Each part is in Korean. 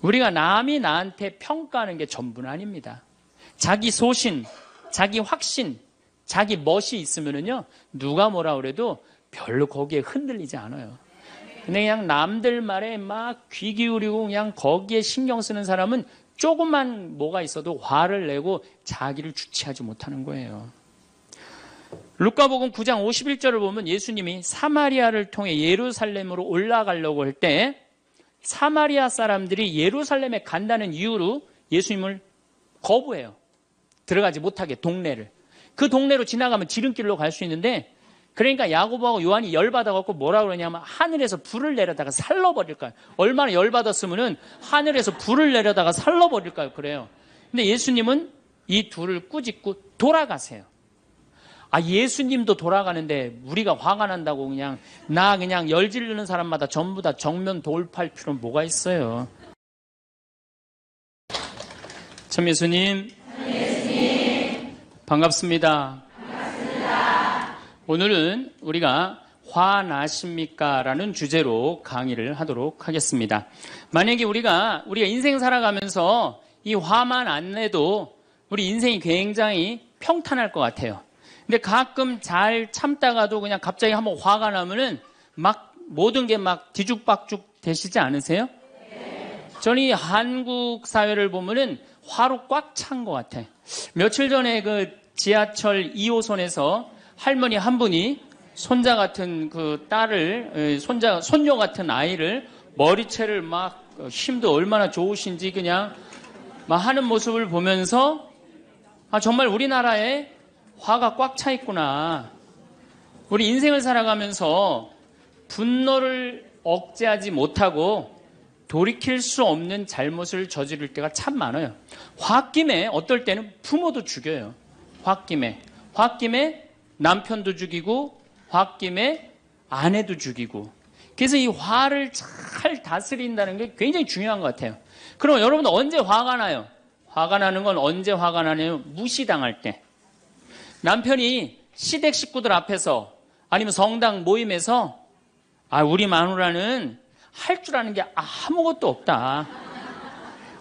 우리가 남이 나한테 평가하는 게 전부는 아닙니다. 자기 소신, 자기 확신, 자기 멋이 있으면은요, 누가 뭐라 그래도 별로 거기에 흔들리지 않아요. 근데 그냥 남들 말에 막 귀 기울이고 그냥 거기에 신경 쓰는 사람은 조금만 뭐가 있어도 화를 내고 자기를 주체하지 못하는 거예요. 루카복음 9장 51절을 보면 예수님이 사마리아를 통해 예루살렘으로 올라가려고 할 때 사마리아 사람들이 예루살렘에 간다는 이유로 예수님을 거부해요. 들어가지 못하게 동네를. 그 동네로 지나가면 지름길로 갈 수 있는데 그러니까 야고보하고 요한이 열받아갖고 뭐라 그러냐면 하늘에서 불을 내려다가 살러버릴까요? 얼마나 열받았으면은 하늘에서 불을 내려다가 살러버릴까요? 그래요. 근데 예수님은 이 둘을 꾸짖고 돌아가세요. 아, 예수님도 돌아가는데 우리가 화가 난다고 그냥 열 지르는 사람마다 전부 다 정면 돌파할 필요는 뭐가 있어요? 참 예수님. 반갑습니다. 오늘은 우리가 화나십니까? 라는 주제로 강의를 하도록 하겠습니다. 만약에 우리가 인생 살아가면서 이 화만 안 내도 우리 인생이 굉장히 평탄할 것 같아요. 근데 가끔 잘 참다가도 그냥 갑자기 한번 화가 나면은 막 모든 게 막 뒤죽박죽 되시지 않으세요? 저는 이 한국 사회를 보면은 화로 꽉 찬 것 같아. 며칠 전에 그 지하철 2호선에서 할머니 한 분이 손자 같은 그 딸을, 손녀 같은 아이를 머리채를 막 힘도 얼마나 좋으신지 그냥 막 하는 모습을 보면서 아, 정말 우리나라에 화가 꽉 차 있구나. 우리 인생을 살아가면서 분노를 억제하지 못하고 돌이킬 수 없는 잘못을 저지를 때가 참 많아요. 홧김에 어떨 때는 부모도 죽여요. 홧김에 남편도 죽이고 홧김에 아내도 죽이고. 그래서 이 화를 잘 다스린다는 게 굉장히 중요한 것 같아요. 그럼 여러분 언제 화가 나요? 화가 나는 건 언제 화가 나냐면 무시당할 때. 남편이 시댁 식구들 앞에서 아니면 성당 모임에서 아, 우리 마누라는 할 줄 아는 게 아무것도 없다.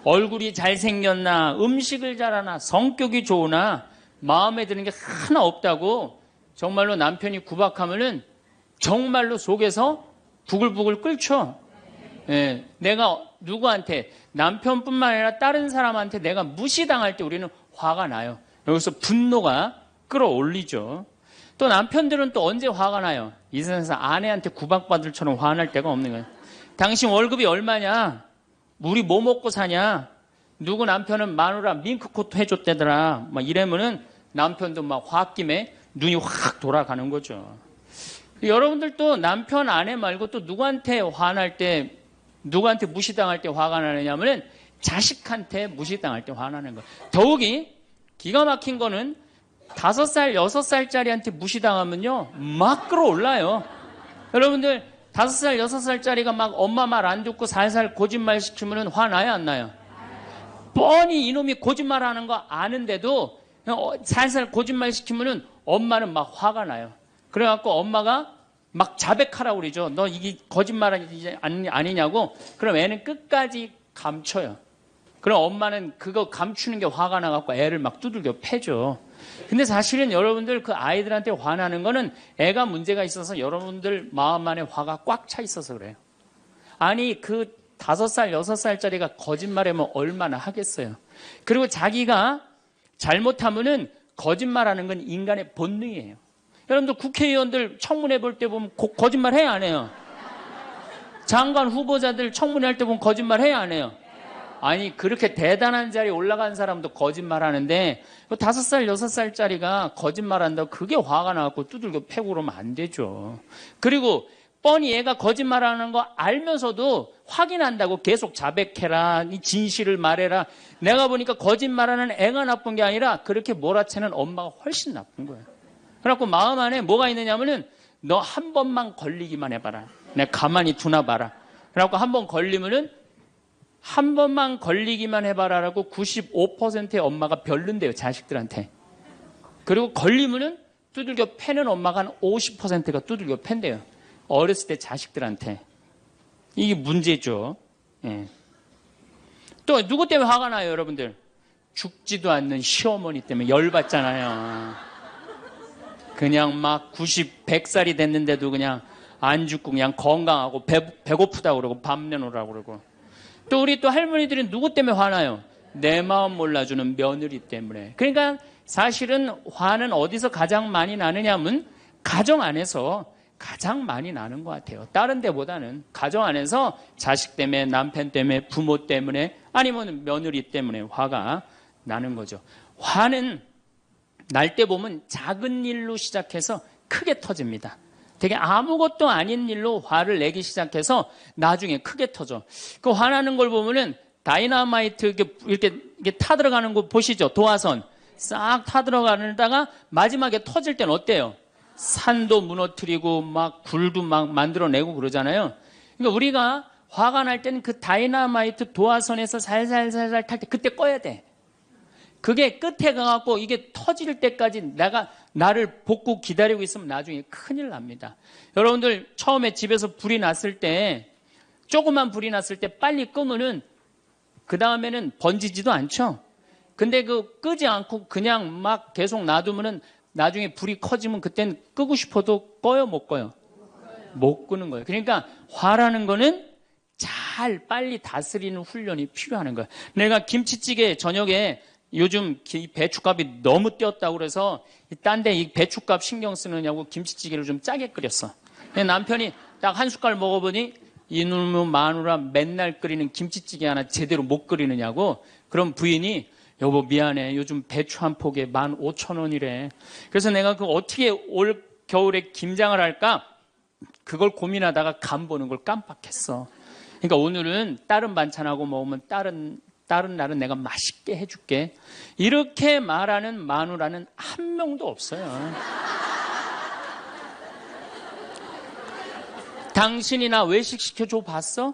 얼굴이 잘생겼나, 음식을 잘하나, 성격이 좋으나 마음에 드는 게 하나 없다고 정말로 남편이 구박하면은 정말로 속에서 부글부글 끓죠. 예, 내가 누구한테 남편뿐만 아니라 다른 사람한테 내가 무시당할 때 우리는 화가 나요. 여기서 분노가 끌어올리죠. 또 남편들은 또 언제 화가 나요? 이 세상에서 아내한테 구박받을처럼 화날 때가 없는 거예요. 당신 월급이 얼마냐? 우리 뭐 먹고 사냐? 누구 남편은 마누라 밍크코트 해줬대더라. 막 이러면은 남편도 막 홧김에 눈이 확 돌아가는 거죠. 여러분들도 남편, 아내 말고 또 누구한테 화날 때, 누구한테 무시당할 때 화가 나느냐면은 자식한테 무시당할 때 화나는 거예요. 더욱이 기가 막힌 거는 5살, 6살짜리한테 무시당하면요, 막 끌어올라요. 여러분들, 5살, 6살짜리가 막 엄마 말 안 듣고 살살 거짓말 시키면 화나요, 안 나요? 뻔히 이놈이 거짓말 하는 거 아는데도 살살 거짓말 시키면 엄마는 막 화가 나요. 그래갖고 엄마가 막 자백하라고 그러죠. 너 이게 거짓말 아니냐고. 그럼 애는 끝까지 감춰요. 그럼 엄마는 그거 감추는 게 화가 나갖고 애를 막 두들겨 패죠. 근데 사실은 여러분들 그 아이들한테 화나는 거는 애가 문제가 있어서 여러분들 마음 안에 화가 꽉 차 있어서 그래요. 아니 그 5살, 6살짜리가 거짓말하면 얼마나 하겠어요. 그리고 자기가 잘못하면은 거짓말하는 건 인간의 본능이에요. 여러분들 국회의원들 청문회 볼 때 보면 거짓말 해야 안 해요? 장관 후보자들 청문회 할 때 보면 거짓말 해야 안 해요? 아니 그렇게 대단한 자리에 올라간 사람도 거짓말 하는데 5살, 6살짜리가 거짓말한다고 그게 화가 나갖고 두들겨 패고 그러면 안 되죠. 그리고 뻔히 얘가 거짓말하는 거 알면서도 확인한다고 계속 자백해라, 이 진실을 말해라. 내가 보니까 거짓말하는 애가 나쁜 게 아니라 그렇게 몰아채는 엄마가 훨씬 나쁜 거예요. 그래갖고 마음 안에 뭐가 있느냐면은 너 한 번만 걸리기만 해봐라. 내가 가만히 두나 봐라. 그래갖고 한 번 걸리면은 한 번만 걸리기만 해봐라라고 95%의 엄마가 별론데요, 자식들한테. 그리고 걸리면은 두들겨 패는 엄마가 한 50%가 두들겨 팬대요. 어렸을 때 자식들한테. 이게 문제죠. 예. 또 누구 때문에 화가 나요, 여러분들? 죽지도 않는 시어머니 때문에 열받잖아요. 그냥 막 90, 100살이 됐는데도 그냥 안 죽고 그냥 건강하고 배고프다고 그러고 밥 내놓으라고 그러고. 또 우리 또 할머니들은 누구 때문에 화나요? 내 마음 몰라주는 며느리 때문에. 그러니까 사실은 화는 어디서 가장 많이 나느냐면 가정 안에서 가장 많이 나는 것 같아요. 다른 데보다는 가정 안에서 자식 때문에, 남편 때문에, 부모 때문에, 아니면 며느리 때문에 화가 나는 거죠. 화는 날 때 보면 작은 일로 시작해서 크게 터집니다. 되게 아무것도 아닌 일로 화를 내기 시작해서 나중에 크게 터져. 그 화나는 걸 보면은 다이너마이트 이렇게 타들어가는 거 보시죠? 도화선 싹 타들어가다가 마지막에 터질 때는 어때요? 산도 무너뜨리고 막 굴도 막 만들어내고 그러잖아요. 그러니까 우리가 화가 날 때는 그 다이너마이트 도화선에서 살살살살 탈 때 그때 꺼야 돼. 그게 끝에 가갖고 이게 터질 때까지 나를 복구 기다리고 있으면 나중에 큰일 납니다. 여러분들 처음에 집에서 불이 났을 때, 조그만 불이 났을 때 빨리 끄면은 그 다음에는 번지지도 않죠. 근데 그 끄지 않고 그냥 막 계속 놔두면은 나중에 불이 커지면 그땐 끄고 싶어도 꺼요, 못 꺼요? 못 끄는 거예요. 그러니까 화라는 거는 잘 빨리 다스리는 훈련이 필요한 거예요. 내가 김치찌개 저녁에 요즘 배춧값이 너무 뛰었다고 그래서 딴 데 이 배춧값 신경 쓰느냐고 김치찌개를 좀 짜게 끓였어. 남편이 딱 한 숟갈 먹어보니 이놈의 마누라 맨날 끓이는 김치찌개 하나 제대로 못 끓이느냐고. 그럼 부인이 여보 미안해, 요즘 배추 한 포기에 15,000원이래. 그래서 내가 그 어떻게 올 겨울에 김장을 할까 그걸 고민하다가 간 보는 걸 깜빡했어. 그러니까 오늘은 다른 반찬하고 먹으면 다른 날은 내가 맛있게 해줄게. 이렇게 말하는 마누라는 한 명도 없어요. 당신이나 외식 시켜줘 봤어?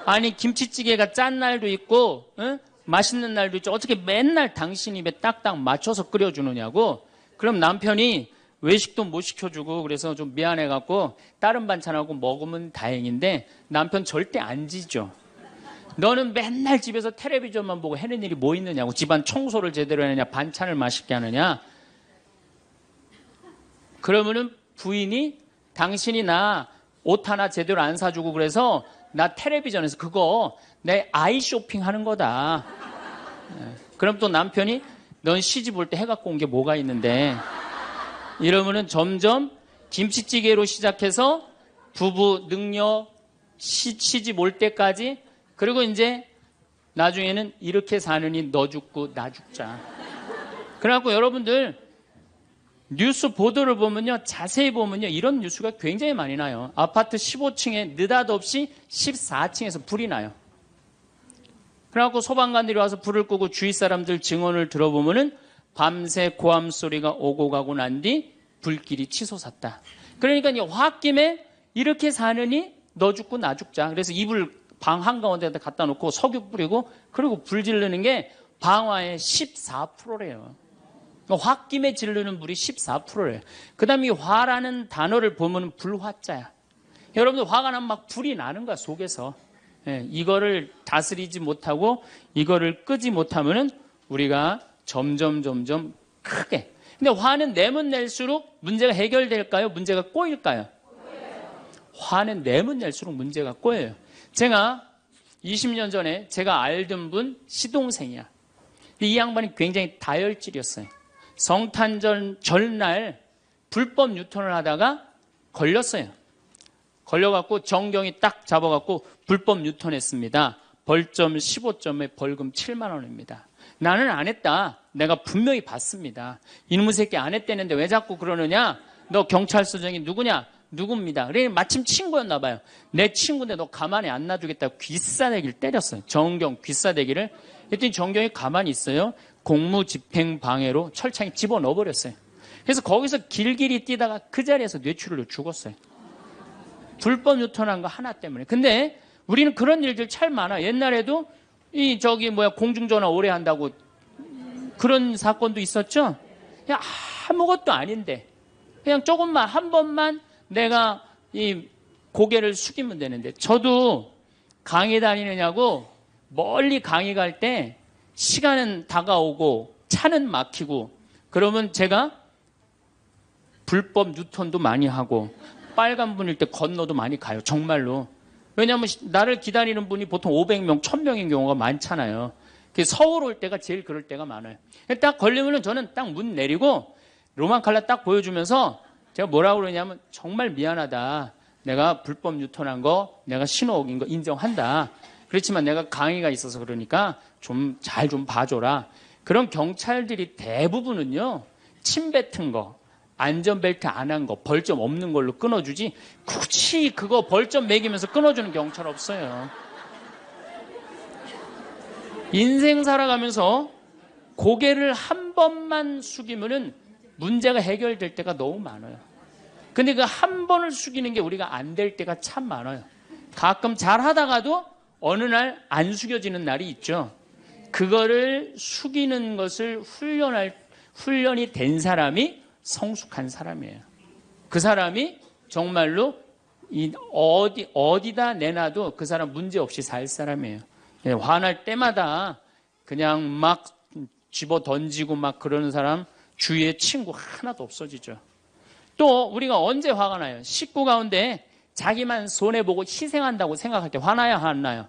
아니 김치찌개가 짠 날도 있고 맛있는 날도 있죠. 어떻게 맨날 당신 입에 딱딱 맞춰서 끓여주느냐고. 그럼 남편이 외식도 못 시켜주고 그래서 좀 미안해갖고 다른 반찬하고 먹으면 다행인데 남편 절대 안 지죠. 너는 맨날 집에서 텔레비전만 보고 해는 일이 뭐 있느냐고. 집안 청소를 제대로 하느냐, 반찬을 맛있게 하느냐. 그러면은 부인이 당신이 나 옷 하나 제대로 안 사주고 그래서 나 텔레비전에서 그거 내 아이 쇼핑 하는 거다. 그럼 또 남편이 넌 시집 올 때 해갖고 온 게 뭐가 있는데. 이러면은 점점 김치찌개로 시작해서 부부 능력 시집 올 때까지, 그리고 이제 나중에는 이렇게 사느니 너 죽고 나 죽자. 그래갖고 여러분들 뉴스 보도를 보면요, 자세히 보면요, 이런 뉴스가 굉장히 많이 나요. 아파트 15층에 느닷없이 14층에서 불이 나요. 그래갖고 소방관들이 와서 불을 끄고 주위 사람들 증언을 들어보면은 밤새 고함 소리가 오고 가고 난 뒤 불길이 치솟았다. 그러니까 이제 홧김에 이렇게 사느니 너 죽고 나 죽자. 그래서 이불 방 한가운데다 갖다 놓고 석유 뿌리고 그리고 불 지르는 게 방화의 14%래요. 홧김에 지르는 불이 14%래요. 그 다음에 이 화라는 단어를 보면 불화자야. 여러분들 화가 나면 막 불이 나는 거야, 속에서. 이거를 다스리지 못하고 이거를 끄지 못하면은 우리가 점점 크게. 근데 화는 내면 낼수록 문제가 해결될까요? 문제가 꼬일까요? 화는 내면 낼수록 문제가 꼬여요. 제가 20년 전에 제가 알던 분 시동생이야. 이 양반이 굉장히 다혈질이었어요. 성탄절 전날 불법 유턴을 하다가 걸렸어요. 걸려갖고 정경이 딱 잡아갖고 불법 유턴했습니다. 벌점 15점에 벌금 7만 원입니다. 나는 안 했다. 내가 분명히 봤습니다. 이놈의 새끼 안 했다는데 왜 자꾸 그러느냐? 너 경찰서장이 누구냐? 누굽니다. 그래 마침 친구였나 봐요. 내 친구인데 너 가만히 안 놔두겠다고 귀싸대기를 때렸어요. 정경 귀싸대기를. 그랬더니 정경이 가만히 있어요. 공무집행방해로 철창에 집어넣어버렸어요. 그래서 거기서 길길이 뛰다가 그 자리에서 뇌출혈로 죽었어요. 불법 유턴한 거 하나 때문에. 근데 우리는 그런 일들 참 많아. 옛날에도 공중전화 오래 한다고 그런 사건도 있었죠. 그냥 아무것도 아닌데 그냥 조금만 한 번만 내가 이 고개를 숙이면 되는데. 저도 강의 다니느냐고 멀리 강의 갈 때 시간은 다가오고 차는 막히고 그러면 제가 불법 유턴도 많이 하고 빨간불일 때 건너도 많이 가요. 정말로. 왜냐하면 나를 기다리는 분이 보통 500명, 1000명인 경우가 많잖아요. 서울 올 때가 제일 그럴 때가 많아요. 딱 걸리면은 저는 딱 문 내리고 로만 칼라 딱 보여주면서 제가 뭐라고 그러냐면 정말 미안하다. 내가 불법 유턴한 거, 내가 신호 어긴 거 인정한다. 그렇지만 내가 강의가 있어서 그러니까 좀 잘 좀 봐줘라. 그런 경찰들이 대부분은요, 침 뱉은 거, 안전벨트 안 한 거, 벌점 없는 걸로 끊어주지, 굳이 그거 벌점 매기면서 끊어주는 경찰 없어요. 인생 살아가면서 고개를 한 번만 숙이면은 문제가 해결될 때가 너무 많아요. 근데 그 한 번을 숙이는 게 우리가 안 될 때가 참 많아요. 가끔 잘 하다가도 어느 날 안 숙여지는 날이 있죠. 그거를 숙이는 것을 훈련이 된 사람이 성숙한 사람이에요. 그 사람이 정말로 어디다 내놔도 그 사람 문제 없이 살 사람이에요. 화날 때마다 그냥 막 집어 던지고 막 그러는 사람 주위에 친구 하나도 없어지죠. 또 우리가 언제 화가 나요? 식구 가운데 자기만 손해보고 희생한다고 생각할 때 화나야 안 나요?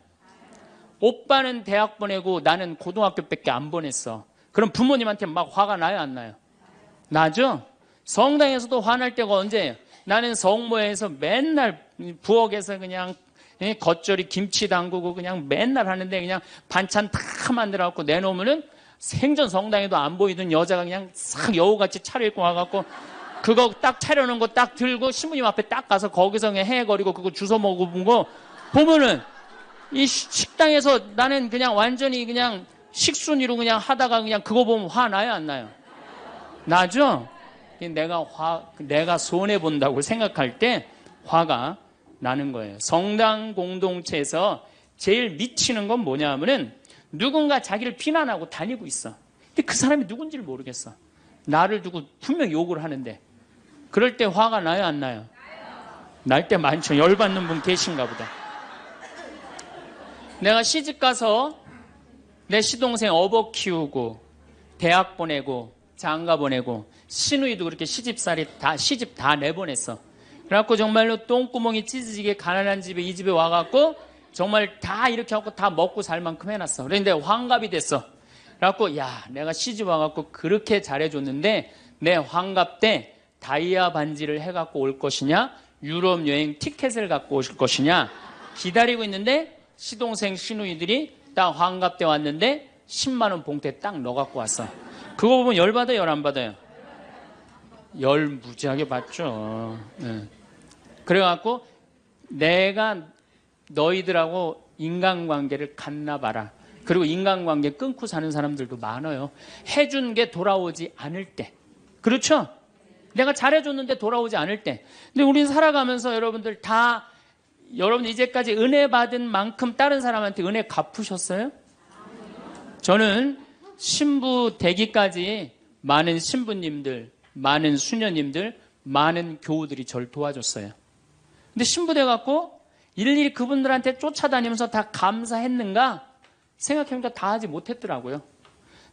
오빠는 대학 보내고 나는 고등학교밖에 안 보냈어. 그럼 부모님한테 막 화가 나요 안 나요? 나죠? 성당에서도 화날 때가 언제예요? 나는 성모에서 맨날 부엌에서 그냥 겉절이 김치 담그고 그냥 맨날 하는데 그냥 반찬 다 만들어갖고 내놓으면은 생전 성당에도 안 보이던 여자가 그냥 싹 여우같이 차려입고 와갖고 그거 딱 차려놓은 거 딱 들고 신부님 앞에 딱 가서 거기서 그냥 헤거리고 그거 주워 먹어본 거 보면은 이 식당에서 나는 그냥 완전히 그냥 식순이로 그냥 하다가 그냥 그거 보면 화 나요 안 나요? 나죠? 내가 손해본다고 생각할 때 화가 나는 거예요. 성당 공동체에서 제일 미치는 건 뭐냐 하면은 누군가 자기를 비난하고 다니고 있어. 근데 그 사람이 누군지를 모르겠어. 나를 두고 분명 욕을 하는데 그럴 때 화가 나요 안 나요? 날 때 많죠. 열받는 분 계신가 보다. 내가 시집가서 내 시동생 어버 키우고 대학 보내고 장가 보내고 시누이도 그렇게 시집 다 내보냈어. 그래갖고 정말로 똥구멍이 찢어지게 가난한 집에 이 집에 와갖고 정말 다 이렇게 하고 다 먹고 살 만큼 해놨어. 그런데 환갑이 됐어. 그래갖고 야 내가 시집 와갖고 그렇게 잘해줬는데 내 환갑 때 다이아 반지를 해갖고 올 것이냐 유럽 여행 티켓을 갖고 오실 것이냐 기다리고 있는데 시동생 시누이들이 딱 환갑 때 왔는데 10만 원 봉투에 딱 넣어갖고 왔어. 그거 보면 열 받아요 열 안 받아요? 열 무지하게 받죠. 네. 그래갖고 내가 너희들하고 인간관계를 갖나 봐라. 그리고 인간관계 끊고 사는 사람들도 많아요. 해준 게 돌아오지 않을 때. 그렇죠? 내가 잘해줬는데 돌아오지 않을 때. 근데 우리는 살아가면서 여러분 이제까지 은혜 받은 만큼 다른 사람한테 은혜 갚으셨어요? 저는 신부 되기까지 많은 신부님들, 많은 수녀님들, 많은 교우들이 저를 도와줬어요. 근데 신부 돼갖고 일일이 그분들한테 쫓아다니면서 다 감사했는가? 생각해보니까 다 하지 못했더라고요.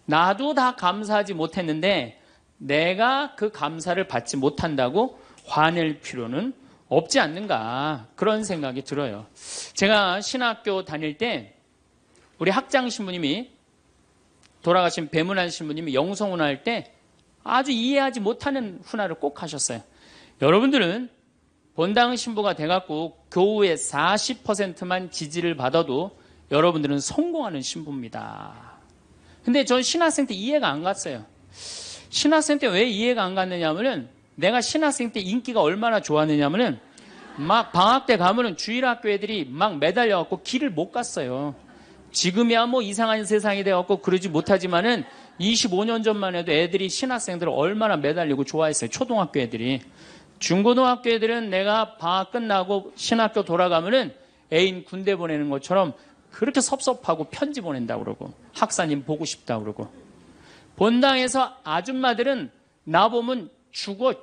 나도 다 감사하지 못했는데 내가 그 감사를 받지 못한다고 화낼 필요는 없지 않는가 그런 생각이 들어요. 제가 신학교 다닐 때 우리 학장 신부님이 돌아가신 배문환 신부님이 영성훈화 할 때 아주 이해하지 못하는 훈화를 꼭 하셨어요. 여러분들은 본당 신부가 돼갖고 교우의 40%만 지지를 받아도 여러분들은 성공하는 신부입니다. 근데 전 신학생 때 이해가 안 갔어요. 신학생 때 왜 이해가 안 갔느냐 하면은 내가 신학생 때 인기가 얼마나 좋았느냐 하면은 막 방학 때 가면은 주일학교 애들이 막 매달려갖고 길을 못 갔어요. 지금이야 뭐 이상한 세상이 돼갖고 그러지 못하지만은 25년 전만 해도 애들이 신학생들을 얼마나 매달리고 좋아했어요. 초등학교 애들이. 중고등학교 애들은 내가 방학 끝나고 신학교 돌아가면은 애인 군대 보내는 것처럼 그렇게 섭섭하고 편지 보낸다고 그러고 학사님 보고 싶다고 그러고 본당에서 아줌마들은 나보면 죽어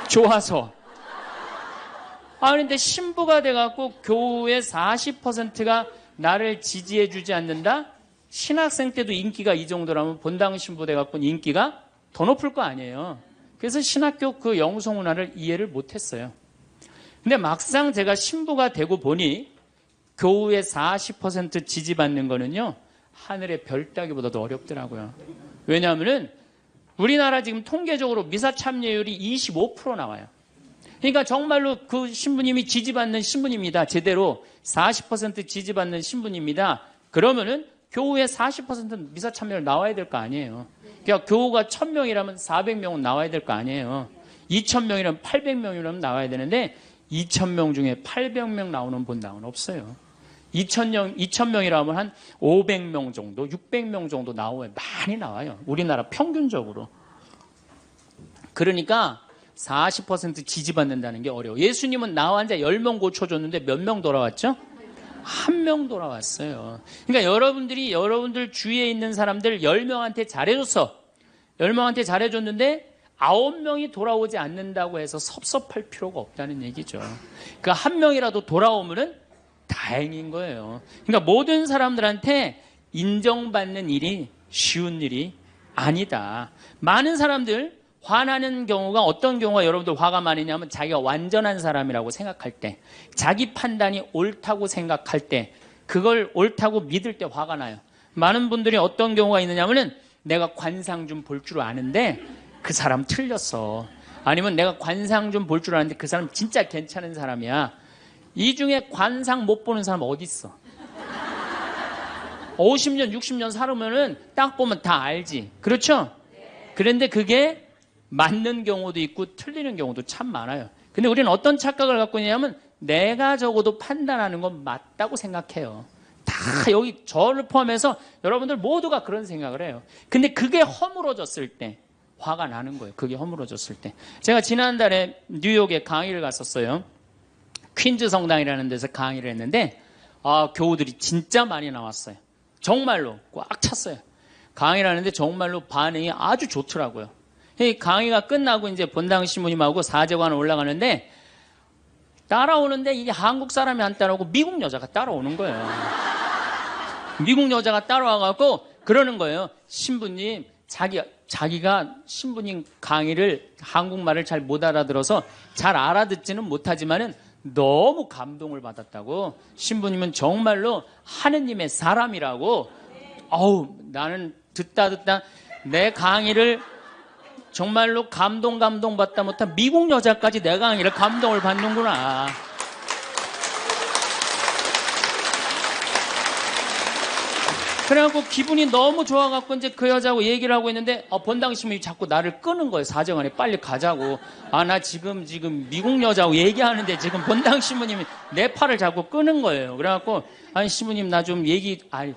좋아서 근데 신부가 돼갖고 교우의 40%가 나를 지지해주지 않는다? 신학생 때도 인기가 이 정도라면 본당 신부 돼갖고 인기가 더 높을 거 아니에요. 그래서 신학교 그 영성 문화를 이해를 못했어요. 근데 막상 제가 신부가 되고 보니 교우의 40% 지지받는 거는요, 하늘의 별 따기보다도 어렵더라고요. 왜냐하면은 우리나라 지금 통계적으로 미사 참여율이 25% 나와요. 그러니까 정말로 그 신부님이 지지받는 신부님이다. 제대로 40% 지지받는 신부님이다. 그러면은 교우의 40%는 미사 참여율 나와야 될 거 아니에요. 그러니까 교우가 1000명이라면 400명은 나와야 될 거 아니에요. 2000명이라면 800명이라면 나와야 되는데 2000명 중에 800명 나오는 본당은 없어요. 2000명이라면 한 500명 정도, 600명 정도 나와요. 많이 나와요. 우리나라 평균적으로. 그러니까 40% 지지받는다는 게 어려워. 예수님은 나 환자 10명 고쳐줬는데 몇 명 돌아왔죠? 1명 돌아왔어요. 그러니까 여러분들이 여러분들 주위에 있는 사람들 10명한테 잘해줬어. 10명한테 잘해줬는데 9명이 돌아오지 않는다고 해서 섭섭할 필요가 없다는 얘기죠. 그러니까 1명이라도 돌아오면은 다행인 거예요. 그러니까 모든 사람들한테 인정받는 일이 쉬운 일이 아니다. 많은 사람들 화나는 경우가 어떤 경우가 여러분들 화가 많으냐면 자기가 완전한 사람이라고 생각할 때, 자기 판단이 옳다고 생각할 때, 그걸 옳다고 믿을 때 화가 나요. 많은 분들이 어떤 경우가 있느냐면은 내가 관상 좀 볼 줄 아는데 그 사람 틀렸어. 아니면 내가 관상 좀 볼 줄 아는데 그 사람 진짜 괜찮은 사람이야. 이 중에 관상 못 보는 사람 어디 있어? 50년, 60년 살으면은 딱 보면 다 알지. 그렇죠? 그런데 그게 맞는 경우도 있고 틀리는 경우도 참 많아요. 근데 우리는 어떤 착각을 갖고 있냐면 내가 적어도 판단하는 건 맞다고 생각해요. 다 여기 저를 포함해서 여러분들 모두가 그런 생각을 해요. 근데 그게 허물어졌을 때 화가 나는 거예요. 그게 허물어졌을 때. 제가 지난달에 뉴욕에 강의를 갔었어요. 퀸즈 성당이라는 데서 강의를 했는데 교우들이 진짜 많이 나왔어요. 정말로 꽉 찼어요. 강의를 하는데 정말로 반응이 아주 좋더라고요. 강의가 끝나고 이제 본당 신부님하고 사제관을 올라가는데 따라오는데 이게 한국 사람이 안 따라오고 미국 여자가 따라오는 거예요. 미국 여자가 따라와갖고 그러는 거예요. 신부님, 자기가 신부님 강의를 한국말을 잘 못 알아들어서 잘 알아듣지는 못하지만은 너무 감동을 받았다고. 신부님은 정말로 하느님의 사람이라고. 나는 듣다 내 강의를 정말로 감동받다 못한 미국 여자까지 내 강의를 감동을 받는구나. 그래갖고 기분이 너무 좋아갖고 이제 그 여자하고 얘기를 하고 있는데 본당 신부님이 자꾸 나를 끄는 거예요. 사정안에 빨리 가자고. 나 지금 미국 여자하고 얘기하는데 지금 본당 신부님이 내 팔을 자꾸 끄는 거예요. 그래갖고 아니 신부님 나 좀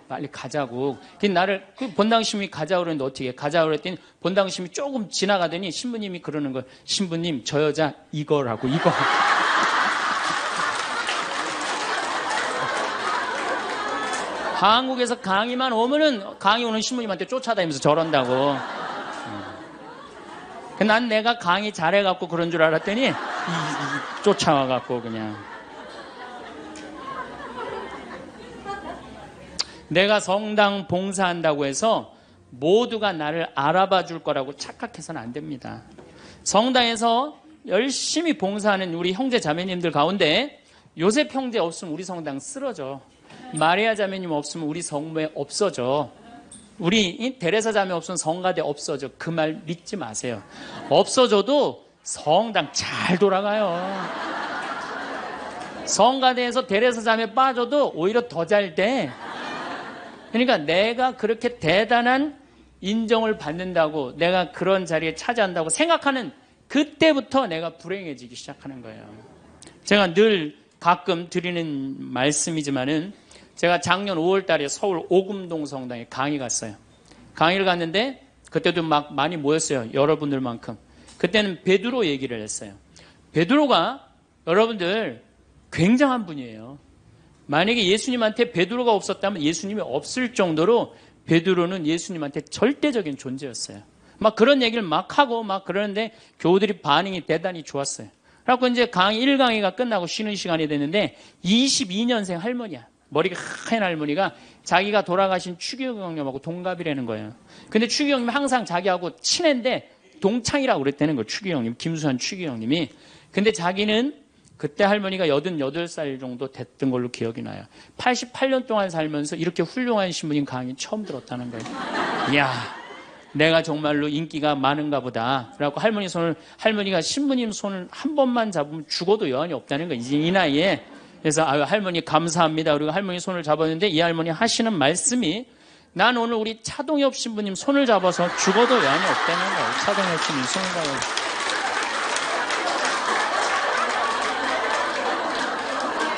빨리 가자고. 나를 본당 신부님이 가자고 그랬는데 어떻게 가자고 그랬더니 본당 신부님이 조금 지나가더니 신부님이 그러는 거예요. 신부님 저 여자 이거라고 이거. 한국에서 강의만 오면은 강의 오는 신부님한테 쫓아다니면서 저런다고. 난 내가 강의 잘해갖고 그런 줄 알았더니 쫓아와갖고 그냥. 내가 성당 봉사한다고 해서 모두가 나를 알아봐 줄 거라고 착각해서는 안 됩니다. 성당에서 열심히 봉사하는 우리 형제 자매님들 가운데 요셉 형제 없으면 우리 성당 쓰러져. 마리아 자매님 없으면 우리 성모에 없어져. 우리 데레사 자매 없으면 성가대 없어져. 그 말 믿지 마세요. 없어져도 성당 잘 돌아가요. 성가대에서 데레사 자매 빠져도 오히려 더 잘 돼. 그러니까 내가 그렇게 대단한 인정을 받는다고, 내가 그런 자리에 차지한다고 생각하는 그때부터 내가 불행해지기 시작하는 거예요. 제가 늘 가끔 드리는 말씀이지만은 제가 작년 5월 달에 서울 오금동 성당에 강의 갔어요. 강의를 갔는데 그때도 막 많이 모였어요. 여러분들만큼. 그때는 베드로 얘기를 했어요. 베드로가 여러분들 굉장한 분이에요. 만약에 예수님한테 베드로가 없었다면 예수님이 없을 정도로 베드로는 예수님한테 절대적인 존재였어요. 막 그런 얘기를 막 하고 막 그러는데 교우들이 반응이 대단히 좋았어요. 그래갖고 이제 1강의가 끝나고 쉬는 시간이 됐는데 22년생 할머니야. 머리가 하얀 할머니가 자기가 돌아가신 추기경 형님하고 동갑이라는 거예요. 근데 추기경 형님이 항상 자기하고 친한데 동창이라고 그랬다는 거예요. 추기경 형님, 김수환 추기경 형님이. 근데 자기는 그때 할머니가 88살 정도 됐던 걸로 기억이 나요. 88년 동안 살면서 이렇게 훌륭한 신부님 강의 처음 들었다는 거예요. 이야, 내가 정말로 인기가 많은가 보다. 그래갖고 할머니가 신부님 손을 한 번만 잡으면 죽어도 여한이 없다는 거예요. 이제 이 나이에. 그래서 아유, 할머니 감사합니다. 그리고 할머니 손을 잡았는데 이 할머니 하시는 말씀이 난 오늘 우리 차동엽 신부님 손을 잡아서 죽어도 여한이 없다는 거예요. 차동엽 신부님 손을 잡아서.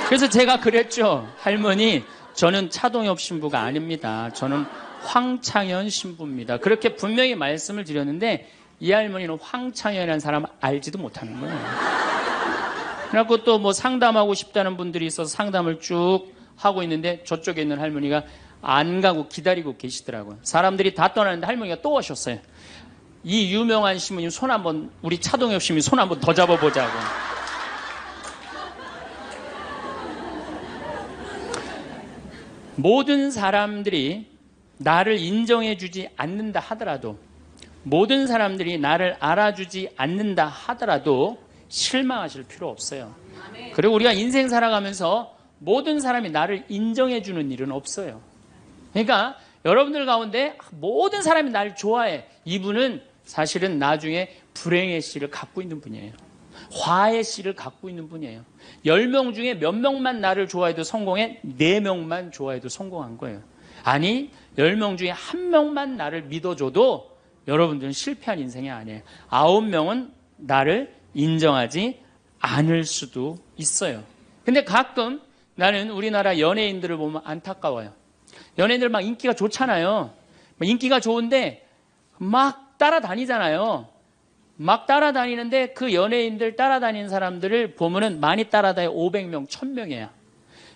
그래서 제가 그랬죠. 할머니, 저는 차동엽 신부가 아닙니다. 저는 황창현 신부입니다. 그렇게 분명히 말씀을 드렸는데 이 할머니는 황창현이라는 사람 알지도 못하는 거예요. 그래갖고 또 뭐 상담하고 싶다는 분들이 있어서 상담을 쭉 하고 있는데 저쪽에 있는 할머니가 안 가고 기다리고 계시더라고요. 사람들이 다 떠나는데 할머니가 또 오셨어요. 이 유명한 신부님 손 한번, 우리 차동엽 신부님 손 한번 더 잡아보자고. 모든 사람들이 나를 인정해주지 않는다 하더라도, 모든 사람들이 나를 알아주지 않는다 하더라도 실망하실 필요 없어요. 그리고 우리가 인생 살아가면서 모든 사람이 나를 인정해주는 일은 없어요. 그러니까 여러분들 가운데 모든 사람이 나를 좋아해. 이분은 사실은 나중에 불행의 씨를 갖고 있는 분이에요. 화의 씨를 갖고 있는 분이에요. 10명 중에 몇 명만 나를 좋아해도 성공해? 4명만 좋아해도 성공한 거예요. 아니, 10명 중에 1명만 나를 믿어줘도 여러분들은 실패한 인생이 아니에요. 9명은 나를 인정하지 않을 수도 있어요. 근데 가끔 나는 우리나라 연예인들을 보면 안타까워요. 연예인들 막 인기가 좋잖아요. 인기가 좋은데 막 따라다니잖아요. 막 따라다니는데 그 연예인들 따라다니는 사람들을 보면은 많이 따라다녀 500명, 1000명이야.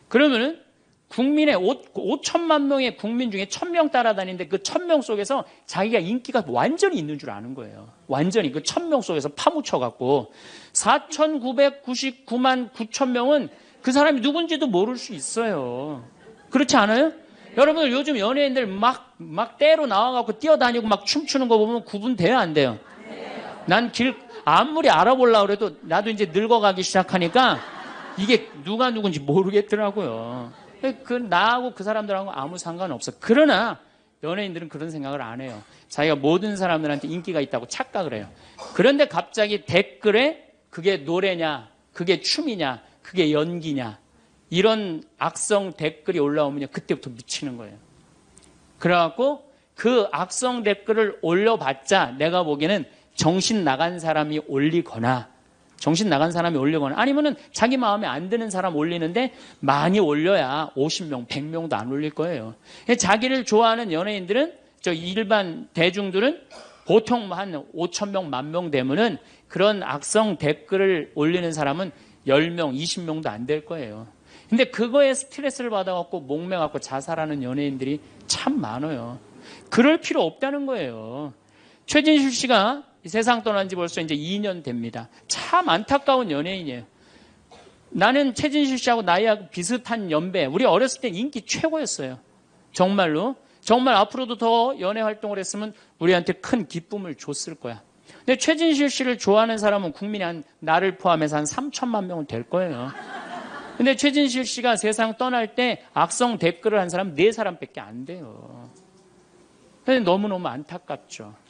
그러면은 국민의 5천만 명의 국민 중에 1000명 따라다니는데 그 1000명 속에서 자기가 인기가 완전히 있는 줄 아는 거예요. 완전히 그 1000명 속에서 파묻혀갖고 4999만 9천명은 그 사람이 누군지도 모를 수 있어요. 그렇지 않아요? 여러분들 요즘 연예인들 막 때로 나와갖고 뛰어다니고 막 춤추는 거 보면 구분돼요, 안 돼요? 난 아무리 알아보려고 해도 나도 이제 늙어가기 시작하니까 이게 누가 누군지 모르겠더라고요. 나하고 그 사람들하고 아무 상관없어. 그러나 연예인들은 그런 생각을 안 해요. 자기가 모든 사람들한테 인기가 있다고 착각을 해요. 그런데 갑자기 댓글에 그게 노래냐, 그게 춤이냐, 그게 연기냐, 이런 악성 댓글이 올라오면 그때부터 미치는 거예요. 그래갖고 그 악성 댓글을 올려봤자 내가 보기에는 정신 나간 사람이 올리거나 아니면은 자기 마음에 안 드는 사람 올리는데 많이 올려야 50명, 100명도 안 올릴 거예요. 자기를 좋아하는 연예인들은, 저 일반 대중들은 보통 한 5,000명, 10,000명 되면은 그런 악성 댓글을 올리는 사람은 10명, 20명도 안 될 거예요. 근데 그거에 스트레스를 받아갖고 목매갖고 자살하는 연예인들이 참 많아요. 그럴 필요 없다는 거예요. 최진실 씨가 이 세상 떠난 지 벌써 이제 2년 됩니다. 참 안타까운 연예인이에요. 나는 최진실 씨하고 나이하고 비슷한 연배. 우리 어렸을 때 인기 최고였어요. 정말로. 정말 앞으로도 더 연애 활동을 했으면 우리한테 큰 기쁨을 줬을 거야. 근데 최진실 씨를 좋아하는 사람은 국민이 나를 포함해서 한 3천만 명은 될 거예요. 근데 최진실 씨가 세상 떠날 때 악성 댓글을 한 사람 4사람밖에 안 돼요. 근데 너무너무 안타깝죠.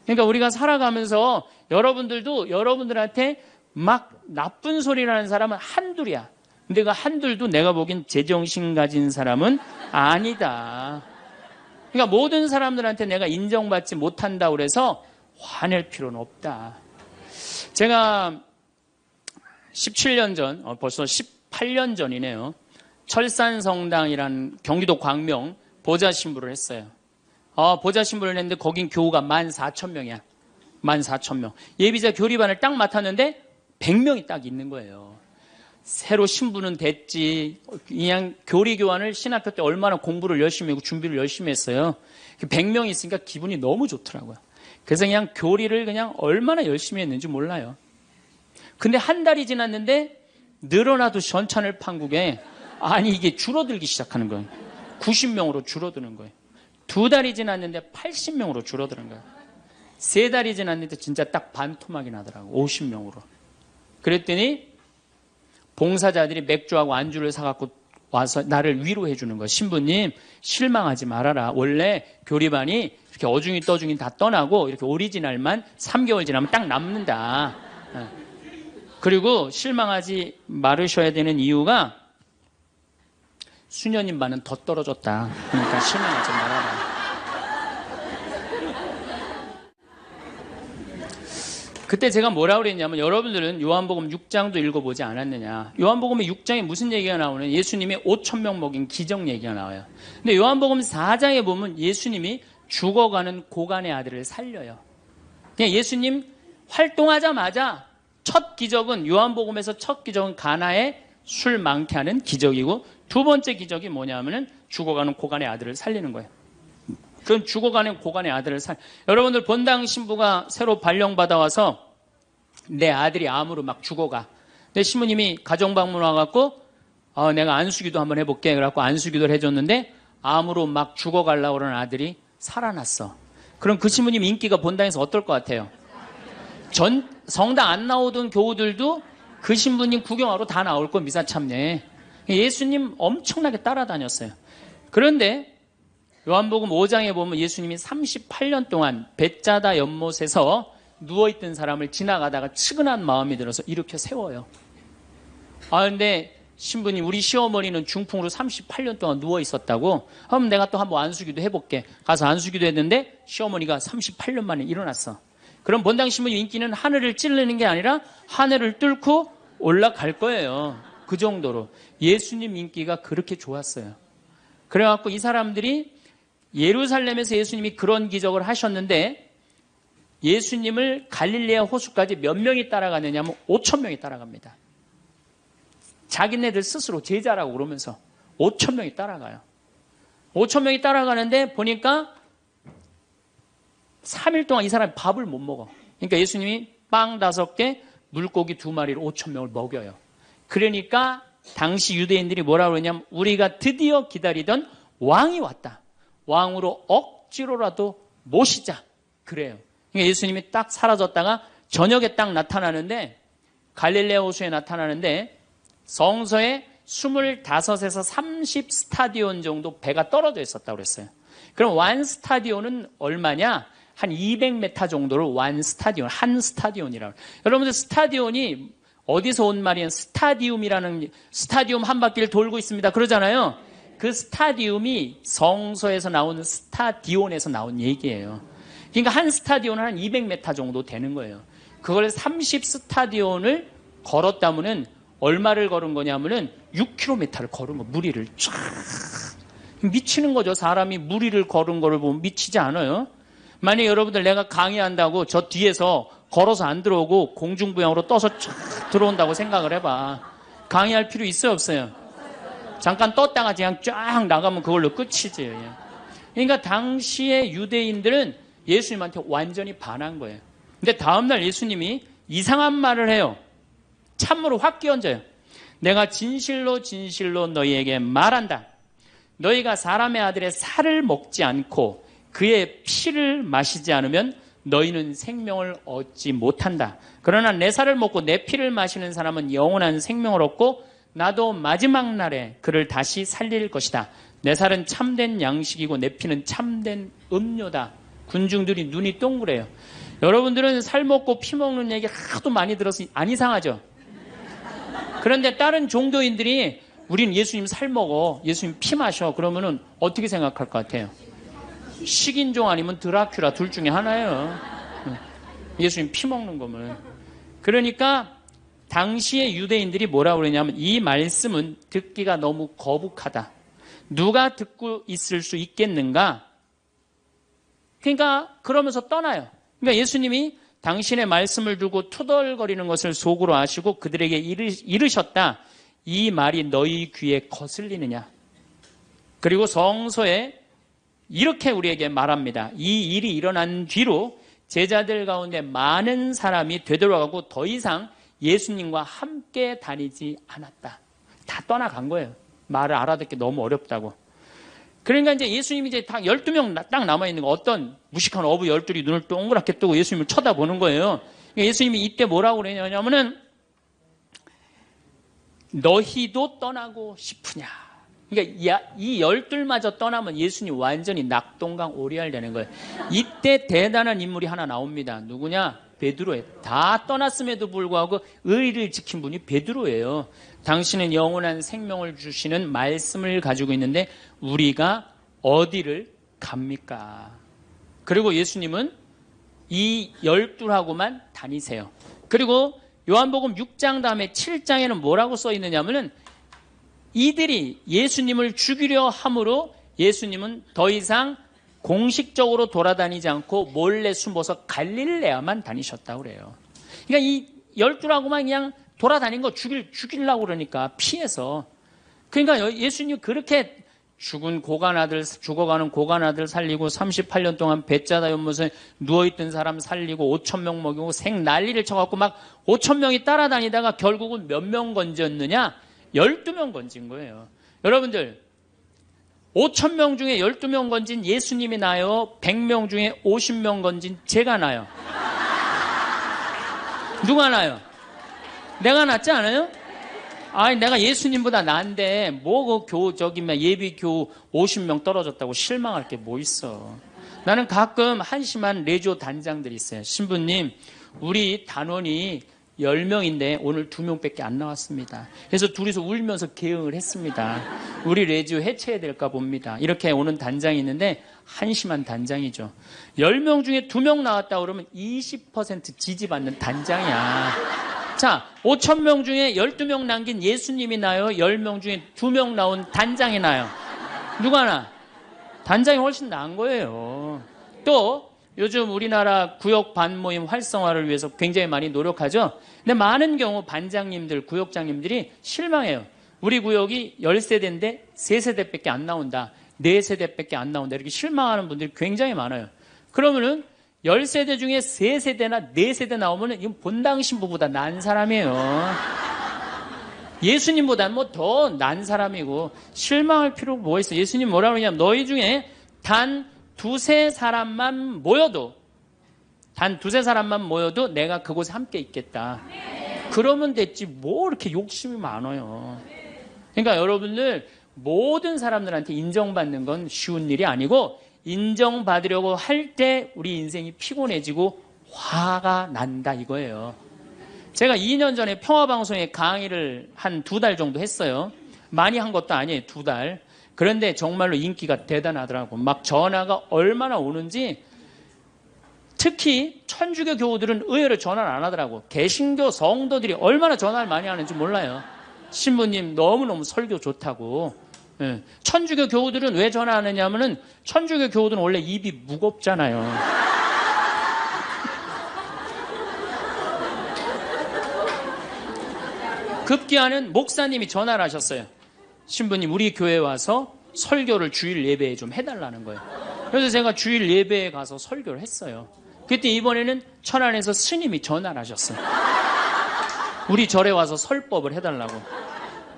그러니까 우리가 살아가면서 여러분들도 여러분들한테 막 나쁜 소리를 하는 사람은 한둘이야. 근데 그 한둘도 내가 보기엔 제정신 가진 사람은 아니다. 그러니까 모든 사람들한테 내가 인정받지 못한다고 그래서 화낼 필요는 없다. 제가 17년 전, 벌써 18년 전이네요. 철산성당이라는 경기도 광명 보좌신부를 했어요. 보좌신부를 했는데 거긴 교우가 14,000명이야. 14,000명. 예비자 교리반을 딱 맡았는데 100명이 딱 있는 거예요. 새로 신부는 됐지. 그냥 교리 교환을 신학교 때 얼마나 공부를 열심히 하고 준비를 열심히 했어요. 100명이 있으니까 기분이 너무 좋더라고요. 그래서 그냥 교리를 그냥 얼마나 열심히 했는지 몰라요. 근데 한 달이 지났는데 늘어나도 전찬을 판국에 아니 이게 줄어들기 시작하는 거예요. 90명으로 줄어드는 거예요. 2달이 지났는데 80명으로 줄어드는 거예요. 3달이 지났는데 진짜 딱 반토막이 나더라고. 50명으로. 그랬더니 봉사자들이 맥주하고 안주를 사갖고 와서 나를 위로해 주는 거예요. 신부님 실망하지 말아라. 원래 교리반이 이렇게 어중이 떠중이 다 떠나고 이렇게 오리지널만 3개월 지나면 딱 남는다. 그리고 실망하지 말으셔야 되는 이유가 수녀님 반은 더 떨어졌다. 그러니까 실망하지 말아라. 그때 제가 뭐라고 그랬냐면 여러분들은 요한복음 6장도 읽어보지 않았느냐. 요한복음의 6장에 무슨 얘기가 나오는 예수님이 5,000명 먹인 기적 얘기가 나와요. 근데 요한복음 4장에 보면 예수님이 죽어가는 고간의 아들을 살려요. 그냥 예수님 활동하자마자 첫 기적은 요한복음에서 첫 기적은 가나에 술 많게 하는 기적이고 두 번째 기적이 뭐냐면은 죽어가는 고간의 아들을 살리는 거예요. 그럼 죽어가는 고간의 아들을 여러분들 본당 신부가 새로 발령받아 와서 내 아들이 암으로 막 죽어가. 내 신부님이 가정방문 와갖고 내가 안수기도 한번 해볼게. 그래갖고 안수기도를 해줬는데 암으로 막 죽어가려고 그러는 아들이 살아났어. 그럼 그 신부님 인기가 본당에서 어떨 것 같아요? 성당 안 나오던 교우들도 그 신부님 구경하러 다 나올 거 미사 참례. 예수님 엄청나게 따라다녔어요. 그런데 요한복음 5장에 보면 예수님이 38년 동안 벳자다 연못에서 누워있던 사람을 지나가다가 측은한 마음이 들어서 일으켜 세워요. 근데 신부님 우리 시어머니는 중풍으로 38년 동안 누워있었다고. 그럼 내가 또 한번 안수기도 해볼게. 가서 안수기도 했는데 시어머니가 38년 만에 일어났어. 그럼 본당 신부님 인기는 하늘을 찌르는 게 아니라 하늘을 뚫고 올라갈 거예요. 그 정도로 예수님 인기가 그렇게 좋았어요. 그래갖고 이 사람들이 예루살렘에서 예수님이 그런 기적을 하셨는데 예수님을 갈릴레아 호수까지 몇 명이 따라가느냐면 5,000명이 따라갑니다. 자기네들 스스로 제자라고 그러면서 5,000명이 따라가요. 5,000명이 따라가는데 보니까 3일 동안 이 사람이 밥을 못 먹어. 그러니까 예수님이 빵 5개, 물고기 2마리로 5,000명을 먹여요. 그러니까 당시 유대인들이 뭐라고 그러냐면 우리가 드디어 기다리던 왕이 왔다. 왕으로 억지로라도 모시자. 그래요. 그러니까 예수님이 딱 사라졌다가 저녁에 딱 나타나는데 갈릴레아 호수에 나타나는데 성서에 25에서 30 스타디온 정도 배가 떨어져 있었다고 그랬어요. 그럼 완 스타디온은 얼마냐? 한 200m 정도를 완 스타디온, 한 스타디온이라고. 여러분들 스타디온이 어디서 온 말이에요? 스타디움 한 바퀴를 돌고 있습니다. 그러잖아요. 그 스타디움이 성서에서 나오는 스타디온에서 나온 얘기예요. 그러니까 한 스타디온은 한 200m 정도 되는 거예요. 그걸 30 스타디온을 걸었다면은 얼마를 걸은 거냐면은 6km를 걸은 거, 무리를 쫙. 미치는 거죠. 사람이 무리를 걸은 거를 보면 미치지 않아요. 만약에 여러분들 내가 강의한다고 저 뒤에서 걸어서 안 들어오고 공중부양으로 떠서 쫙 들어온다고 생각을 해봐. 강의할 필요 있어요, 없어요? 잠깐 떴다가 그냥 쫙 나가면 그걸로 끝이지. 그러니까 당시의 유대인들은 예수님한테 완전히 반한 거예요. 근데 다음날 예수님이 이상한 말을 해요. 참으로 확 끼얹어요. 내가 진실로 진실로 너희에게 말한다. 너희가 사람의 아들의 살을 먹지 않고 그의 피를 마시지 않으면 너희는 생명을 얻지 못한다. 그러나 내 살을 먹고 내 피를 마시는 사람은 영원한 생명을 얻고 나도 마지막 날에 그를 다시 살릴 것이다. 내 살은 참된 양식이고 내 피는 참된 음료다. 군중들이 눈이 동그래요. 여러분들은 살 먹고 피 먹는 얘기 하도 많이 들어서 안 이상하죠? 그런데 다른 종교인들이 우린 예수님 살 먹어, 예수님 피 마셔. 그러면은 어떻게 생각할 것 같아요? 식인종 아니면 드라큘라 둘 중에 하나예요. 예수님 피 먹는 거면. 그러니까 당시의 유대인들이 뭐라고 그러냐면 이 말씀은 듣기가 너무 거북하다. 누가 듣고 있을 수 있겠는가? 그러니까 그러면서 떠나요. 그러니까 예수님이 당신의 말씀을 두고 투덜거리는 것을 속으로 아시고 그들에게 이르셨다. 이 말이 너희 귀에 거슬리느냐? 그리고 성서에 이렇게 우리에게 말합니다. 이 일이 일어난 뒤로 제자들 가운데 많은 사람이 되돌아가고 더 이상 예수님과 함께 다니지 않았다. 다 떠나간 거예요. 말을 알아듣기 너무 어렵다고. 그러니까 이제 예수님이 이제 딱 12명 딱 남아있는 거, 어떤 무식한 어부 12이 눈을 동그랗게 뜨고 예수님을 쳐다보는 거예요. 그러니까 예수님이 이때 뭐라고 그러냐면은, 너희도 떠나고 싶으냐. 그러니까 이 12마저 떠나면 예수님 완전히 낙동강 오리알 되는 거예요. 이때 대단한 인물이 하나 나옵니다. 누구냐? 베드로예요. 다 떠났음에도 불구하고 의리를 지킨 분이 베드로예요. 당신은 영원한 생명을 주시는 말씀을 가지고 있는데 우리가 어디를 갑니까? 그리고 예수님은 이 12하고만 다니세요. 그리고 요한복음 6장 다음에 7장에는 뭐라고 써 있느냐면은 이들이 예수님을 죽이려 함으로 예수님은 더 이상 공식적으로 돌아다니지 않고 몰래 숨어서 갈릴레아만 다니셨다고 그래요. 그러니까 이 12하고만 그냥 돌아다닌 거 죽이려고 그러니까 피해서. 그러니까 예수님 그렇게 죽어가는 고간 아들 살리고 38년 동안 배짜다 연못에 누워있던 사람 살리고 5,000명 먹이고 생 난리를 쳐갖고 막 5,000명이 따라다니다가 결국은 몇 명 건졌느냐? 12명 건진 거예요. 여러분들 5,000명 중에 12명 건진 예수님이 나요? 100명 중에 50명 건진 제가 나요? 누가 나요? 내가 낫지 않아요? 아니 내가 예수님보다 나은데 뭐 예비교 50명 떨어졌다고 실망할 게 뭐 있어. 나는 가끔 한심한 레지오 단장들이 있어요. 신부님 우리 단원이 10명인데 오늘 2명밖에 안 나왔습니다. 그래서 둘이서 울면서 개응을 했습니다. 우리 레지오 해체해야 될까 봅니다. 이렇게 오는 단장이 있는데 한심한 단장이죠. 10명 중에 2명 나왔다 그러면 20% 지지받는 단장이야. 자, 5,000명 중에 12명 남긴 예수님이 나요? 10명 중에 2명 나온 단장이 나요? 누가 나? 단장이 훨씬 나은 거예요. 또 요즘 우리나라 구역 반모임 활성화를 위해서 굉장히 많이 노력하죠. 근데 많은 경우 반장님들, 구역장님들이 실망해요. 우리 구역이 10세대인데 3세대밖에 안 나온다. 4세대밖에 안 나온다. 이렇게 실망하는 분들이 굉장히 많아요. 그러면은 10세대 중에 3세대나 4세대 나오면은 이건 본당 신부보다 난 사람이에요. 예수님보다는 뭐 더 난 사람이고 실망할 필요가 뭐가 있어. 예수님 뭐라 그러냐면 너희 중에 단 두세 사람만 모여도 내가 그곳에 함께 있겠다. 그러면 됐지 뭐 이렇게 욕심이 많아요. 그러니까 여러분들 모든 사람들한테 인정받는 건 쉬운 일이 아니고 인정받으려고 할 때 우리 인생이 피곤해지고 화가 난다 이거예요. 제가 2년 전에 평화방송에 강의를 한 2달 정도 했어요. 많이 한 것도 아니에요. 2달. 그런데 정말로 인기가 대단하더라고. 막 전화가 얼마나 오는지. 특히 천주교 교우들은 의외로 전화를 안 하더라고. 개신교 성도들이 얼마나 전화를 많이 하는지 몰라요. 신부님 너무너무 설교 좋다고. 예. 천주교 교우들은 왜 전화하느냐 하면은 천주교 교우들은 원래 입이 무겁잖아요. 급기야는 목사님이 전화를 하셨어요. 신부님 우리 교회에 와서 설교를 주일 예배에 좀 해달라는 거예요. 그래서 제가 주일 예배에 가서 설교를 했어요. 그때 이번에는 천안에서 스님이 전화를 하셨어요. 우리 절에 와서 설법을 해달라고.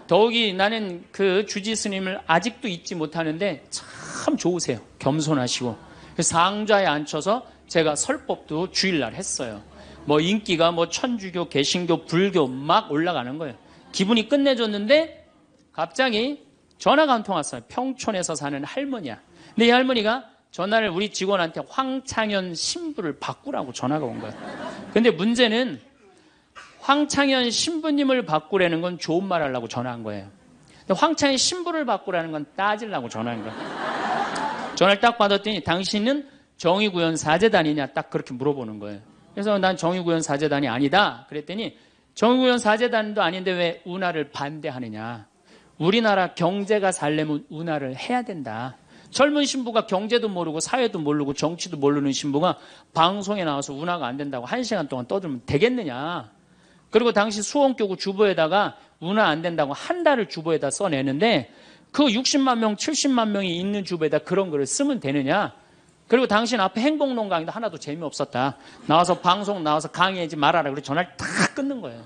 더욱이 나는 그 주지 스님을 아직도 잊지 못하는데 참 좋으세요. 겸손하시고. 상좌에 앉혀서 제가 설법도 주일날 했어요. 뭐 인기가 뭐 천주교, 개신교, 불교 막 올라가는 거예요. 기분이 끝내줬는데 갑자기 전화가 한 통 왔어요. 평촌에서 사는 할머니야. 근데 이 할머니가 전화를 우리 직원한테 황창현 신부를 바꾸라고 전화가 온 거예요. 근데 문제는 황창현 신부님을 바꾸라는 건 좋은 말 하려고 전화한 거예요. 근데 황창현 신부를 바꾸라는 건 따지려고 전화한 거예요. 전화를 딱 받았더니 당신은 정의구현 사제단이냐 딱 그렇게 물어보는 거예요. 그래서 난 정의구현 사제단이 아니다. 그랬더니 정의구현 사제단도 아닌데 왜 운하를 반대하느냐. 우리나라 경제가 살려면 운하를 해야 된다. 젊은 신부가 경제도 모르고 사회도 모르고 정치도 모르는 신부가 방송에 나와서 운하가 안 된다고 1시간 동안 떠들면 되겠느냐. 그리고 당시 수원교구 주보에다가 운하 안 된다고 한 달을 주보에다 써내는데 그 60만 명, 70만 명이 있는 주보에다 그런 글을 쓰면 되느냐. 그리고 당신 앞에 행복론 강의도 하나도 재미없었다. 나와서 방송 나와서 강의하지 말아라. 그래서 전화를 다 끊는 거예요.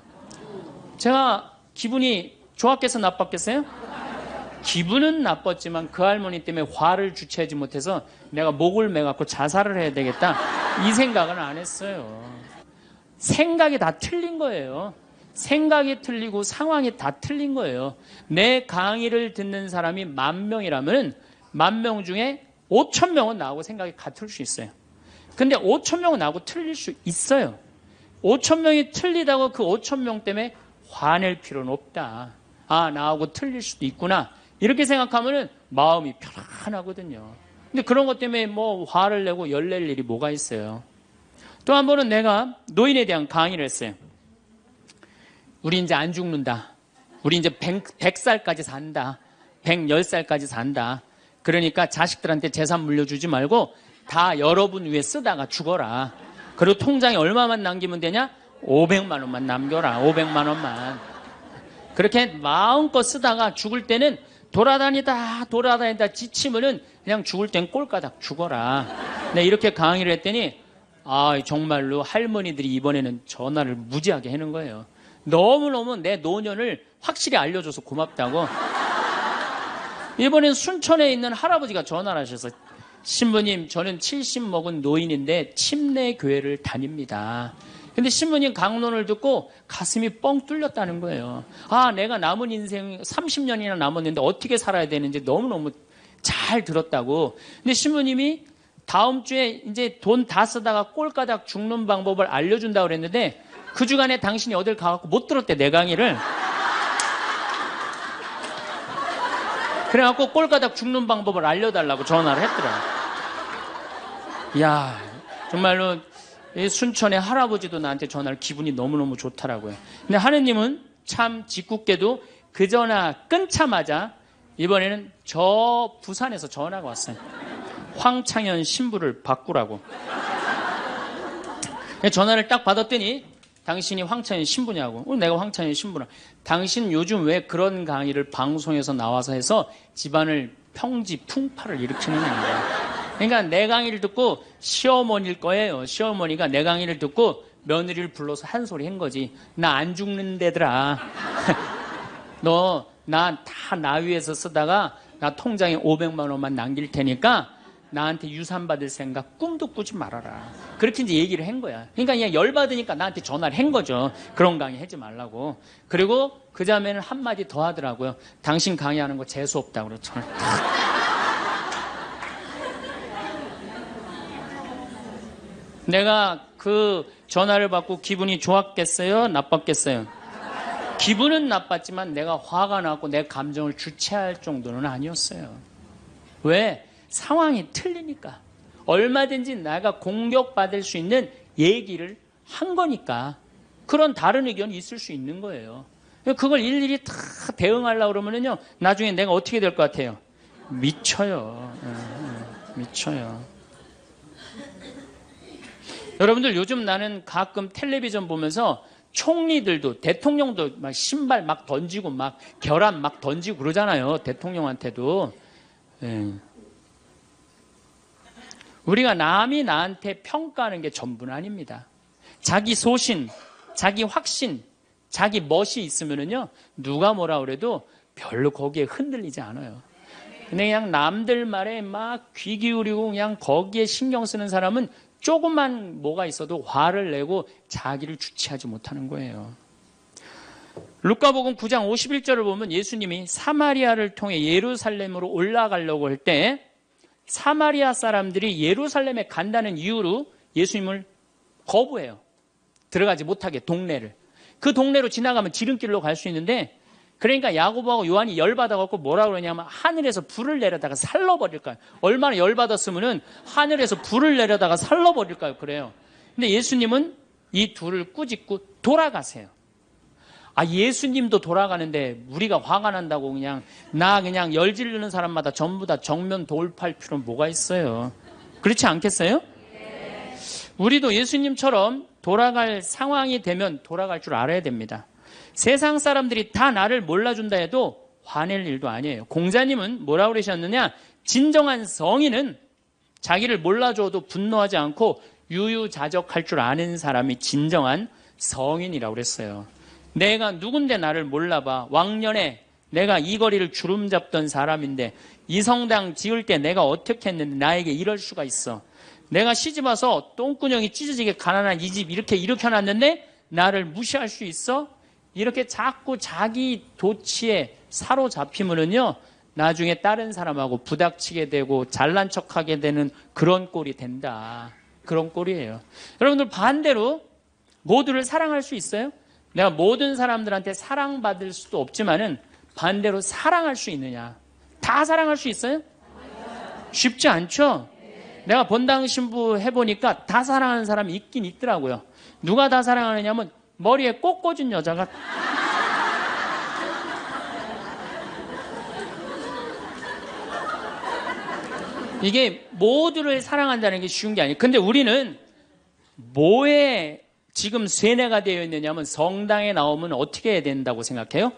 제가 기분이 좋았겠어, 나빴겠어요? 기분은 나빴지만 그 할머니 때문에 화를 주체하지 못해서 내가 목을 매갖고 자살을 해야 되겠다, 이 생각은 안 했어요. 생각이 다 틀린 거예요. 생각이 틀리고 상황이 다 틀린 거예요. 내 강의를 듣는 사람이 10,000명이라면 10,000명 중에 5,000명은 나하고 생각이 같을 수 있어요. 근데 5,000명은 나하고 틀릴 수 있어요. 5,000명이 틀리다고 그 5,000명 때문에 화낼 필요는 없다. 아, 나하고 틀릴 수도 있구나, 이렇게 생각하면 마음이 편안하거든요. 근데 그런 것 때문에 뭐 화를 내고 열낼 일이 뭐가 있어요. 또 한 번은 내가 노인에 대한 강의를 했어요. 우리 이제 안 죽는다. 우리 이제 100살까지 산다. 110살까지 산다. 그러니까 자식들한테 재산 물려주지 말고 다 여러분 위해 쓰다가 죽어라. 그리고 통장에 얼마만 남기면 되냐? 500만 원만 남겨라. 500만 원만. 그렇게 마음껏 쓰다가 죽을 때는 돌아다니다 지치면은 그냥 죽을 땐 꼴까닥 죽어라. 네, 이렇게 강의를 했더니 정말로 할머니들이 이번에는 전화를 무지하게 하는 거예요. 너무너무 내 노년을 확실히 알려줘서 고맙다고. 이번엔 순천에 있는 할아버지가 전화를 하셔서, 신부님, 저는 70 먹은 노인인데 침례 교회를 다닙니다. 근데 신부님 강론을 듣고 가슴이 뻥 뚫렸다는 거예요. 내가 남은 인생 30년이나 남았는데 어떻게 살아야 되는지 너무너무 잘 들었다고. 근데 신부님이 다음 주에 이제 돈 다 쓰다가 꼴까닥 죽는 방법을 알려준다고 그랬는데 그 주간에 당신이 어딜 가갖고 못 들었대, 내 강의를. 그래갖고 꼴까닥 죽는 방법을 알려달라고 전화를 했더라. 이야, 정말로 이 순천의 할아버지도 나한테 전화를, 기분이 너무너무 좋더라고요. 근데 하느님은 참 짓궂게도 그 전화 끊자마자 이번에는 저 부산에서 전화가 왔어요. 황창현 신부를 바꾸라고. 전화를 딱 받았더니, 당신이 황창현 신부냐고. 내가 황창현 신부라. 당신 요즘 왜 그런 강의를 방송에서 나와서 해서 집안을 평지 풍파를 일으키는 거야. 그러니까 내 강의를 듣고, 시어머니일 거예요. 시어머니가 내 강의를 듣고 며느리를 불러서 한 소리 한 거지. 나 안 죽는데더라. 너 나 위에서 쓰다가 나 통장에 500만 원만 남길 테니까 나한테 유산 받을 생각 꿈도 꾸지 말아라. 그렇게 이제 얘기를 한 거야. 그러니까 그냥 열받으니까 나한테 전화를 한 거죠. 그런 강의 하지 말라고. 그리고 그 다음에는 한마디 더 하더라고요. 당신 강의하는 거 재수 없다고 그랬죠. 내가 그 전화를 받고 기분이 좋았겠어요? 나빴겠어요? 기분은 나빴지만 내가 화가 나고 내 감정을 주체할 정도는 아니었어요. 왜? 상황이 틀리니까. 얼마든지 내가 공격받을 수 있는 얘기를 한 거니까. 그런 다른 의견이 있을 수 있는 거예요. 그걸 일일이 다 대응하려고 그러면요, 나중에 내가 어떻게 될 것 같아요? 미쳐요. 미쳐요. 여러분들, 요즘 나는 가끔 텔레비전 보면서 총리들도, 대통령도 막 신발 막 던지고 막 결함 막 던지고 그러잖아요. 대통령한테도. 우리가 남이 나한테 평가하는 게 전부는 아닙니다. 자기 소신, 자기 확신, 자기 멋이 있으면은요, 누가 뭐라 그래도 별로 거기에 흔들리지 않아요. 근데 그냥 남들 말에 막 귀 기울이고 그냥 거기에 신경 쓰는 사람은 조금만 뭐가 있어도 화를 내고 자기를 주체하지 못하는 거예요. 루카복음 9장 51절을 보면 예수님이 사마리아를 통해 예루살렘으로 올라가려고 할 때 사마리아 사람들이 예루살렘에 간다는 이유로 예수님을 거부해요. 들어가지 못하게, 동네를. 그 동네로 지나가면 지름길로 갈 수 있는데, 그러니까 야고보하고 요한이 열받아갖고 뭐라 그러냐면 하늘에서 불을 내려다가 살러버릴까요? 얼마나 열받았으면은 하늘에서 불을 내려다가 살러버릴까요? 그래요. 근데 예수님은 이 둘을 꾸짖고 돌아가세요. 예수님도 돌아가는데 우리가 화가 난다고 그냥 열 지르는 사람마다 전부 다 정면 돌파할 필요는 뭐가 있어요? 그렇지 않겠어요? 우리도 예수님처럼 돌아갈 상황이 되면 돌아갈 줄 알아야 됩니다. 세상 사람들이 다 나를 몰라준다 해도 화낼 일도 아니에요. 공자님은 뭐라고 그러셨느냐? 진정한 성인은 자기를 몰라줘도 분노하지 않고 유유자적할 줄 아는 사람이 진정한 성인이라고 그랬어요. 내가 누군데 나를 몰라봐. 왕년에 내가 이 거리를 주름 잡던 사람인데 이 성당 지을 때 내가 어떻게 했는데 나에게 이럴 수가 있어. 내가 시집와서 똥구녕이 찢어지게 가난한 이 집 이렇게 일으켜놨는데 나를 무시할 수 있어? 이렇게 자꾸 자기 도취에 사로잡히면은요, 나중에 다른 사람하고 부닥치게 되고 잘난 척하게 되는 그런 꼴이 된다. 그런 꼴이에요. 여러분들 반대로 모두를 사랑할 수 있어요? 내가 모든 사람들한테 사랑받을 수도 없지만은 반대로 사랑할 수 있느냐? 다 사랑할 수 있어요? 쉽지 않죠? 내가 본당 신부 해보니까 다 사랑하는 사람이 있긴 있더라고요. 누가 다 사랑하느냐면 머리에 꽃 꽂은 여자가 이게 모두를 사랑한다는 게 쉬운 게 아니에요. 근데 우리는 뭐에 지금 세뇌가 되어 있느냐면 성당에 나오면 어떻게 해야 된다고 생각해요?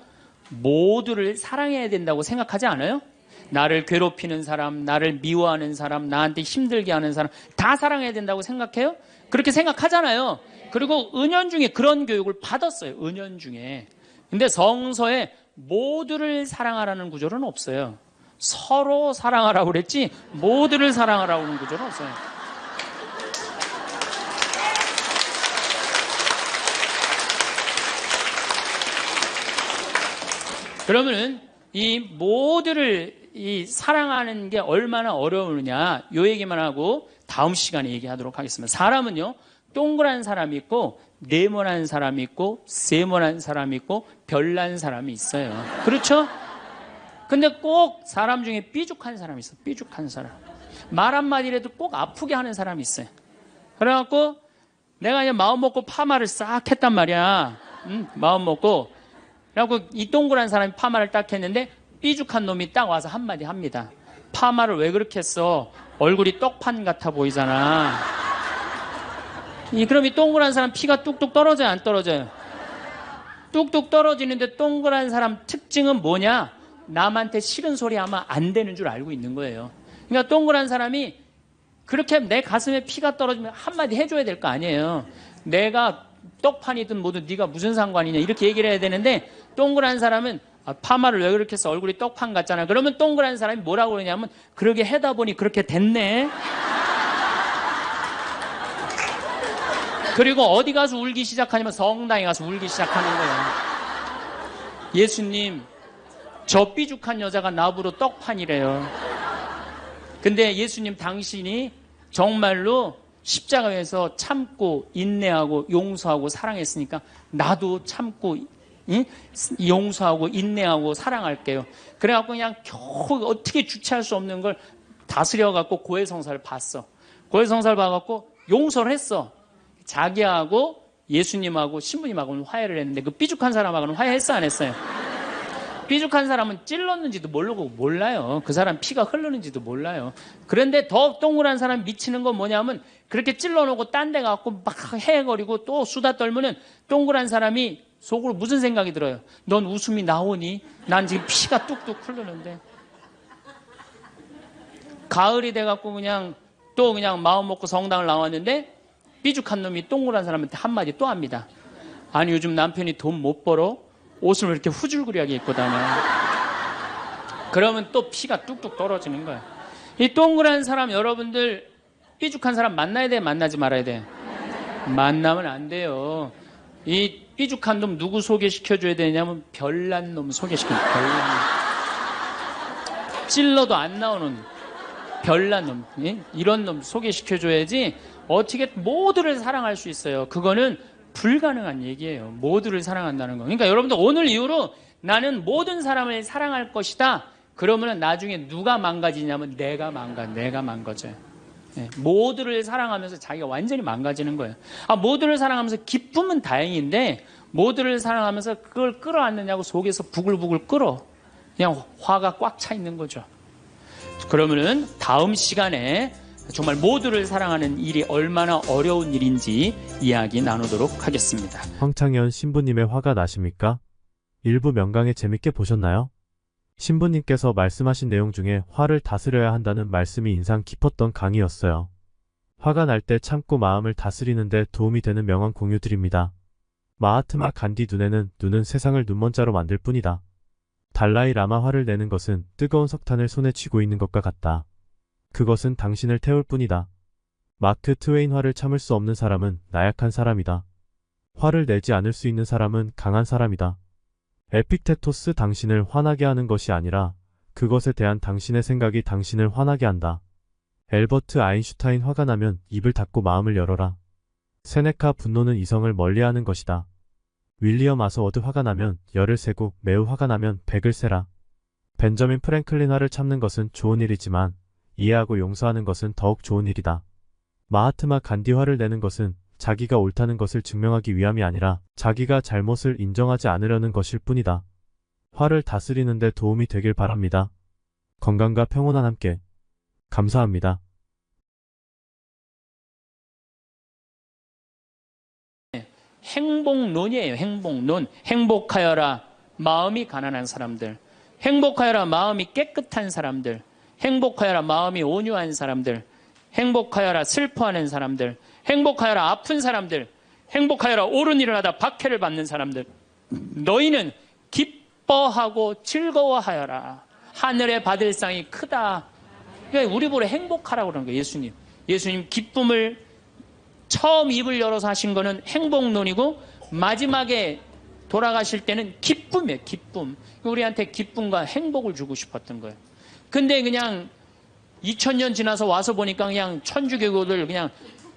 모두를 사랑해야 된다고 생각하지 않아요? 나를 괴롭히는 사람, 나를 미워하는 사람, 나한테 힘들게 하는 사람 다 사랑해야 된다고 생각해요? 그렇게 생각하잖아요. 그리고 은연중에 그런 교육을 받았어요. 은연중에. 근데 성서에 모두를 사랑하라는 구절은 없어요. 서로 사랑하라고 그랬지 모두를 사랑하라고 하는 구절은 없어요. 그러면은 이 모두를 이 사랑하는 게 얼마나 어려우느냐 요 얘기만 하고 다음 시간에 얘기하도록 하겠습니다. 사람은요 동그란 사람이 있고 네모난 사람이 있고 세모난 사람이 있고 별난 사람이 있어요. 그렇죠? 근데 꼭 사람 중에 삐죽한 사람이 있어. 삐죽한 사람. 말 한마디라도 꼭 아프게 하는 사람이 있어요. 그래갖고 내가 이제 마음 먹고 파마를 싹 했단 말이야. 마음 먹고. 그래갖고 이 동그란 사람이 파마를 딱 했는데 삐죽한 놈이 딱 와서 한마디 합니다. 파마를 왜 그렇게 했어? 얼굴이 떡판 같아 보이잖아. 그럼 이 동그란 사람 피가 뚝뚝 떨어져요? 안 떨어져요? 뚝뚝 떨어지는데 동그란 사람 특징은 뭐냐? 남한테 싫은 소리 하면 안 되는 줄 알고 있는 거예요. 그러니까 동그란 사람이 그렇게 내 가슴에 피가 떨어지면 한마디 해줘야 될 거 아니에요. 내가 떡판이든 뭐든 네가 무슨 상관이냐 이렇게 얘기를 해야 되는데 동그란 사람은 파마를 왜 그렇게 해서 얼굴이 떡판 같잖아. 그러면 동그란 사람이 뭐라고 그러냐면 그러게 해다 보니 그렇게 됐네. 그리고 어디 가서 울기 시작하냐면 성당에 가서 울기 시작하는 거예요. 예수님 저 삐죽한 여자가 나보러 떡판이래요. 근데 예수님 당신이 정말로 십자가에서 참고 인내하고 용서하고 사랑했으니까 나도 참고 용서하고 인내하고 사랑할게요. 그래갖고 그냥 겨우 어떻게 주체할 수 없는 걸 다스려갖고 고해성사를 봤어. 고해성사를 봐갖고 용서를 했어. 자기하고 예수님하고 신부님하고는 화해를 했는데 그 삐죽한 사람하고는 화해했어 안 했어요? 삐죽한 사람은 찔렀는지도 모르고 몰라요. 그 사람 피가 흐르는지도 몰라요. 그런데 더 동그란 사람 미치는 건 뭐냐면 그렇게 찔러놓고 딴 데 가고 막 헤거리고 또 수다 떨면은 동그란 사람이 속으로 무슨 생각이 들어요? 넌 웃음이 나오니? 난 지금 피가 뚝뚝 흐르는데. 가을이 돼갖고 그냥 또 그냥 마음 먹고 성당을 나왔는데 삐죽한 놈이 동그란 사람한테 한마디 또 합니다. 아니 요즘 남편이 돈 못 벌어? 옷을 왜 이렇게 후줄그리하게 입고 다녀? 그러면 또 피가 뚝뚝 떨어지는 거야. 이 동그란 사람 여러분들 삐죽한 사람 만나야 돼? 만나지 말아야 돼? 만나면 안 돼요. 이 삐죽한 놈 누구 소개시켜줘야 되냐면 별난 놈 소개시켜줘. 별난 놈. 찔러도 안 나오는 별난 놈. 이런 놈 소개시켜줘야지 어떻게 모두를 사랑할 수 있어요. 그거는 불가능한 얘기예요. 모두를 사랑한다는 거. 그러니까 여러분들 오늘 이후로 나는 모든 사람을 사랑할 것이다. 그러면 나중에 누가 망가지냐면 내가 망가져요. 네, 모두를 사랑하면서 자기가 완전히 망가지는 거예요. 모두를 사랑하면서 기쁨은 다행인데 모두를 사랑하면서 그걸 끌어안느냐고 속에서 부글부글 끓어. 그냥 화가 꽉 차 있는 거죠. 그러면은 다음 시간에 정말 모두를 사랑하는 일이 얼마나 어려운 일인지 이야기 나누도록 하겠습니다. 황창현 신부님의 화가 나십니까? 일부 명강의 재밌게 보셨나요? 신부님께서 말씀하신 내용 중에 화를 다스려야 한다는 말씀이 인상 깊었던 강의였어요. 화가 날 때 참고 마음을 다스리는 데 도움이 되는 명언 공유 드립니다. 마하트마 간디 눈은 세상을 눈먼자로 만들 뿐이다. 달라이 라마 화를 내는 것은 뜨거운 석탄을 손에 쥐고 있는 것과 같다. 그것은 당신을 태울 뿐이다. 마크 트웨인 화를 참을 수 없는 사람은 나약한 사람이다. 화를 내지 않을 수 있는 사람은 강한 사람이다. 에픽테토스 당신을 화나게 하는 것이 아니라 그것에 대한 당신의 생각이 당신을 화나게 한다. 엘버트 아인슈타인 화가 나면 입을 닫고 마음을 열어라. 세네카 분노는 이성을 멀리하는 것이다. 윌리엄 아서워드 화가 나면 열을 세고 매우 화가 나면 100을 세라. 벤저민 프랭클린 화를 참는 것은 좋은 일이지만 이해하고 용서하는 것은 더욱 좋은 일이다. 마하트마 간디 화를 내는 것은 자기가 옳다는 것을 증명하기 위함이 아니라 자기가 잘못을 인정하지 않으려는 것일 뿐이다. 화를 다스리는 데 도움이 되길 바랍니다. 건강과 평온한 함께. 감사합니다. 행복론이에요. 행복론. 행복하여라 마음이 가난한 사람들, 행복하여라 마음이 깨끗한 사람들, 행복하여라 마음이 온유한 사람들, 행복하여라 슬퍼하는 사람들, 행복하여라 아픈 사람들, 행복하여라 옳은 일을 하다 박해를 받는 사람들. 너희는 기뻐하고 즐거워하여라. 하늘에 받을 상이 크다. 그러니까 우리 보러 행복하라고 그러는 거예요. 예수님 기쁨을 처음 입을 열어서 하신 거는 행복론이고 마지막에 돌아가실 때는 기쁨이에요. 기쁨. 우리한테 기쁨과 행복을 주고 싶었던 거예요. 근데 그냥 2000년 지나서 와서 보니까 그냥 천주교들 그냥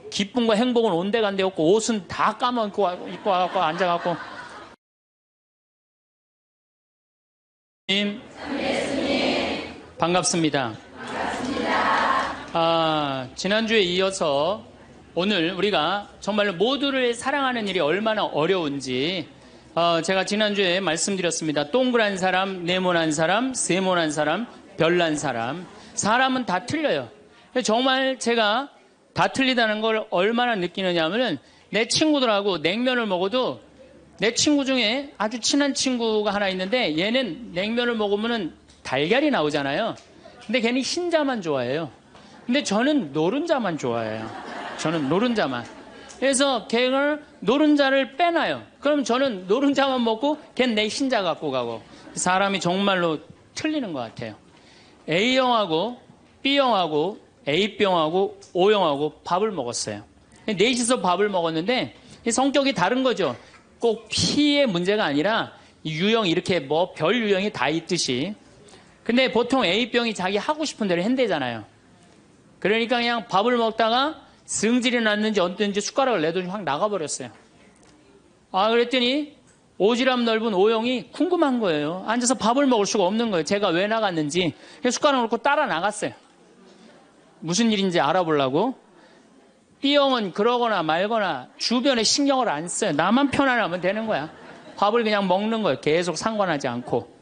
기쁨과 행복은 온데간데 없고 옷은 다 까먹고 입고 와갖고 앉아갖고 예수님 반갑습니다. 지난주에 이어서 오늘 우리가 정말로 모두를 사랑하는 일이 얼마나 어려운지 제가 지난주에 말씀드렸습니다. 동그란 사람, 네모난 사람, 세모난 사람, 별난 사람. 사람은 다 틀려요. 정말 제가 다 틀리다는 걸 얼마나 느끼느냐 하면은 내 친구들하고 냉면을 먹어도 내 친구 중에 아주 친한 친구가 하나 있는데 얘는 냉면을 먹으면은 달걀이 나오잖아요. 근데 걔는 흰자만 좋아해요. 근데 저는 노른자만 좋아해요. 저는 노른자만. 그래서 걔를 노른자를 빼놔요. 그럼 저는 노른자만 먹고 걔는 내 흰자 갖고 가고. 사람이 정말로 틀리는 것 같아요. A형하고 B형하고 A병하고 O형하고 밥을 먹었어요. 넷이서 밥을 먹었는데 성격이 다른 거죠. 꼭 P의 문제가 아니라 유형 이렇게 뭐 별 유형이 다 있듯이. 근데 보통 A병이 자기 하고 싶은 대로 한대잖아요. 그러니까 그냥 밥을 먹다가 승질이 났는지 어땠는지 숟가락을 내더니 확 나가버렸어요. 그랬더니 오지랖 넓은 O형이 궁금한 거예요. 앉아서 밥을 먹을 수가 없는 거예요. 제가 왜 나갔는지. 숟가락을 놓고 따라 나갔어요. 무슨 일인지 알아보려고. B형은 그러거나 말거나 주변에 신경을 안 써요. 나만 편안하면 되는 거야. 밥을 그냥 먹는 거예요. 계속 상관하지 않고.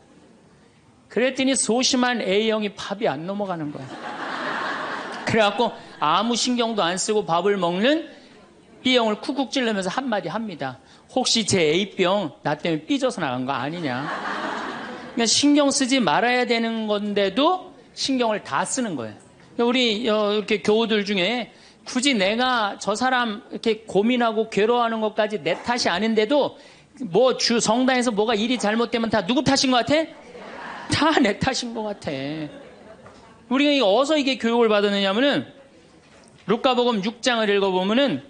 그랬더니 소심한 A형이 밥이 안 넘어가는 거예요. 그래갖고 아무 신경도 안 쓰고 밥을 먹는 B형을 쿡쿡 찔르면서 한마디 합니다. 혹시 제 A병 나 때문에 삐져서 나간 거 아니냐. 그러니까 신경 쓰지 말아야 되는 건데도 신경을 다 쓰는 거예요. 우리 이렇게 교우들 중에 굳이 내가 저 사람 이렇게 고민하고 괴로워하는 것까지 내 탓이 아닌데도 뭐 성당에서 뭐가 일이 잘못되면 다 누구 탓인 것 같아? 다 내 탓인 것 같아. 우리가 어디서 이게 교육을 받았느냐면은 루카복음 6장을 읽어보면은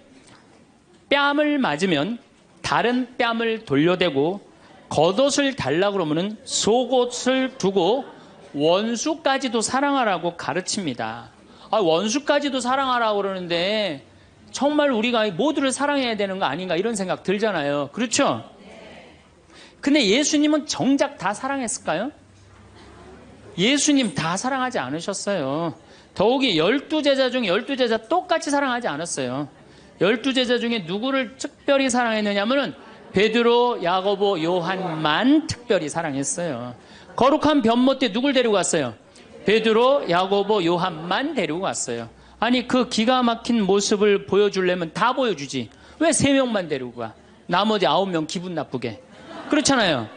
뺨을 맞으면 다른 뺨을 돌려대고 겉옷을 달라고 그러면은 속옷을 두고 원수까지도 사랑하라고 가르칩니다. 원수까지도 사랑하라고 그러는데 정말 우리가 모두를 사랑해야 되는 거 아닌가 이런 생각 들잖아요. 그렇죠? 근데 예수님은 정작 다 사랑했을까요? 예수님 다 사랑하지 않으셨어요. 더욱이 12제자 중에 12제자 똑같이 사랑하지 않았어요. 12제자 중에 누구를 특별히 사랑했느냐면은 베드로, 야고보, 요한만 특별히 사랑했어요. 거룩한 변모 때 누굴 데리고 갔어요? 베드로, 야고보, 요한만 데리고 갔어요. 아니 그 기가 막힌 모습을 보여주려면 다 보여주지. 왜 3명만 데리고 가? 나머지 9명 기분 나쁘게. 그렇잖아요.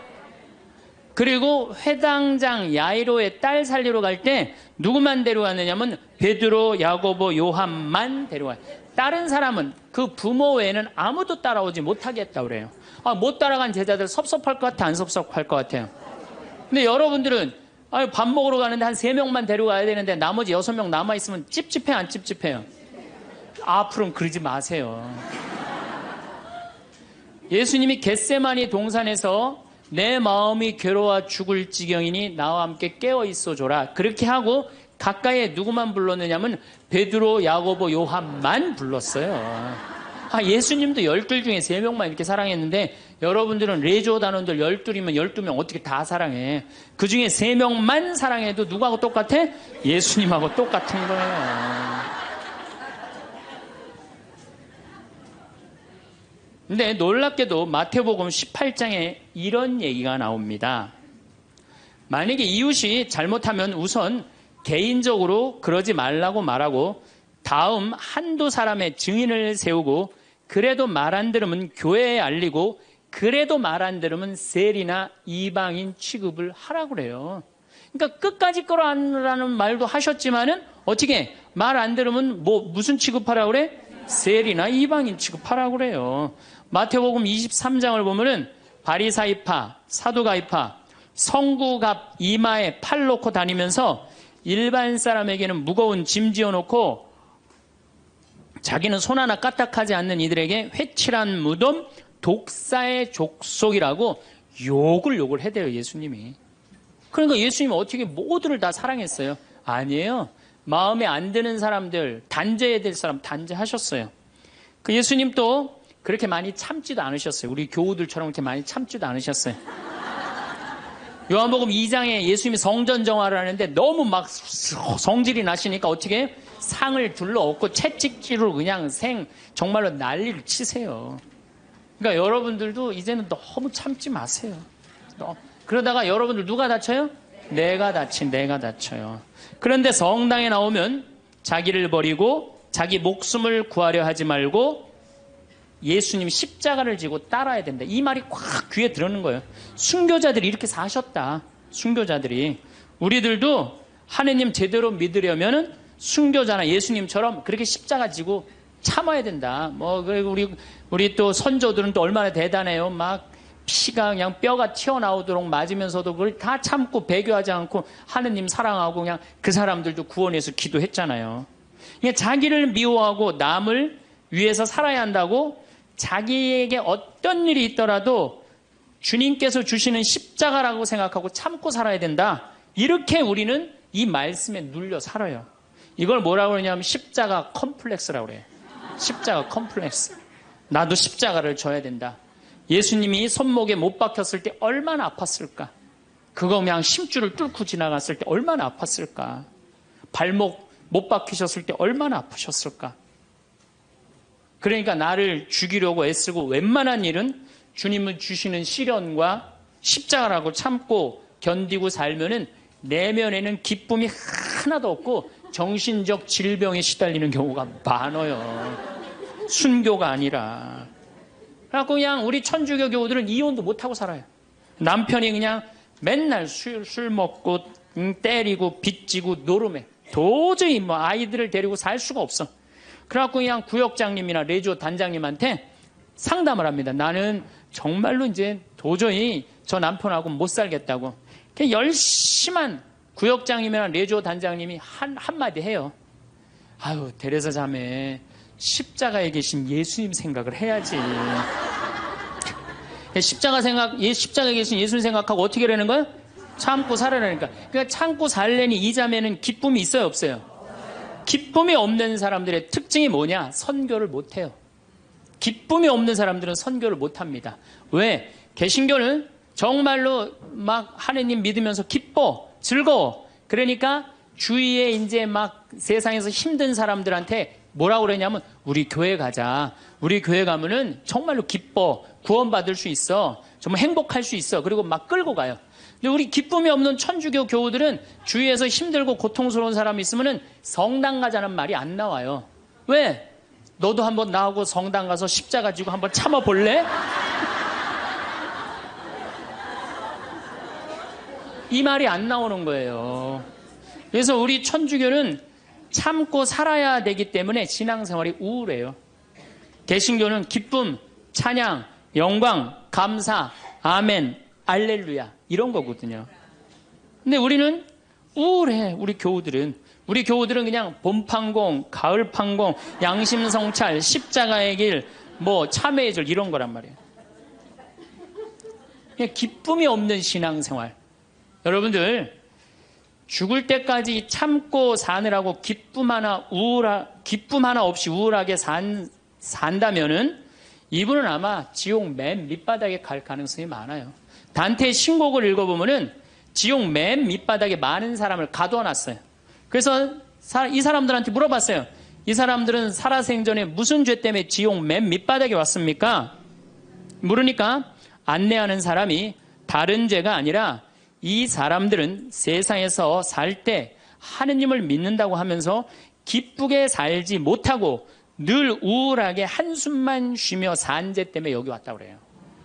그리고 회당장 야이로의 딸 살리러 갈 때 누구만 데려왔느냐면 베드로, 야고보, 요한만 데려와요. 다른 사람은 그 부모 외에는 아무도 따라오지 못하겠다고 그래요. 못 따라간 제자들 섭섭할 것 같아, 안 섭섭할 것 같아요? 근데 여러분들은 밥 먹으러 가는데 한 3명만 데려가야 되는데 나머지 6명 남아있으면 찝찝해, 안 찝찝해요? 앞으로는 그러지 마세요. 예수님이 겟세마니 동산에서 내 마음이 괴로워 죽을 지경이니 나와 함께 깨어 있어줘라. 그렇게 하고 가까이에 누구만 불렀느냐면 베드로, 야고보, 요한만 불렀어요. 예수님도 12 중에 3명만 이렇게 사랑했는데 여러분들은 레조 단원들 12이면 12명 어떻게 다 사랑해? 그 중에 3명만 사랑해도 누구하고 똑같아? 예수님하고 똑같은 거예요. 근데 놀랍게도 마태복음 18장에 이런 얘기가 나옵니다. 만약에 이웃이 잘못하면 우선 개인적으로 그러지 말라고 말하고 다음 한두 사람의 증인을 세우고 그래도 말 안 들으면 교회에 알리고 그래도 말 안 들으면 세리나 이방인 취급을 하라고 그래요. 그러니까 끝까지 끌어안으라는 말도 하셨지만은 어떻게 말 안 들으면 무슨 취급하라고 그래? 세리나 이방인 취급하라고 그래요. 마태복음 23장을 보면은 바리사이파, 사두가이파, 성구갑 이마에 팔 놓고 다니면서 일반 사람에게는 무거운 짐 지어놓고 자기는 손 하나 까딱하지 않는 이들에게 회칠한 무덤, 독사의 족속이라고 욕을 해대요, 예수님이. 그러니까 예수님은 어떻게 모두를 다 사랑했어요? 아니에요. 마음에 안 드는 사람들, 단죄해야 될 사람 단죄하셨어요. 그 예수님 또 그렇게 많이 참지도 않으셨어요. 우리 교우들처럼 그렇게 많이 참지도 않으셨어요. 요한복음 2장에 예수님이 성전 정화를 하는데 너무 막 성질이 나시니까 어떻게 상을 둘러엎고 채찍질로 그냥 정말로 난리를 치세요. 그러니까 여러분들도 이제는 너무 참지 마세요. 그러다가 여러분들 누가 다쳐요? 내가 다쳐요. 그런데 성당에 나오면 자기를 버리고 자기 목숨을 구하려 하지 말고 예수님 십자가를 지고 따라야 된다. 이 말이 꽉 귀에 들어오는 거예요. 순교자들이 이렇게 사셨다. 순교자들이. 우리들도 하느님 제대로 믿으려면 순교자나 예수님처럼 그렇게 십자가 지고 참아야 된다. 그리고 우리 또 선조들은 또 얼마나 대단해요. 막 피가 그냥 뼈가 튀어나오도록 맞으면서도 그걸 다 참고 배교하지 않고 하느님 사랑하고 그냥 그 사람들도 구원해서 기도했잖아요. 그러니까 자기를 미워하고 남을 위해서 살아야 한다고 자기에게 어떤 일이 있더라도 주님께서 주시는 십자가라고 생각하고 참고 살아야 된다. 이렇게 우리는 이 말씀에 눌려 살아요. 이걸 뭐라고 그러냐면 십자가 컴플렉스라고 그래요. 십자가 컴플렉스. 나도 십자가를 져야 된다. 예수님이 손목에 못 박혔을 때 얼마나 아팠을까? 그거 그냥 심줄을 뚫고 지나갔을 때 얼마나 아팠을까? 발목 못 박히셨을 때 얼마나 아프셨을까? 그러니까 나를 죽이려고 애쓰고 웬만한 일은 주님을 주시는 시련과 십자가라고 참고 견디고 살면은 내면에는 기쁨이 하나도 없고 정신적 질병에 시달리는 경우가 많아요. 순교가 아니라. 그래갖고 그냥 우리 천주교 교우들은 이혼도 못하고 살아요. 남편이 그냥 맨날 술 먹고 때리고 빚지고 노름해. 도저히 아이들을 데리고 살 수가 없어. 그래갖고 그냥 구역장님이나 레조 단장님한테 상담을 합니다. 나는 정말로 이제 도저히 저 남편하고 못 살겠다고. 그냥 열심한 구역장님이나 레조 단장님이 한마디 해요. 아유, 데레사 자매, 십자가에 계신 예수님 생각을 해야지. 십자가에 계신 예수님 생각하고 어떻게 하라는 거예요? 참고 살아라니까. 그러니까 참고 살려니 이 자매는 기쁨이 있어요, 없어요? 기쁨이 없는 사람들의 특징이 뭐냐? 선교를 못해요. 기쁨이 없는 사람들은 선교를 못합니다. 왜? 개신교는 정말로 막 하느님 믿으면서 기뻐, 즐거워. 그러니까 주위에 이제 막 세상에서 힘든 사람들한테 뭐라고 그러냐면 우리 교회 가자. 우리 교회 가면은 정말로 기뻐, 구원받을 수 있어. 정말 행복할 수 있어. 그리고 막 끌고 가요. 근데 우리 기쁨이 없는 천주교 교우들은 주위에서 힘들고 고통스러운 사람이 있으면은 성당 가자는 말이 안 나와요. 왜? 너도 한번 나하고 성당 가서 십자가 지고 한번 참아볼래? 이 말이 안 나오는 거예요. 그래서 우리 천주교는 참고 살아야 되기 때문에 신앙생활이 우울해요. 개신교는 기쁨, 찬양, 영광, 감사, 아멘, 알렐루야 이런 거거든요. 근데 우리는 우울해. 우리 교우들은 그냥 봄판공, 가을판공, 양심성찰, 십자가의 길, 뭐 참회의 절 이런 거란 말이에요. 그냥 기쁨이 없는 신앙생활. 여러분들 죽을 때까지 참고 사느라고 기쁨 하나 없이 우울하게 산다면은 이분은 아마 지옥 맨 밑바닥에 갈 가능성이 많아요. 단테의 신곡을 읽어보면은 지옥 맨 밑바닥에 많은 사람을 가둬놨어요. 그래서 이 사람들한테 물어봤어요. 이 사람들은 살아생전에 무슨 죄 때문에 지옥 맨 밑바닥에 왔습니까? 물으니까 안내하는 사람이 다른 죄가 아니라 이 사람들은 세상에서 살 때 하느님을 믿는다고 하면서 기쁘게 살지 못하고 늘 우울하게 한숨만 쉬며 산 죄 때문에 여기 왔다고 그래요.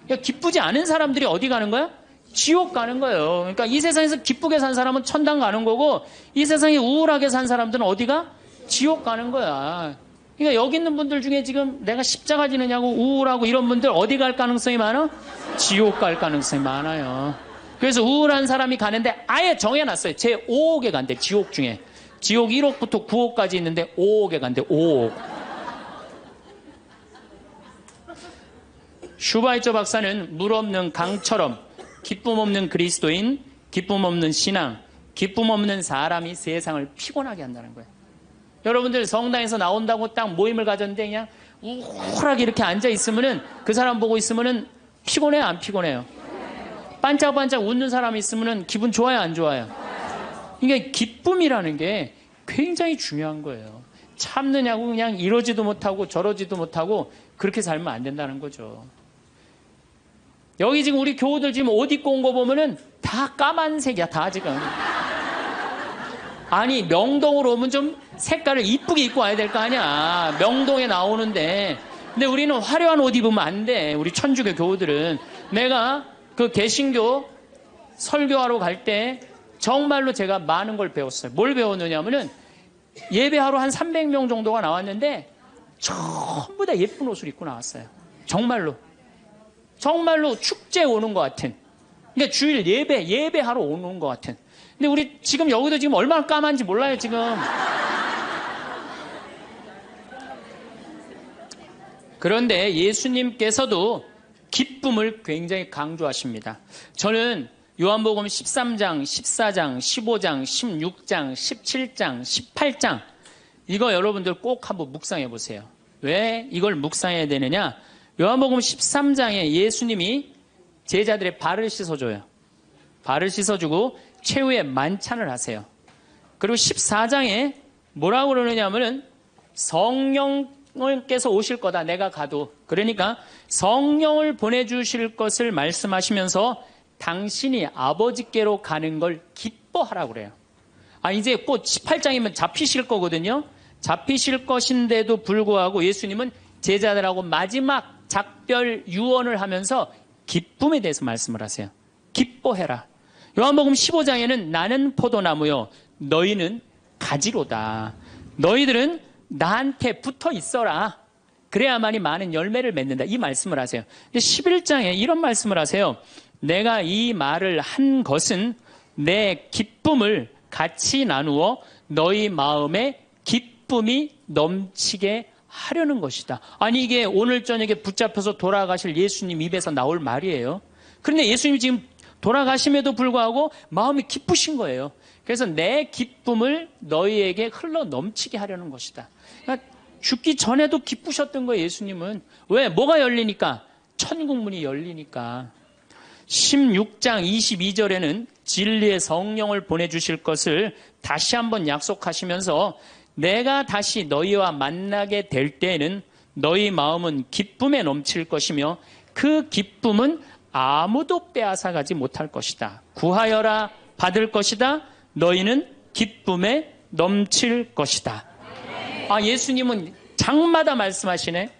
그러니까 기쁘지 않은 사람들이 어디 가는 거야? 지옥 가는 거예요. 그러니까 이 세상에서 기쁘게 산 사람은 천당 가는 거고 이 세상에 우울하게 산 사람들은 어디가? 지옥 가는 거야. 그러니까 여기 있는 분들 중에 지금 내가 십자가 지느냐고 우울하고 이런 분들 어디 갈 가능성이 많아? 지옥 갈 가능성이 많아요. 그래서 우울한 사람이 가는데 아예 정해놨어요. 제 5억에 간대. 지옥 중에. 지옥 1억부터 9억까지 있는데 5억에 간대. 5억. 슈바이처 박사는 물 없는 강처럼 기쁨 없는 그리스도인, 기쁨 없는 신앙, 기쁨 없는 사람이 세상을 피곤하게 한다는 거예요. 여러분들 성당에서 나온다고 딱 모임을 가졌는데 그냥 우울하게 이렇게 앉아 있으면은 그 사람 보고 있으면은 피곤해요, 안 피곤해요? 반짝반짝 웃는 사람이 있으면은 기분 좋아요, 안 좋아요? 그러니까 기쁨이라는 게 굉장히 중요한 거예요. 참느냐고 그냥 이러지도 못하고 저러지도 못하고 그렇게 살면 안 된다는 거죠. 여기 지금 우리 교우들 지금 옷 입고 온 거 보면은 다 까만색이야, 다 지금. 아니, 명동으로 오면 좀 색깔을 이쁘게 입고 와야 될 거 아니야. 명동에 나오는데. 근데 우리는 화려한 옷 입으면 안 돼. 우리 천주교 교우들은. 내가 그 개신교 설교하러 갈 때 정말로 제가 많은 걸 배웠어요. 뭘 배웠느냐면은 예배하러 한 300명 정도가 나왔는데 전부 다 예쁜 옷을 입고 나왔어요. 정말로 축제에 오는 것 같은. 그러니까 주일 예배하러 오는 것 같은. 근데 우리 지금 여기도 지금 얼마나 까만지 몰라요, 지금. 그런데 예수님께서도 기쁨을 굉장히 강조하십니다. 저는 요한복음 13장, 14장, 15장, 16장, 17장, 18장 이거 여러분들 꼭 한번 묵상해 보세요. 왜 이걸 묵상해야 되느냐? 요한복음 13장에 예수님이 제자들의 발을 씻어줘요. 발을 씻어주고 최후의 만찬을 하세요. 그리고 14장에 뭐라고 그러느냐면은 성령께서 오실 거다, 내가 가도. 그러니까 성령을 보내주실 것을 말씀하시면서 당신이 아버지께로 가는 걸 기뻐하라고 그래요. 이제 곧 18장이면 잡히실 거거든요. 잡히실 것인데도 불구하고 예수님은 제자들하고 마지막 작별 유언을 하면서 기쁨에 대해서 말씀을 하세요. 기뻐해라. 요한복음 15장에는 나는 포도나무요 너희는 가지로다. 너희들은 나한테 붙어 있어라. 그래야만이 많은 열매를 맺는다. 이 말씀을 하세요. 11장에 이런 말씀을 하세요. 내가 이 말을 한 것은 내 기쁨을 같이 나누어 너희 마음에 기쁨이 넘치게 하려는 것이다. 아니, 이게 오늘 저녁에 붙잡혀서 돌아가실 예수님 입에서 나올 말이에요. 그런데 예수님이 지금 돌아가심에도 불구하고 마음이 기쁘신 거예요. 그래서 내 기쁨을 너희에게 흘러 넘치게 하려는 것이다. 그러니까 죽기 전에도 기쁘셨던 거예요, 예수님은. 왜? 뭐가 열리니까? 천국문이 열리니까. 16장 22절에는 진리의 성령을 보내주실 것을 다시 한번 약속하시면서 내가 다시 너희와 만나게 될 때에는 너희 마음은 기쁨에 넘칠 것이며 그 기쁨은 아무도 빼앗아가지 못할 것이다. 구하여라 받을 것이다. 너희는 기쁨에 넘칠 것이다. 예수님은 장마다 말씀하시네.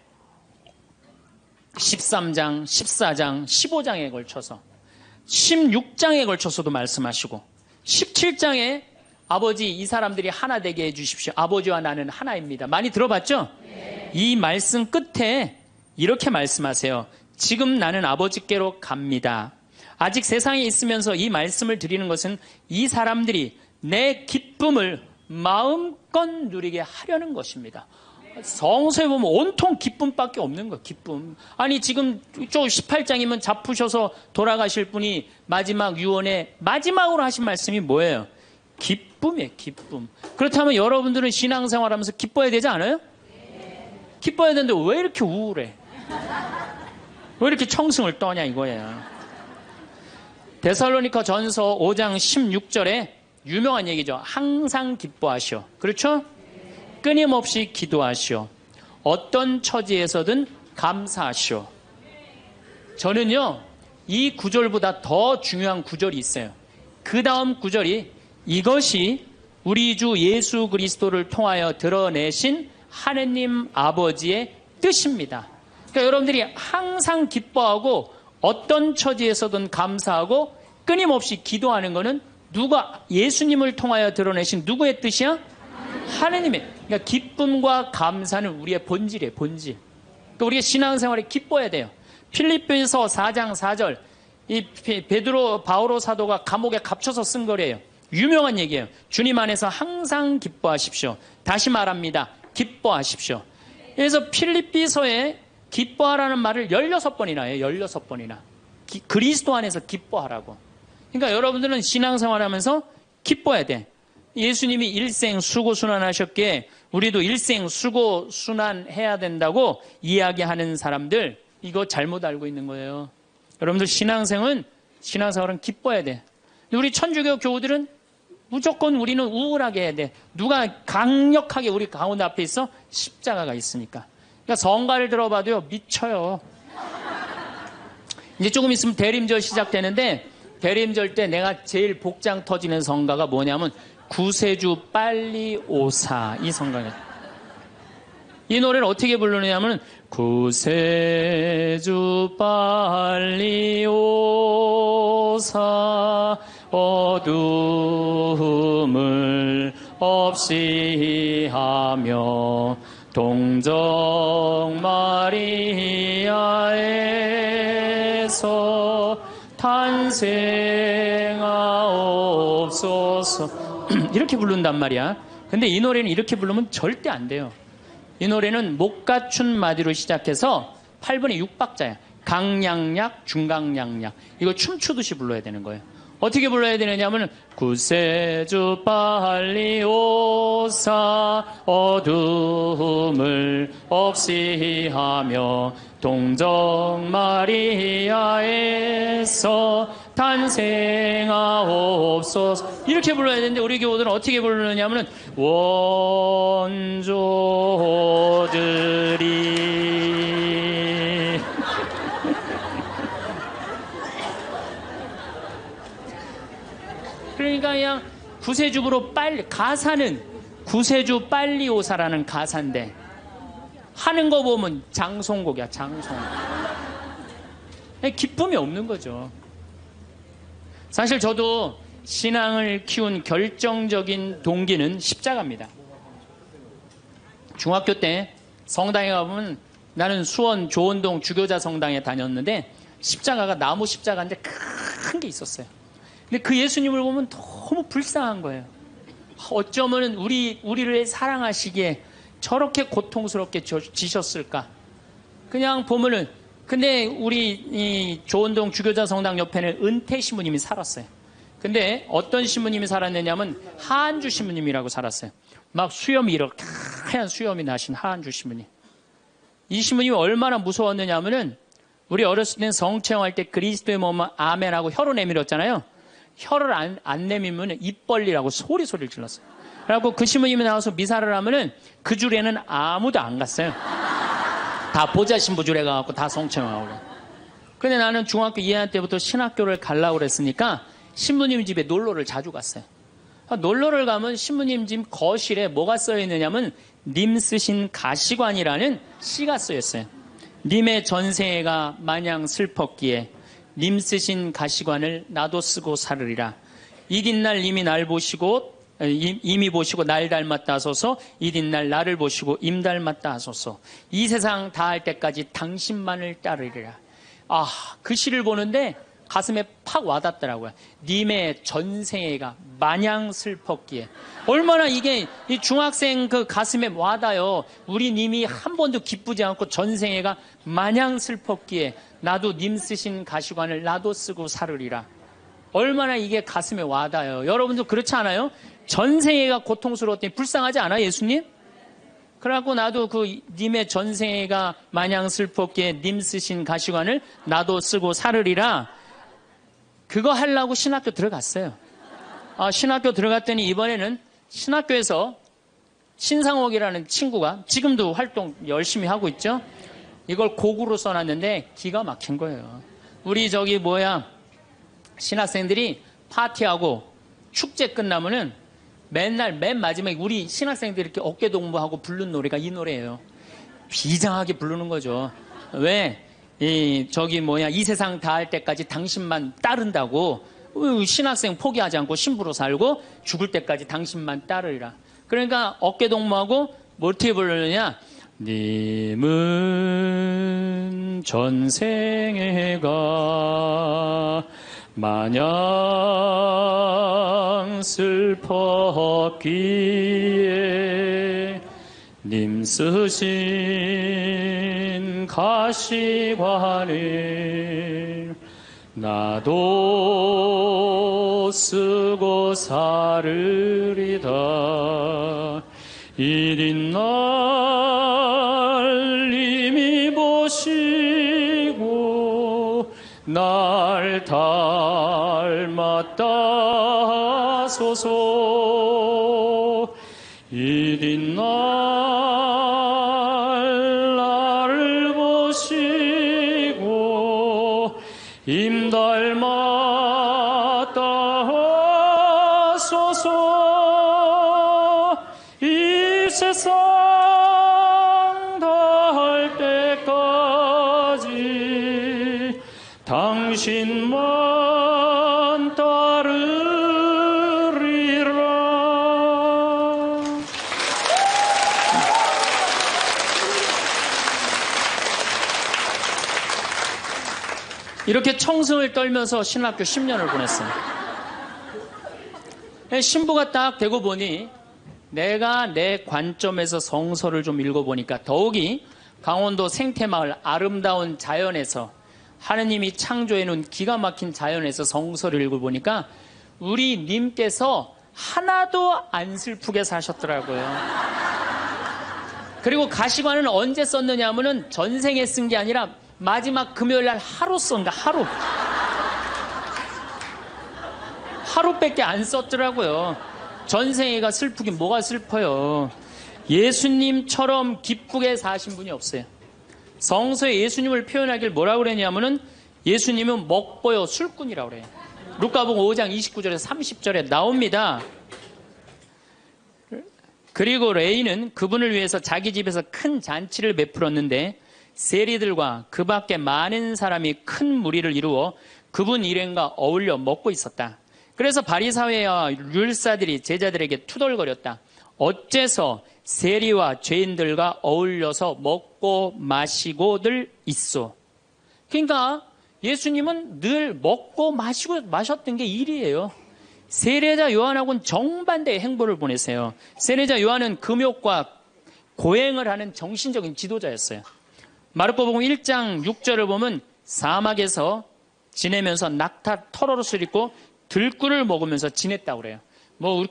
13장, 14장, 15장에 걸쳐서 16장에 걸쳐서도 말씀하시고 17장에 아버지 이 사람들이 하나 되게 해주십시오. 아버지와 나는 하나입니다. 많이 들어봤죠? 이 말씀 끝에 이렇게 말씀하세요. 지금 나는 아버지께로 갑니다. 아직 세상에 있으면서 이 말씀을 드리는 것은 이 사람들이 내 기쁨을 마음껏 누리게 하려는 것입니다. 성서에 보면 온통 기쁨밖에 없는 거예요. 기쁨. 아니 지금 저 18장이면 잡으셔서 돌아가실 분이 마지막 유언에 마지막으로 하신 말씀이 뭐예요? 기쁨이에요. 기쁨. 그렇다면 여러분들은 신앙생활하면서 기뻐야 되지 않아요? 기뻐야 되는데 왜 이렇게 우울해? 왜 이렇게 청승을 떠냐 이거예요. 데살로니가 전서 5장 16절에 유명한 얘기죠. 항상 기뻐하시오. 그렇죠? 끊임없이 기도하시오. 어떤 처지에서든 감사하시오. 저는요, 이 구절보다 더 중요한 구절이 있어요. 그 다음 구절이 이것이 우리 주 예수 그리스도를 통하여 드러내신 하느님 아버지의 뜻입니다. 그러니까 여러분들이 항상 기뻐하고 어떤 처지에서든 감사하고 끊임없이 기도하는 것은 누가 예수님을 통하여 드러내신 누구의 뜻이야? 하느님의. 그러니까 기쁨과 감사는 우리의 본질이에요. 본질. 그러니까 우리가 신앙생활에 기뻐야 돼요. 필립보서 4장 4절 이 베드로 바오로 사도가 감옥에 갇혀서 쓴 거래요. 유명한 얘기예요. 주님 안에서 항상 기뻐하십시오. 다시 말합니다. 기뻐하십시오. 그래서 필립비서에 기뻐하라는 말을 16번이나 해요. 16번이나. 그리스도 안에서 기뻐하라고. 그러니까 여러분들은 신앙생활하면서 기뻐야 돼. 예수님이 일생 수고순환하셨기에 우리도 일생 수고순환해야 된다고 이야기하는 사람들 이거 잘못 알고 있는 거예요. 여러분들 신앙생활은 기뻐야 돼. 우리 천주교 교우들은 무조건 우리는 우울하게 해야 돼. 누가 강력하게 우리 가운데 앞에 있어? 십자가가 있으니까. 그러니까 성가를 들어봐도요 미쳐요. 이제 조금 있으면 대림절 시작되는데 대림절 때 내가 제일 복장 터지는 성가가 뭐냐면 구세주 빨리 오사 이 성가예요. 이 노래를 어떻게 부르느냐면 구세주 빨리 오사 어두움을 없이 하며 동정 마리아에서 탄생하옵소서 이렇게 부른단 말이야. 근데 이 노래는 이렇게 부르면 절대 안 돼요. 이 노래는 목 갖춘 마디로 시작해서 8분의 6박자야. 강량약, 중강량약. 이거 춤추듯이 불러야 되는 거예요. 어떻게 불러야 되느냐면 구세주 빨리 오사 어둠을 없이 하며 동정 마리아에서 탄생하옵소서 이렇게 불러야 되는데 우리 교우들은 어떻게 부르느냐면 원조들이 그러니까 그냥 구세주로 빨리 가사는 구세주 빨리 오사라는 가사인데 하는 거 보면 장송곡이야. 장송곡. 기쁨이 없는 거죠. 사실 저도 신앙을 키운 결정적인 동기는 십자가입니다. 중학교 때 성당에 가보면 나는 수원 조원동 주교자 성당에 다녔는데 십자가가 나무 십자가인데 큰 게 있었어요. 근데 그 예수님을 보면 너무 불쌍한 거예요. 어쩌면 우리를 사랑하시기에 저렇게 고통스럽게 지셨을까? 그냥 보면은 근데 우리 이 조원동 주교자 성당 옆에는 은퇴 신부님이 살았어요. 근데 어떤 신부님이 살았느냐면 하한주 신부님이라고 살았어요. 막 수염이 이렇게 하얀 수염이 나신 하한주 신부님. 이 신부님이 얼마나 무서웠느냐면은 우리 어렸을 때는 성체험할 때 그리스도의 몸은 아멘하고 혀로 내밀었잖아요. 혀를 안 내밀면 입 벌리라고 소리를 질렀어요. 그래갖고 그 신부님이 나와서 미사를 하면은 그 줄에는 아무도 안 갔어요. 다 보자 신부 줄에 가갖고 다 성체험하고. 근데 나는 중학교 2학년 때부터 신학교를 가려고 그랬으니까 신부님 집에 놀러를 자주 갔어요. 놀러를 가면 신부님 집 거실에 뭐가 써 있느냐면 님 쓰신 가시관이라는 시가 쓰여 있어요. 님의 전생애가 마냥 슬펐기에 님 쓰신 가시관을 나도 쓰고 살으리라. 이긴 날 님이 날 보시고 임이 보시고 날 닮았다 하소서. 이튿날 나를 보시고 임 닮았다 하소서. 이 세상 다할 때까지 당신만을 따르리라. 그 시를 보는데 가슴에 팍 와닿더라고요. 님의 전생애가 마냥 슬펐기에. 얼마나 이게 이 중학생 그 가슴에 와닿아요. 우리 님이 한 번도 기쁘지 않고 전생애가 마냥 슬펐기에 나도 님 쓰신 가시관을 나도 쓰고 살으리라. 얼마나 이게 가슴에 와닿아요. 여러분도 그렇지 않아요? 전생애가 고통스러웠더니 불쌍하지 않아 예수님? 그래갖고 나도 그 님의 전생애가 마냥 슬펐기에 님 쓰신 가시관을 나도 쓰고 살으리라. 그거 하려고 신학교 들어갔어요. 신학교 들어갔더니 이번에는 신학교에서 신상옥이라는 친구가 지금도 활동 열심히 하고 있죠. 이걸 곡으로 써놨는데 기가 막힌 거예요. 우리 신학생들이 파티하고 축제 끝나면은 맨날 맨 마지막에 우리 신학생들이 이렇게 어깨동무하고 부른 노래가 이 노래예요. 비장하게 부르는 거죠. 왜? 이 세상 다할 때까지 당신만 따른다고 신학생 포기하지 않고 신부로 살고 죽을 때까지 당신만 따르리라. 그러니까 어깨동무하고 어떻게 부르느냐? 님은 전생애가 마냥 슬펐기에 님 쓰신 가시관을 나도 쓰고 살으리다. 이튿날 님이 보시고 날 닮았다 하소서. 이튿날 나를 보시고 임 닮았다 하소서. 이 세상 다할 때까지 당신만 따르리라. 이렇게 청승을 떨면서 신학교 10년을 보냈어요. 신부가 딱 되고 보니 내가 내 관점에서 성서를 좀 읽어보니까 더욱이 강원도 생태마을 아름다운 자연에서 하느님이 창조해놓은 기가 막힌 자연에서 성서를 읽어보니까 우리 님께서 하나도 안 슬프게 사셨더라고요. 그리고 가시관은 언제 썼느냐 하면은 전생에 쓴 게 아니라 마지막 금요일 날 하루 쓴가 하루밖에 안 썼더라고요. 전생애가 슬프긴 뭐가 슬퍼요. 예수님처럼 기쁘게 사신 분이 없어요. 성서에 예수님을 표현하길 뭐라고 그랬냐면은 예수님은 먹보요 술꾼이라고 그래요. 루카복음 5장 29절에서 30절에 나옵니다. 그리고 레이는 그분을 위해서 자기 집에서 큰 잔치를 베풀었는데 세리들과 그 밖에 많은 사람이 큰 무리를 이루어 그분 일행과 어울려 먹고 있었다. 그래서 바리사회와 율사들이 제자들에게 투덜거렸다. 어째서 세리와 죄인들과 어울려서 먹고 마시고들 있어. 그러니까 예수님은 늘 먹고 마셨던 게 일이에요. 세례자 요한하고는 정반대의 행보를 보내세요. 세례자 요한은 금욕과 고행을 하는 정신적인 지도자였어요. 마르코복음 1장 6절을 보면 사막에서 지내면서 낙타 털옷을 입고 들꿀을 먹으면서 지냈다고 그래요.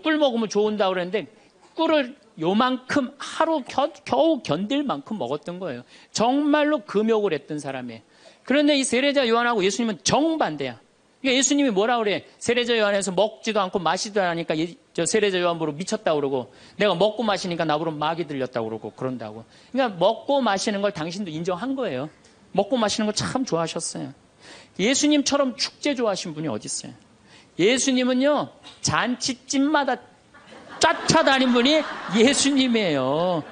꿀 먹으면 좋은다고 그랬는데 꿀을 요만큼 하루 겨우 견딜 만큼 먹었던 거예요. 정말로 금욕을 했던 사람이에요. 그런데 이 세례자 요한하고 예수님은 정반대야. 그러니까 예수님이 뭐라 그래? 세례자 요한에서 먹지도 않고 마시지도 않으니까 저 세례자 요한 보러 미쳤다고 그러고 내가 먹고 마시니까 나보러 마귀 들렸다고 그러고 그런다고. 그러니까 먹고 마시는 걸 당신도 인정한 거예요. 먹고 마시는 걸 참 좋아하셨어요. 예수님처럼 축제 좋아하신 분이 어디 있어요? 예수님은요 잔치집마다 쫓아다닌 분이 예수님이에요.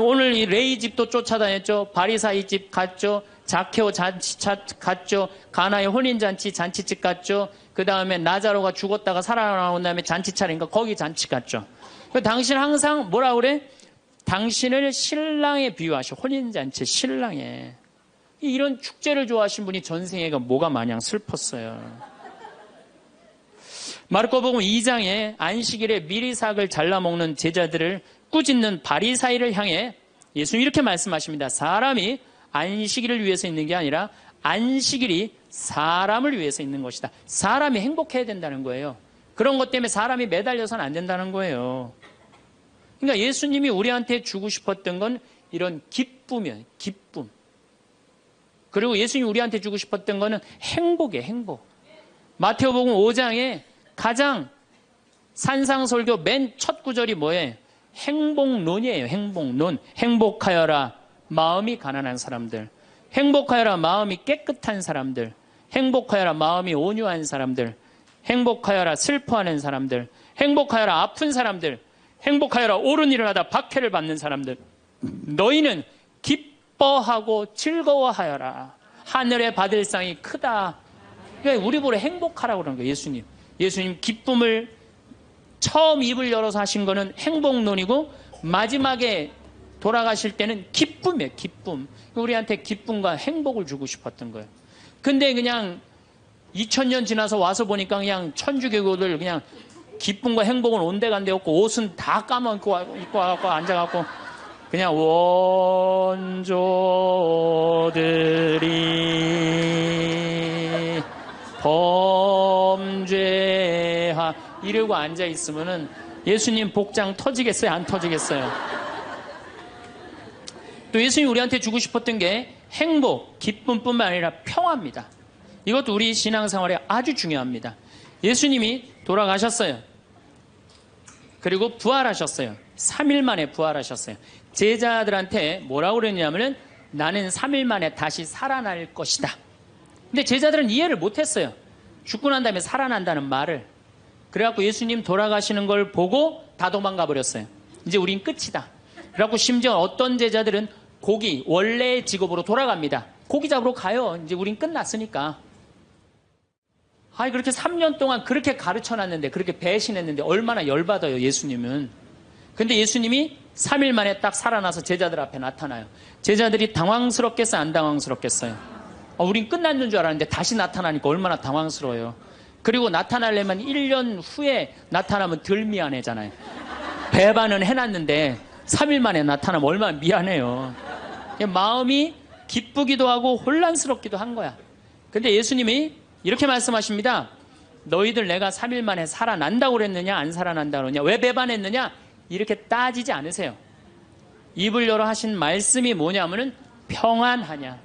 오늘 이 레이 집도 쫓아다녔죠. 바리사이 집 갔죠. 자케오 잔치 갔죠. 가나의 혼인잔치 잔치집 갔죠. 그 다음에 나자로가 죽었다가 살아나온 다음에 잔치 차리니까 거기 잔치 갔죠. 당신 항상 뭐라 그래? 당신을 신랑에 비유하셔. 혼인잔치 신랑에. 이런 축제를 좋아하신 분이 전생애가 뭐가 마냥 슬펐어요. 마르코복음 2장에 안식일에 미리삭을 잘라먹는 제자들을 꾸짖는 바리사이를 향해 예수님 이렇게 말씀하십니다. 사람이 안식일을 위해서 있는 게 아니라 안식일이 사람을 위해서 있는 것이다. 사람이 행복해야 된다는 거예요. 그런 것 때문에 사람이 매달려서는 안 된다는 거예요. 그러니까 예수님이 우리한테 주고 싶었던 건 이런 기쁨이에요. 기쁨. 그리고 예수님이 우리한테 주고 싶었던 거는 행복이에요. 행복. 마태복음 5장에 가장 산상설교 맨 첫 구절이 뭐예요? 행복론이에요. 행복론. 행복하여라 마음이 가난한 사람들. 행복하여라 마음이 깨끗한 사람들. 행복하여라 마음이 온유한 사람들. 행복하여라 슬퍼하는 사람들. 행복하여라 아픈 사람들. 행복하여라 옳은 일을 하다 박해를 받는 사람들. 너희는 기뻐하고 즐거워하여라. 하늘에 받을 상이 크다. 그러니까 우리 보러 행복하라고 그러는 거예요. 예수님. 예수님 기쁨을 처음 입을 열어서 하신 거는 행복론이고 마지막에 돌아가실 때는 기쁨이에요. 기쁨. 우리한테 기쁨과 행복을 주고 싶었던 거예요. 근데 그냥 2000년 지나서 와서 보니까 그냥 천주교들 그냥 기쁨과 행복은 온데간데 없고 옷은 다 까먹고 입고 와갖고 앉아갖고 그냥 원조들이 범죄하 이러고 앉아있으면은 예수님 복장 터지겠어요? 안 터지겠어요? 또 예수님이 우리한테 주고 싶었던 게 행복, 기쁨뿐만 아니라 평화입니다. 이것도 우리 신앙생활에 아주 중요합니다. 예수님이 돌아가셨어요. 그리고 부활하셨어요. 3일 만에 부활하셨어요. 제자들한테 뭐라고 그랬냐면은 나는 3일 만에 다시 살아날 것이다. 근데 제자들은 이해를 못했어요. 죽고 난 다음에 살아난다는 말을. 그래갖고 예수님 돌아가시는 걸 보고 다 도망가 버렸어요. 이제 우린 끝이다. 그래갖고 심지어 어떤 제자들은 고기, 원래의 직업으로 돌아갑니다. 고기 잡으러 가요. 이제 우린 끝났으니까. 아니 그렇게 3년 동안 그렇게 가르쳐놨는데 그렇게 배신했는데 얼마나 열받아요 예수님은. 근데 예수님이 3일 만에 딱 살아나서 제자들 앞에 나타나요. 제자들이 당황스럽겠어요? 안 당황스럽겠어요? 우린 끝났는 줄 알았는데 다시 나타나니까 얼마나 당황스러워요. 그리고 나타나려면 1년 후에 나타나면 덜 미안해잖아요. 배반은 해놨는데 3일 만에 나타나면 얼마나 미안해요. 마음이 기쁘기도 하고 혼란스럽기도 한 거야. 근데 예수님이 이렇게 말씀하십니다. 너희들 내가 3일 만에 살아난다고 그랬느냐 안 살아난다고 그랬느냐 왜 배반했느냐 이렇게 따지지 않으세요. 입을 열어 하신 말씀이 뭐냐면은 평안하냐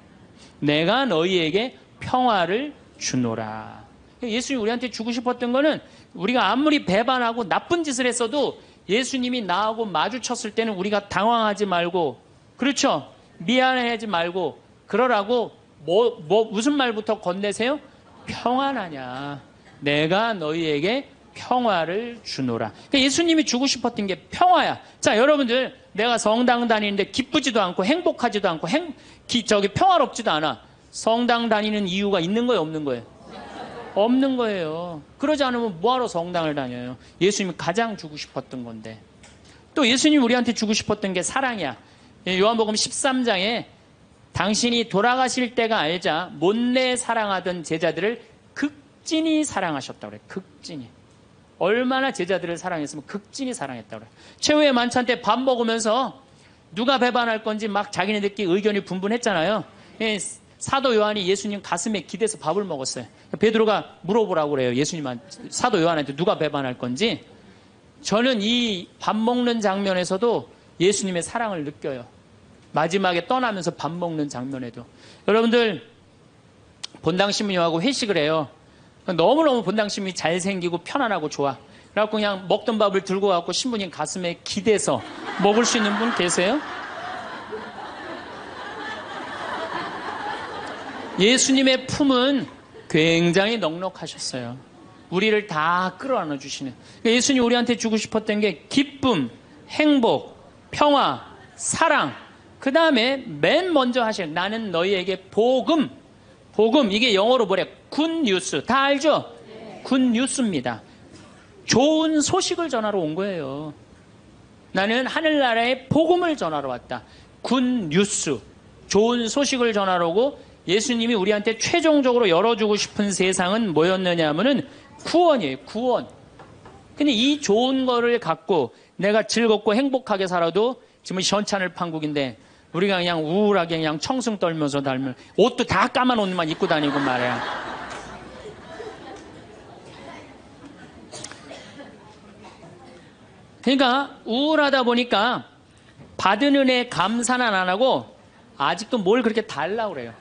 내가 너희에게 평화를 주노라. 예수님이 우리한테 주고 싶었던 거는 우리가 아무리 배반하고 나쁜 짓을 했어도 예수님이 나하고 마주쳤을 때는 우리가 당황하지 말고 그렇죠? 미안해하지 말고 그러라고 무슨 말부터 건네세요? 평안하냐 내가 너희에게 평화를 주노라. 그러니까 예수님이 주고 싶었던 게 평화야. 자 여러분들 내가 성당 다니는데 기쁘지도 않고 행복하지도 않고 평화롭지도 않아. 성당 다니는 이유가 있는 거예요 없는 거예요? 없는 거예요. 그러지 않으면 뭐하러 성당을 다녀요? 예수님이 가장 주고 싶었던 건데. 또 예수님이 우리한테 주고 싶었던 게 사랑이야. 요한복음 13장에 당신이 돌아가실 때가 알자 못내 사랑하던 제자들을 극진히 사랑하셨다고 그래요. 극진히. 얼마나 제자들을 사랑했으면 극진히 사랑했다고 그래요. 최후의 만찬 때 밥 먹으면서 누가 배반할 건지 막 자기네들끼리 의견이 분분했잖아요. 사도 요한이 예수님 가슴에 기대서 밥을 먹었어요. 베드로가 물어보라고 그래요. 예수님한테 사도 요한한테 누가 배반할 건지. 저는 이 밥 먹는 장면에서도 예수님의 사랑을 느껴요. 마지막에 떠나면서 밥 먹는 장면에도. 여러분들 본당신부님하고 회식을 해요. 너무너무 본당신부님이 잘생기고 편안하고 좋아. 그래갖고 그냥 먹던 밥을 들고 가고 신부님 가슴에 기대서 먹을 수 있는 분 계세요? 예수님의 품은 굉장히 넉넉하셨어요. 우리를 다 끌어안아 주시는. 예수님이 우리한테 주고 싶었던 게 기쁨, 행복, 평화, 사랑. 그 다음에 맨 먼저 하실 나는 너희에게 복음. 복음 이게 영어로 뭐래? 굿 뉴스. 다 알죠? 굿뉴스입니다. 좋은 소식을 전하러 온 거예요. 나는 하늘나라의 복음을 전하러 왔다. 굿뉴스, 좋은 소식을 전하러 오고, 예수님이 우리한테 최종적으로 열어주고 싶은 세상은 뭐였느냐 하면은 구원이에요. 구원. 근데 이 좋은 거를 갖고 내가 즐겁고 행복하게 살아도 지금 현찬을 판국인데 우리가 그냥 우울하게 그냥 청승 떨면서 달면 옷도 다 까만 옷만 입고 다니고 말이야. 그러니까 우울하다 보니까 받은 은혜 감사는 안 하고 아직도 뭘 그렇게 달라고 그래요.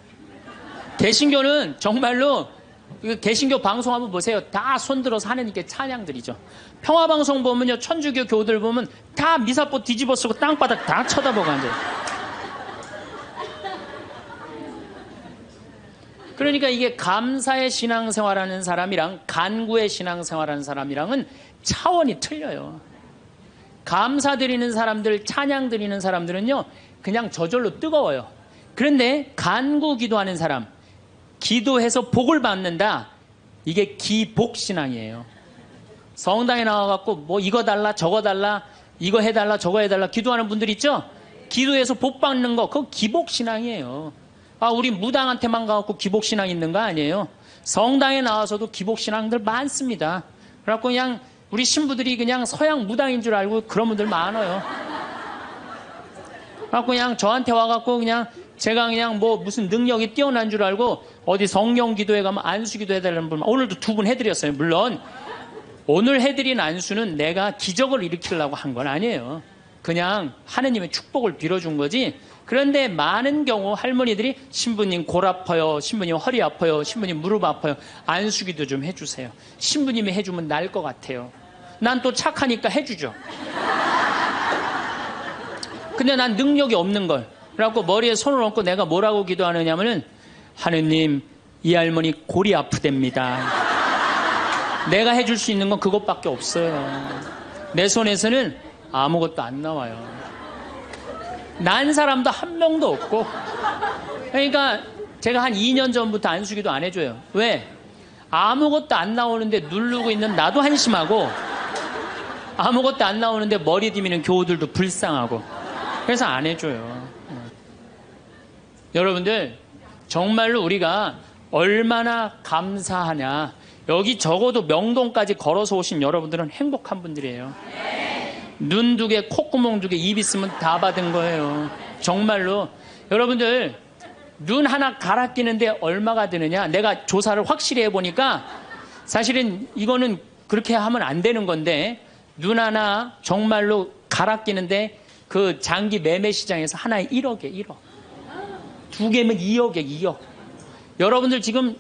개신교는 정말로 개신교 방송 한번 보세요. 다 손들어서 하느님께 찬양드리죠. 평화방송 보면요, 천주교 교들 보면 다 미사포 뒤집어 쓰고 땅바닥 다 쳐다보고 앉아요. 그러니까 이게 감사의 신앙생활하는 사람이랑 간구의 신앙생활하는 사람이랑은 차원이 틀려요. 감사드리는 사람들, 찬양드리는 사람들은요, 그냥 저절로 뜨거워요. 그런데 간구 기도하는 사람, 기도해서 복을 받는다. 이게 기복신앙이에요. 성당에 나와갖고 뭐 이거 달라 저거 달라 이거 해달라 저거 해달라 기도하는 분들 있죠? 기도해서 복 받는 거 그거 기복신앙이에요. 아, 우리 무당한테만 가갖고 기복신앙 있는 거 아니에요. 성당에 나와서도 기복신앙들 많습니다. 그래갖고 그냥 우리 신부들이 그냥 서양 무당인 줄 알고 그런 분들 많아요. 그래갖고 그냥 저한테 와갖고 그냥 제가 그냥 뭐 무슨 능력이 뛰어난 줄 알고 어디 성령 기도회 가면 안수 기도 해달라는 분 오늘도 2분 해드렸어요. 물론 오늘 해드린 안수는 내가 기적을 일으키려고 한 건 아니에요. 그냥 하느님의 축복을 빌어준 거지. 그런데 많은 경우 할머니들이 신부님 골 아파요, 신부님 허리 아파요, 신부님 무릎 아파요, 안수 기도 좀 해주세요. 신부님이 해주면 나을 것 같아요. 난 또 착하니까 해주죠. 근데 난 능력이 없는 걸. 그래갖고 머리에 손을 얹고 내가 뭐라고 기도하느냐면은 하느님, 이 할머니 골이 아프답니다. 내가 해줄 수 있는 건 그것밖에 없어요. 내 손에서는 아무것도 안 나와요. 난 사람도 한 명도 없고. 그러니까 제가 한 2년 전부터 안수기도 안 해줘요. 왜? 아무것도 안 나오는데 누르고 있는 나도 한심하고 아무것도 안 나오는데 머리 디미는 교우들도 불쌍하고 그래서 안 해줘요. 여러분들 정말로 우리가 얼마나 감사하냐. 여기 적어도 명동까지 걸어서 오신 여러분들은 행복한 분들이에요. 눈 2개, 콧구멍 2개, 입 있으면 다 받은 거예요. 정말로. 여러분들 눈 하나 갈아 끼는데 얼마가 드느냐. 내가 조사를 확실히 해보니까 사실은 이거는 그렇게 하면 안 되는 건데 눈 하나 정말로 갈아 끼는데 그 장기 매매 시장에서 하나에 1억에 1억. 2개면 2억에 2억. 여러분들 지금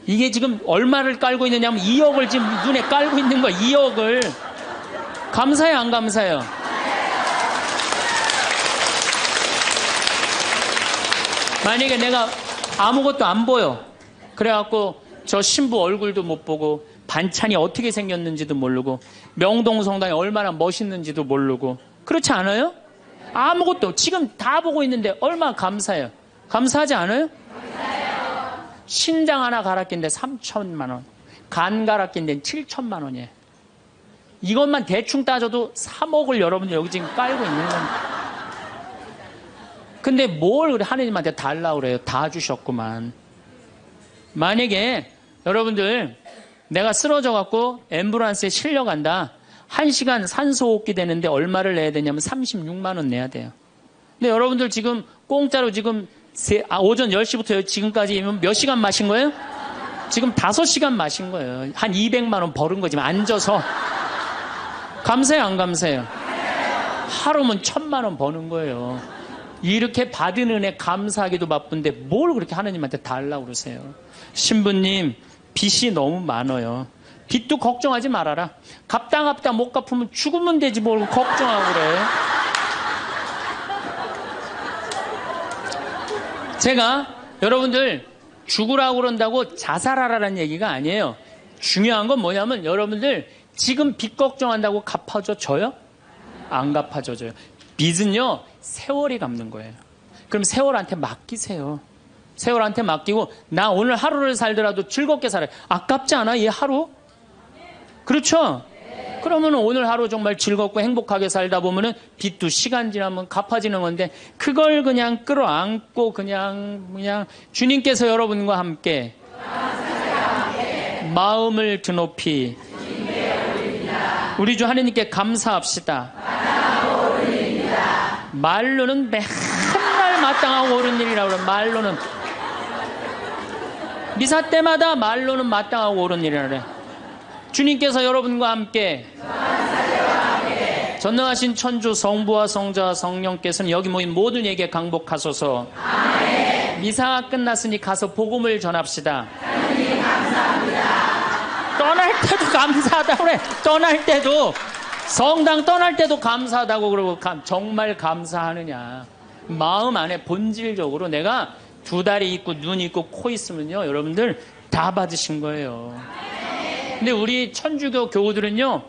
이게 지금 얼마를 깔고 있느냐면 2억을 지금 눈에 깔고 있는 거야. 2억을. 감사해요, 안 감사해요? 만약에 내가 아무것도 안 보여. 그래갖고 저 신부 얼굴도 못 보고 반찬이 어떻게 생겼는지도 모르고 명동성당이 얼마나 멋있는지도 모르고 그렇지 않아요? 아무것도 지금 다 보고 있는데 얼마나 감사해요. 감사하지 않아요? 감사해요. 신장 하나 갈아 낀데 3천만 원, 간 갈아 낀데 7천만 원이에요. 이것만 대충 따져도 3억을 여러분들 여기 지금 깔고 있는 겁니다. 근데 뭘 하느님한테 달라고 그래요? 다 주셨구만. 만약에 여러분들 내가 쓰러져 갖고 앰뷸런스에 실려간다. 1시간 산소호흡기 되는데 얼마를 내야 되냐면 36만 원 내야 돼요. 근데 여러분들 지금 공짜로 지금 오전 10시부터 지금까지 몇 시간 마신 거예요? 지금 5시간 마신 거예요. 한 200만 원 벌은 거지만 앉아서. 감사해요, 안 감사해요? 하루면 1,000만 원 버는 거예요. 이렇게 받은 은혜 감사하기도 바쁜데 뭘 그렇게 하느님한테 달라고 그러세요? 신부님, 빚이 너무 많아요. 빚도 걱정하지 말아라. 갚다 못 갚으면 죽으면 되지 뭘 걱정하고 그래. 제가 여러분들 죽으라고 그런다고 자살하라는 얘기가 아니에요. 중요한 건 뭐냐면 여러분들 지금 빚 걱정한다고 갚아줘요? 안 갚아줘요. 빚은요 세월이 갚는 거예요. 그럼 세월한테 맡기세요. 세월한테 맡기고 나 오늘 하루를 살더라도 즐겁게 살아요. 아깝지 않아? 이 하루? 그렇죠? 그러면 오늘 하루 정말 즐겁고 행복하게 살다 보면은 빚도 시간 지나면 갚아지는 건데 그걸 그냥 끌어안고 그냥 주님께서 여러분과 함께 마음을 드높이 우리 주 하느님께 감사합시다. 말로는 맨날 마땅하고 옳은 일이라고 그래. 말로는 미사 때마다 말로는 마땅하고 옳은 일이라고 그래. 주님께서 여러분과 함께 전능하신 천주 성부와 성자와 성령께서는 여기 모인 모든 이에게 강복하소서. 미사가 끝났으니 가서 복음을 전합시다. 떠날 때도 감사하다고 그래. 떠날 때도 성당 떠날 때도 감사하다고 그러고 정말 감사하느냐. 마음 안에 본질적으로 내가 두 다리 있고 눈 있고 코 있으면요 여러분들 다 받으신 거예요. 근데 우리 천주교 교우들은요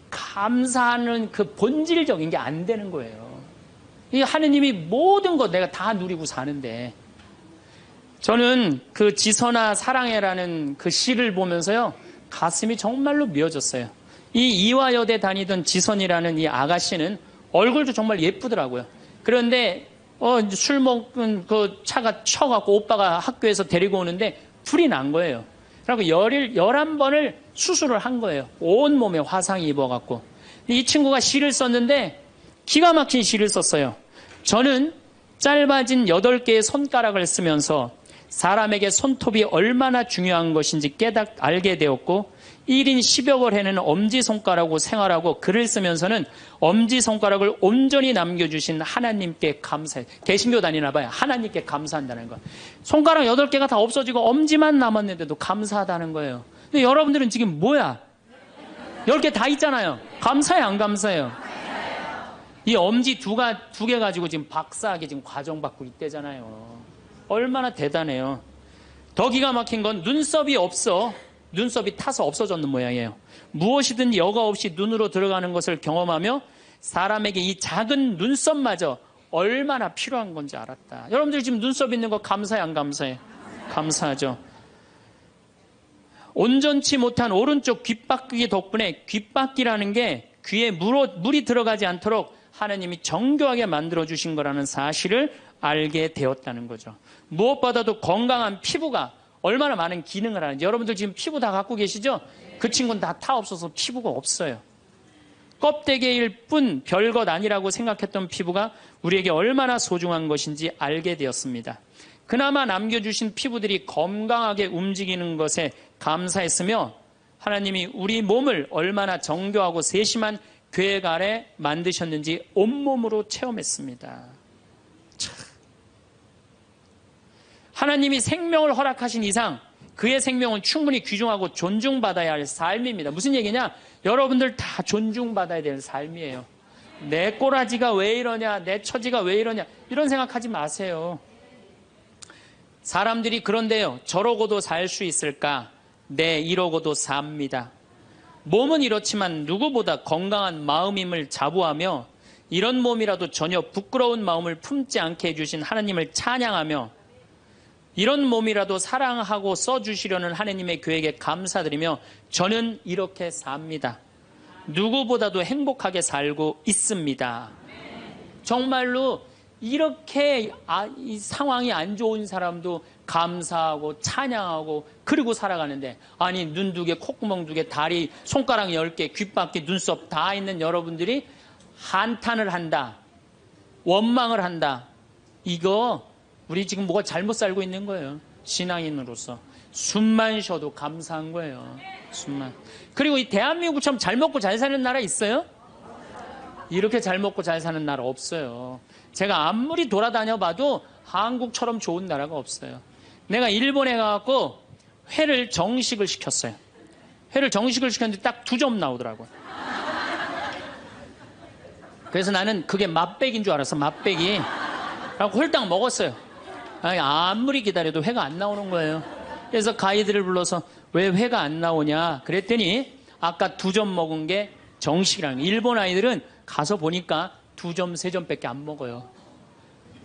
감사하는 그 본질적인 게 안 되는 거예요. 이 하느님이 모든 것 내가 다 누리고 사는데 저는 그 지선아 사랑해라는 그 시를 보면서요 가슴이 정말로 미어졌어요. 이 이화여대 다니던 지선이라는 이 아가씨는 얼굴도 정말 예쁘더라고요. 그런데 술 먹은 그 차가 쳐갖고 오빠가 학교에서 데리고 오는데 불이 난 거예요. 그리고 11번을 수술을 한 거예요. 온몸에 화상이 입어갖고. 이 친구가 시를 썼는데 기가 막힌 시를 썼어요. 저는 짧아진 8개의 손가락을 쓰면서 사람에게 손톱이 얼마나 중요한 것인지 알게 되었고 1인 10여걸 해는 엄지손가락으로 생활하고 글을 쓰면서는 엄지손가락을 온전히 남겨주신 하나님께 감사해. 개신교 다니나 봐요. 하나님께 감사한다는 거. 손가락 8개가 다 없어지고 엄지만 남았는데도 감사하다는 거예요. 근데 여러분들은 지금 뭐야? 10개 다 있잖아요. 감사해 안 감사해요? 이 엄지 두 개 가지고 지금 박사학위 지금 과정받고 있대잖아요. 얼마나 대단해요. 더 기가 막힌 건 눈썹이 없어. 눈썹이 타서 없어졌는 모양이에요. 무엇이든 여과 없이 눈으로 들어가는 것을 경험하며 사람에게 이 작은 눈썹마저 얼마나 필요한 건지 알았다. 여러분들 지금 눈썹 있는 거 감사해 안 감사해? 감사하죠. 온전치 못한 오른쪽 귓바퀴 덕분에 귓바퀴라는 게 귀에 물이 들어가지 않도록 하나님이 정교하게 만들어주신 거라는 사실을 알게 되었다는 거죠. 무엇보다도 건강한 피부가 얼마나 많은 기능을 하는지. 여러분들 지금 피부 다 갖고 계시죠? 그 친구는 다 타 없어서 피부가 없어요. 껍데기일 뿐 별것 아니라고 생각했던 피부가 우리에게 얼마나 소중한 것인지 알게 되었습니다. 그나마 남겨주신 피부들이 건강하게 움직이는 것에 감사했으며 하나님이 우리 몸을 얼마나 정교하고 세심한 계획 아래 만드셨는지 온몸으로 체험했습니다. 참. 하나님이 생명을 허락하신 이상 그의 생명은 충분히 귀중하고 존중받아야 할 삶입니다. 무슨 얘기냐? 여러분들 다 존중받아야 될 삶이에요. 내 꼬라지가 왜 이러냐, 내 처지가 왜 이러냐, 이런 생각하지 마세요. 사람들이 그런데요, 저러고도 살 수 있을까? 네, 이러고도 삽니다. 몸은 이렇지만 누구보다 건강한 마음임을 자부하며 이런 몸이라도 전혀 부끄러운 마음을 품지 않게 해주신 하나님을 찬양하며 이런 몸이라도 사랑하고 써주시려는 하나님의 계획에 감사드리며 저는 이렇게 삽니다. 누구보다도 행복하게 살고 있습니다. 정말로 이렇게 이 상황이 안 좋은 사람도 감사하고 찬양하고 그리고 살아가는데 아니 눈 2개, 콧구멍 2개, 다리, 손가락 10개, 귓바퀴, 눈썹 다 있는 여러분들이 한탄을 한다. 원망을 한다. 이거 우리 지금 뭐가 잘못 살고 있는 거예요. 신앙인으로서. 숨만 쉬어도 감사한 거예요. 숨만. 그리고 이 대한민국처럼 잘 먹고 잘 사는 나라 있어요? 이렇게 잘 먹고 잘 사는 나라 없어요. 제가 아무리 돌아다녀 봐도 한국처럼 좋은 나라가 없어요. 내가 일본에 가갖고 회를 정식을 시켰어요. 회를 정식을 시켰는데 딱 2점 나오더라고요. 그래서 나는 그게 맛백인 줄 알았어. 맛백이. 그래갖고 홀딱 먹었어요. 아니, 아무리 기다려도 회가 안 나오는 거예요. 그래서 가이드를 불러서 왜 회가 안 나오냐 그랬더니 아까 2점 먹은 게 정식이라는 거예요. 일본 아이들은 가서 보니까 2점, 3점밖에 안 먹어요.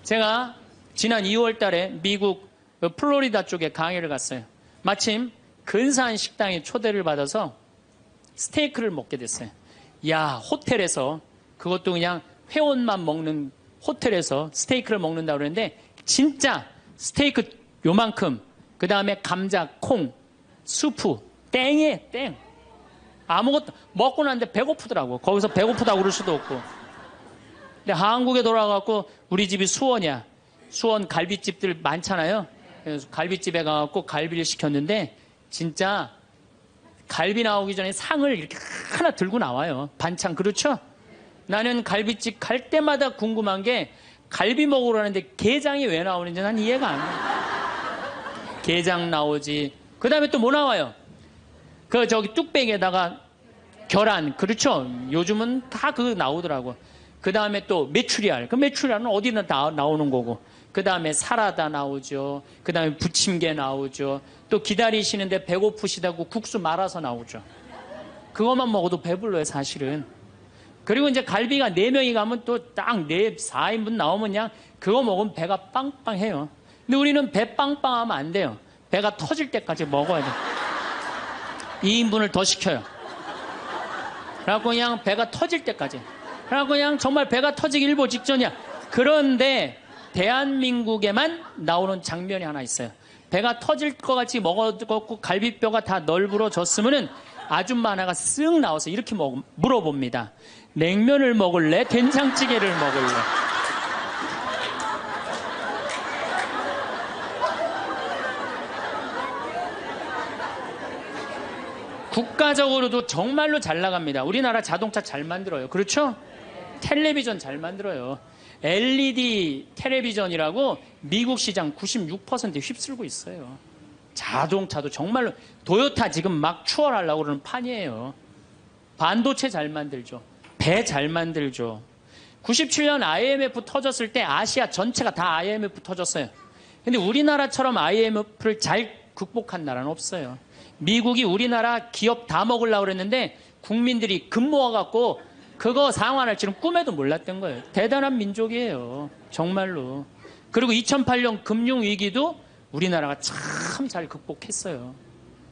제가 지난 2월 달에 미국 플로리다 쪽에 강의를 갔어요. 마침 근사한 식당에 초대를 받아서 스테이크를 먹게 됐어요. 야, 호텔에서, 그것도 그냥 회원만 먹는 호텔에서 스테이크를 먹는다고 그러는데, 진짜 스테이크 요만큼, 그 다음에 감자, 콩, 수프, 땡이에요, 땡. 아무것도, 먹고 났는데 배고프더라고. 거기서 배고프다고 그럴 수도 없고. 근데 한국에 돌아가갖고, 우리 집이 수원이야. 수원 갈비집들 많잖아요. 그래서 갈비집에 가갖고 갈비를 시켰는데, 진짜 갈비 나오기 전에 상을 이렇게 하나 들고 나와요. 반찬, 그렇죠? 나는 갈비집 갈 때마다 궁금한 게, 갈비 먹으러 가는데 게장이 왜 나오는지 난 이해가 안 돼. 게장 나오지. 그 다음에 또 뭐 나와요? 저기 뚝배기에다가 계란, 그렇죠? 요즘은 다 그거 나오더라고. 그 다음에 또 메추리알. 그 메추리알은 어디나 다 나오는 거고. 그 다음에 사라다 나오죠. 그 다음에 부침개 나오죠. 또 기다리시는데 배고프시다고 국수 말아서 나오죠. 그것만 먹어도 배불러요, 사실은. 그리고 이제 갈비가 4명이 가면 또 딱 4인분 나오면 그냥 그거 먹으면 배가 빵빵해요. 근데 우리는 배 빵빵하면 안 돼요. 배가 터질 때까지 먹어야 돼요. 2인분을 더 시켜요. 그래갖고 그냥 배가 터질 때까지. 그래갖고 그냥 정말 배가 터지기 일보 직전이야. 그런데 대한민국에만 나오는 장면이 하나 있어요. 배가 터질 것 같이 먹어갖고 갈비뼈가 다 널브러졌으면은 아줌마 하나가 쓱 나와서 이렇게 물어봅니다. 냉면을 먹을래? 된장찌개를 먹을래? 국가적으로도 정말로 잘 나갑니다. 우리나라 자동차 잘 만들어요. 그렇죠? 텔레비전 잘 만들어요. LED 텔레비전이라고 미국 시장 96% 휩쓸고 있어요. 자동차도 정말로 도요타 지금 막 추월하려고 그러는 판이에요. 반도체 잘 만들죠. 배 잘 만들죠. 97년 IMF 터졌을 때 아시아 전체가 다 IMF 터졌어요. 근데 우리나라처럼 IMF를 잘 극복한 나라는 없어요. 미국이 우리나라 기업 다 먹으려고 그랬는데 국민들이 금 모아갖고 그거 상환할 줄은 꿈에도 몰랐던 거예요. 대단한 민족이에요. 정말로. 그리고 2008년 금융위기도 우리나라가 참 잘 극복했어요.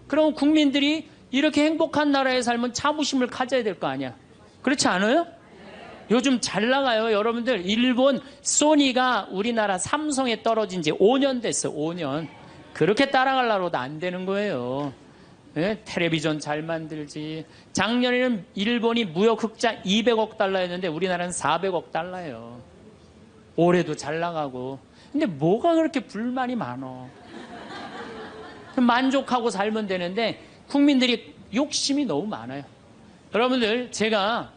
그럼 국민들이 이렇게 행복한 나라에 살면 자부심을 가져야 될 거 아니야. 그렇지 않아요? 요즘 잘 나가요. 여러분들 일본 소니가 우리나라 삼성에 떨어진 지 5년 됐어요. 5년. 그렇게 따라가려고도 안 되는 거예요. 네? 텔레비전 잘 만들지. 작년에는 일본이 무역 흑자 200억 달러였는데 우리나라는 400억 달러예요. 올해도 잘 나가고. 근데 뭐가 그렇게 불만이 많어? 만족하고 살면 되는데 국민들이 욕심이 너무 많아요. 여러분들, 제가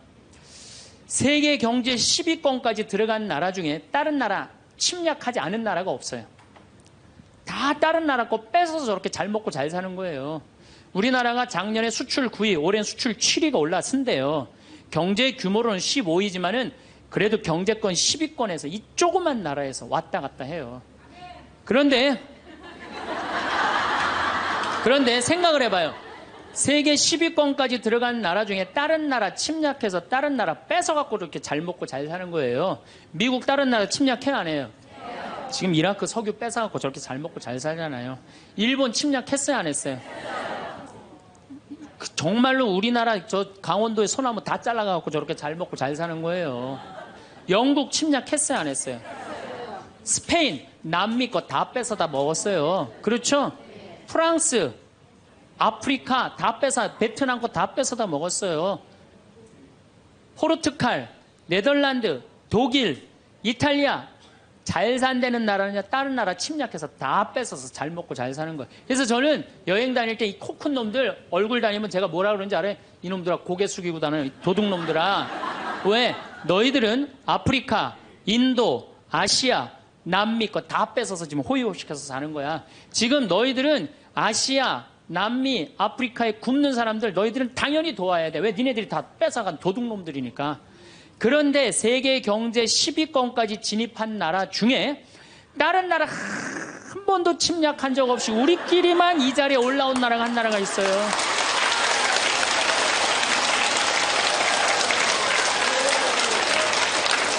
세계 경제 10위권까지 들어간 나라 중에 다른 나라 침략하지 않은 나라가 없어요. 다 다른 나라 거 뺏어서 저렇게 잘 먹고 잘 사는 거예요. 우리나라가 작년에 수출 9위, 올해는 수출 7위가 올랐는데요. 경제 규모로는 15위지만은 그래도 경제권 10위권에서 이 조그만 나라에서 왔다 갔다 해요. 그런데 생각을 해봐요. 세계 10위권까지 들어간 나라 중에 다른 나라 침략해서 다른 나라 뺏어갖고 이렇게 잘 먹고 잘 사는 거예요. 미국 다른 나라 침략해 안 해요? 지금 이라크 석유 뺏어갖고 저렇게 잘 먹고 잘 살잖아요. 일본 침략했어요 안 했어요? 정말로 우리나라 저 강원도의 소나무 다 잘라갖고 저렇게 잘 먹고 잘 사는 거예요. 영국 침략했어요 안 했어요? 스페인, 남미 거 다 뺏어다 먹었어요. 그렇죠? 프랑스, 아프리카 다 뺏어, 베트남 거 다 뺏어다 먹었어요. 포르투갈, 네덜란드, 독일, 이탈리아 잘 산다는 나라는 다른 나라 침략해서 다 뺏어서 잘 먹고 잘 사는 거예요. 그래서 저는 여행 다닐 때 이 코 큰 놈들 얼굴 다니면 제가 뭐라 그러는지 알아요? 이놈들아 고개 숙이고 다니는 도둑놈들아. 왜? 너희들은 아프리카, 인도, 아시아, 남미 거 다 뺏어서 지금 호의호식해서 사는 거야. 지금 너희들은 아시아, 남미, 아프리카에 굶는 사람들 너희들은 당연히 도와야 돼. 왜? 니네들이 다 뺏어간 도둑놈들이니까. 그런데 세계 경제 10위권까지 진입한 나라 중에 다른 나라 한 번도 침략한 적 없이 우리끼리만 이 자리에 올라온 나라가 한 나라가 있어요.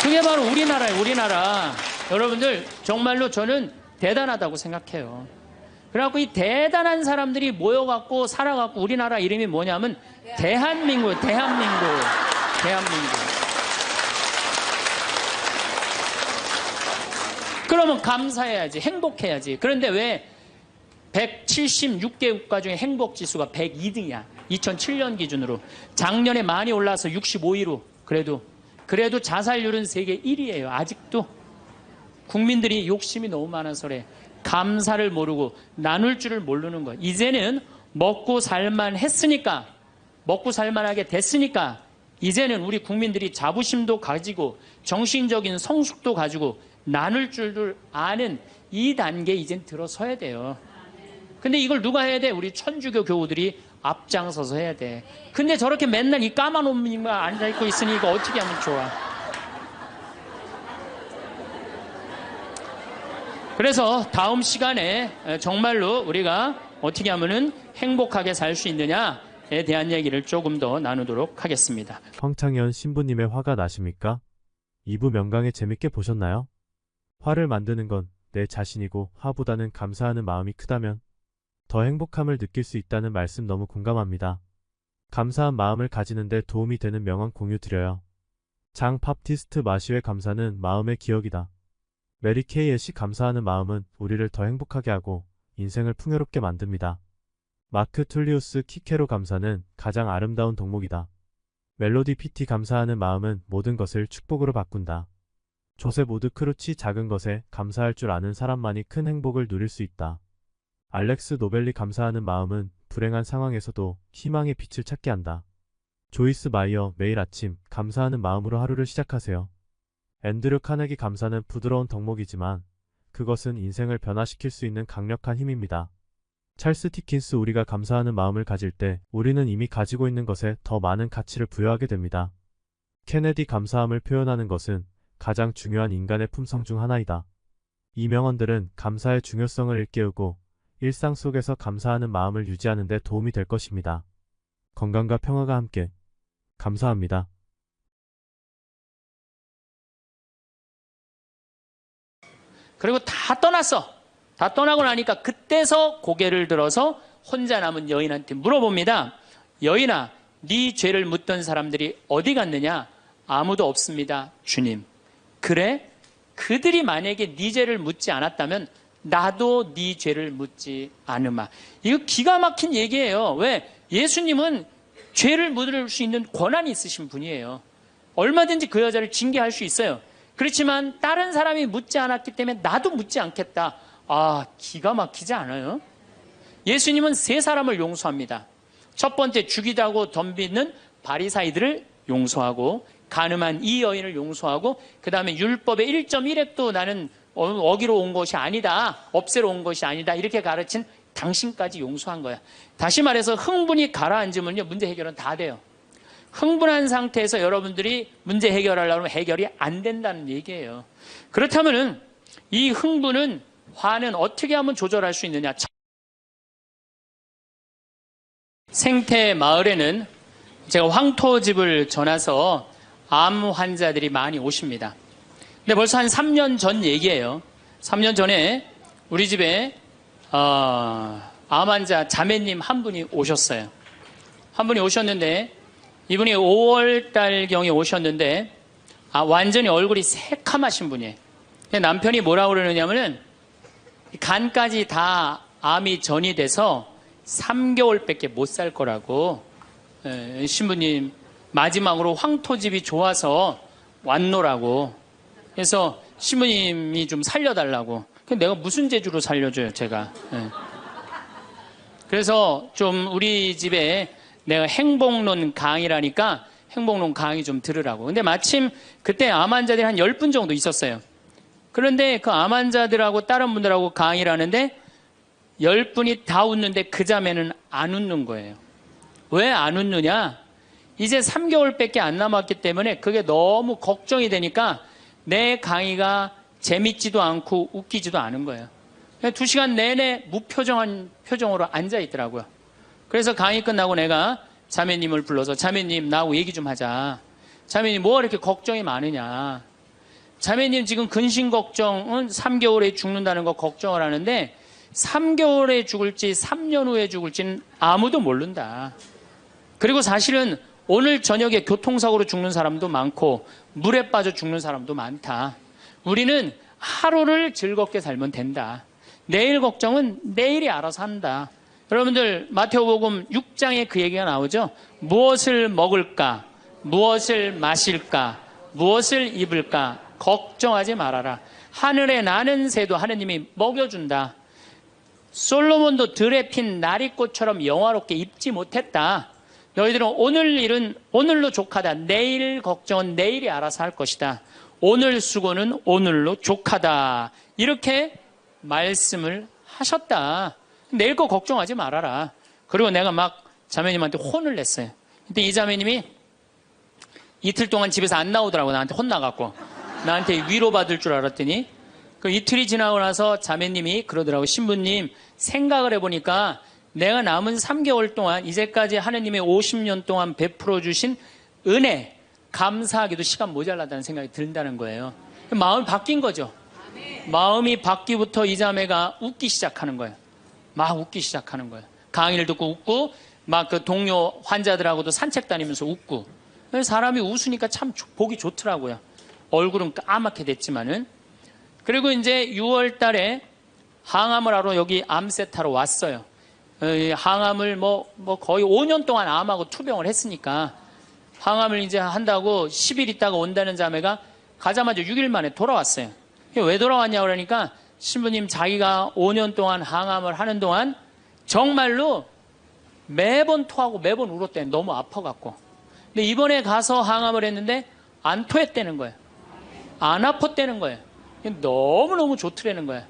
그게 바로 우리나라예요. 우리나라. 여러분들 정말로 저는 대단하다고 생각해요. 그래갖고 이 대단한 사람들이 모여갖고 살아갖고 우리나라 이름이 뭐냐면 대한민국. 그러면 감사해야지, 행복해야지. 그런데 왜 176개 국가 중에 행복지수가 102등이야. 2007년 기준으로. 작년에 많이 올라서 65위로. 그래도 자살률은 세계 1위예요. 아직도. 국민들이 욕심이 너무 많아서 그래. 감사를 모르고 나눌 줄을 모르는 거야. 이제는 먹고 살만하게 됐으니까 이제는 우리 국민들이 자부심도 가지고 정신적인 성숙도 가지고 나눌 줄을 아는 이 단계에 이젠 들어서야 돼요. 근데 이걸 누가 해야 돼? 우리 천주교 교우들이 앞장서서 해야 돼. 근데 저렇게 맨날 이 까만 옷만 앉아있고 있으니 이거 어떻게 하면 좋아? 그래서 다음 시간에 정말로 우리가 어떻게 하면은 행복하게 살 수 있느냐에 대한 얘기를 조금 더 나누도록 하겠습니다. 황창현 신부님의 화가 나십니까? 2부 명강에 재밌게 보셨나요? 화를 만드는 건 내 자신이고 화보다는 감사하는 마음이 크다면 더 행복함을 느낄 수 있다는 말씀 너무 공감합니다. 감사한 마음을 가지는데 도움이 되는 명언 공유 드려요. 장 팝티스트 마시오의 감사는 마음의 기억이다. 메리 케이 앳이 감사하는 마음은 우리를 더 행복하게 하고 인생을 풍요롭게 만듭니다. 마크 툴리우스 키케로 감사는 가장 아름다운 덕목이다. 멜로디 PT 감사하는 마음은 모든 것을 축복으로 바꾼다. 조세 모드 크루치 작은 것에 감사할 줄 아는 사람만이 큰 행복을 누릴 수 있다. 알렉스 노벨리 감사하는 마음은 불행한 상황에서도 희망의 빛을 찾게 한다. 조이스 마이어 매일 아침 감사하는 마음으로 하루를 시작하세요. 앤드류 카네기 감사는 부드러운 덕목이지만 그것은 인생을 변화시킬 수 있는 강력한 힘입니다. 찰스 티킨스 우리가 감사하는 마음을 가질 때 우리는 이미 가지고 있는 것에 더 많은 가치를 부여하게 됩니다. 케네디 감사함을 표현하는 것은 가장 중요한 인간의 품성 중 하나이다. 이 명언들은 감사의 중요성을 일깨우고 일상 속에서 감사하는 마음을 유지하는 데 도움이 될 것입니다. 건강과 평화가 함께. 감사합니다. 그리고 다 떠났어. 다 떠나고 나니까 그때서 고개를 들어서 혼자 남은 여인한테 물어봅니다. 여인아, 네 죄를 묻던 사람들이 어디 갔느냐? 아무도 없습니다, 주님. 그래? 그들이 만약에 네 죄를 묻지 않았다면 나도 네 죄를 묻지 않으마. 이거 기가 막힌 얘기예요. 왜? 예수님은 죄를 묻을 수 있는 권한이 있으신 분이에요. 얼마든지 그 여자를 징계할 수 있어요. 그렇지만 다른 사람이 묻지 않았기 때문에 나도 묻지 않겠다. 아, 기가 막히지 않아요? 예수님은 세 사람을 용서합니다. 첫 번째, 죽이다고 덤비는 바리사이들을 용서하고, 간음한 이 여인을 용서하고, 그 다음에 율법의 1.1획도 나는 어기로 온 것이 아니다, 없애러 온 것이 아니다, 이렇게 가르친 당신까지 용서한 거야. 다시 말해서 흥분이 가라앉으면요, 문제 해결은 다 돼요. 흥분한 상태에서 여러분들이 문제 해결하려고 하면 해결이 안 된다는 얘기예요. 그렇다면은 이 흥분은, 화는 어떻게 하면 조절할 수 있느냐? 생태 마을에는 제가 황토집을 전해서 암 환자들이 많이 오십니다. 근데 벌써 한 3년 전 얘기예요. 3년 전에 우리 집에 암 환자 자매님 한 분이 오셨어요. 한 분이 오셨는데, 이분이 5월달경에 오셨는데 완전히 얼굴이 새카마신 분이에요. 남편이 뭐라고 그러느냐면은 간까지 다 암이 전이 돼서 3개월밖에 못 살 거라고. 신부님 마지막으로 황토집이 좋아서 왔노라고. 그래서 신부님이 좀 살려달라고. 내가 무슨 재주로 살려줘요, 제가. 그래서 좀 우리 집에 내가 행복론 강의라니까 행복론 강의 좀 들으라고. 근데 마침 그때 암 환자들이 한 10분 정도 있었어요. 그런데 그 암 환자들하고 다른 분들하고 강의를 하는데 10분이 다 웃는데 그 자매는 안 웃는 거예요. 왜 안 웃느냐? 이제 3개월밖에 안 남았기 때문에 그게 너무 걱정이 되니까 내 강의가 재밌지도 않고 웃기지도 않은 거예요. 2시간 내내 무표정한 표정으로 앉아 있더라고요. 그래서 강의 끝나고 내가 자매님을 불러서, 자매님 나하고 얘기 좀 하자. 자매님 뭐가 이렇게 걱정이 많으냐? 자매님 지금 근심 걱정은 3개월에 죽는다는 거 걱정을 하는데 3개월에 죽을지 3년 후에 죽을지는 아무도 모른다. 그리고 사실은 오늘 저녁에 교통사고로 죽는 사람도 많고 물에 빠져 죽는 사람도 많다. 우리는 하루를 즐겁게 살면 된다. 내일 걱정은 내일이 알아서 한다. 여러분들 마태복음 6장에 그 얘기가 나오죠. 무엇을 먹을까? 무엇을 마실까? 무엇을 입을까? 걱정하지 말아라. 하늘에 나는 새도 하느님이 먹여준다. 솔로몬도 들에 핀 나리꽃처럼 영화롭게 입지 못했다. 너희들은 오늘 일은 오늘로 족하다. 내일 걱정은 내일이 알아서 할 것이다. 오늘 수고는 오늘로 족하다. 이렇게 말씀을 하셨다. 내일 거 걱정하지 말아라. 그리고 내가 막 자매님한테 혼을 냈어요. 근데 이 자매님이 이틀 동안 집에서 안 나오더라고. 나한테 혼나갖고. 나한테 위로받을 줄 알았더니 그 이틀이 지나고 나서 자매님이 그러더라고. 신부님, 생각을 해보니까 내가 남은 3개월 동안 이제까지 하느님의 50년 동안 베풀어 주신 은혜, 감사하기도 시간 모자라다는 생각이 든다는 거예요. 마음이 바뀐 거죠. 마음이 바뀌부터 이 자매가 웃기 시작하는 거예요. 막 웃기 시작하는 거예요. 강의를 듣고 웃고 막 그 동료 환자들하고도 산책 다니면서 웃고. 사람이 웃으니까 참 보기 좋더라고요. 얼굴은 까맣게 됐지만은. 그리고 이제 6월 달에 항암을 하러 여기 암세타로 왔어요. 항암을 뭐 거의 5년 동안 암하고 투병을 했으니까 항암을 이제 한다고 10일 있다가 온다는 자매가 가자마자 6일 만에 돌아왔어요. 왜 돌아왔냐고 그러니까 신부님, 자기가 5년 동안 항암을 하는 동안 정말로 매번 토하고 매번 울었대. 너무 아파갖고. 근데 이번에 가서 항암을 했는데 안 토했다는 거예요. 안 아팠다는 거예요. 너무너무 좋더라는 거예요.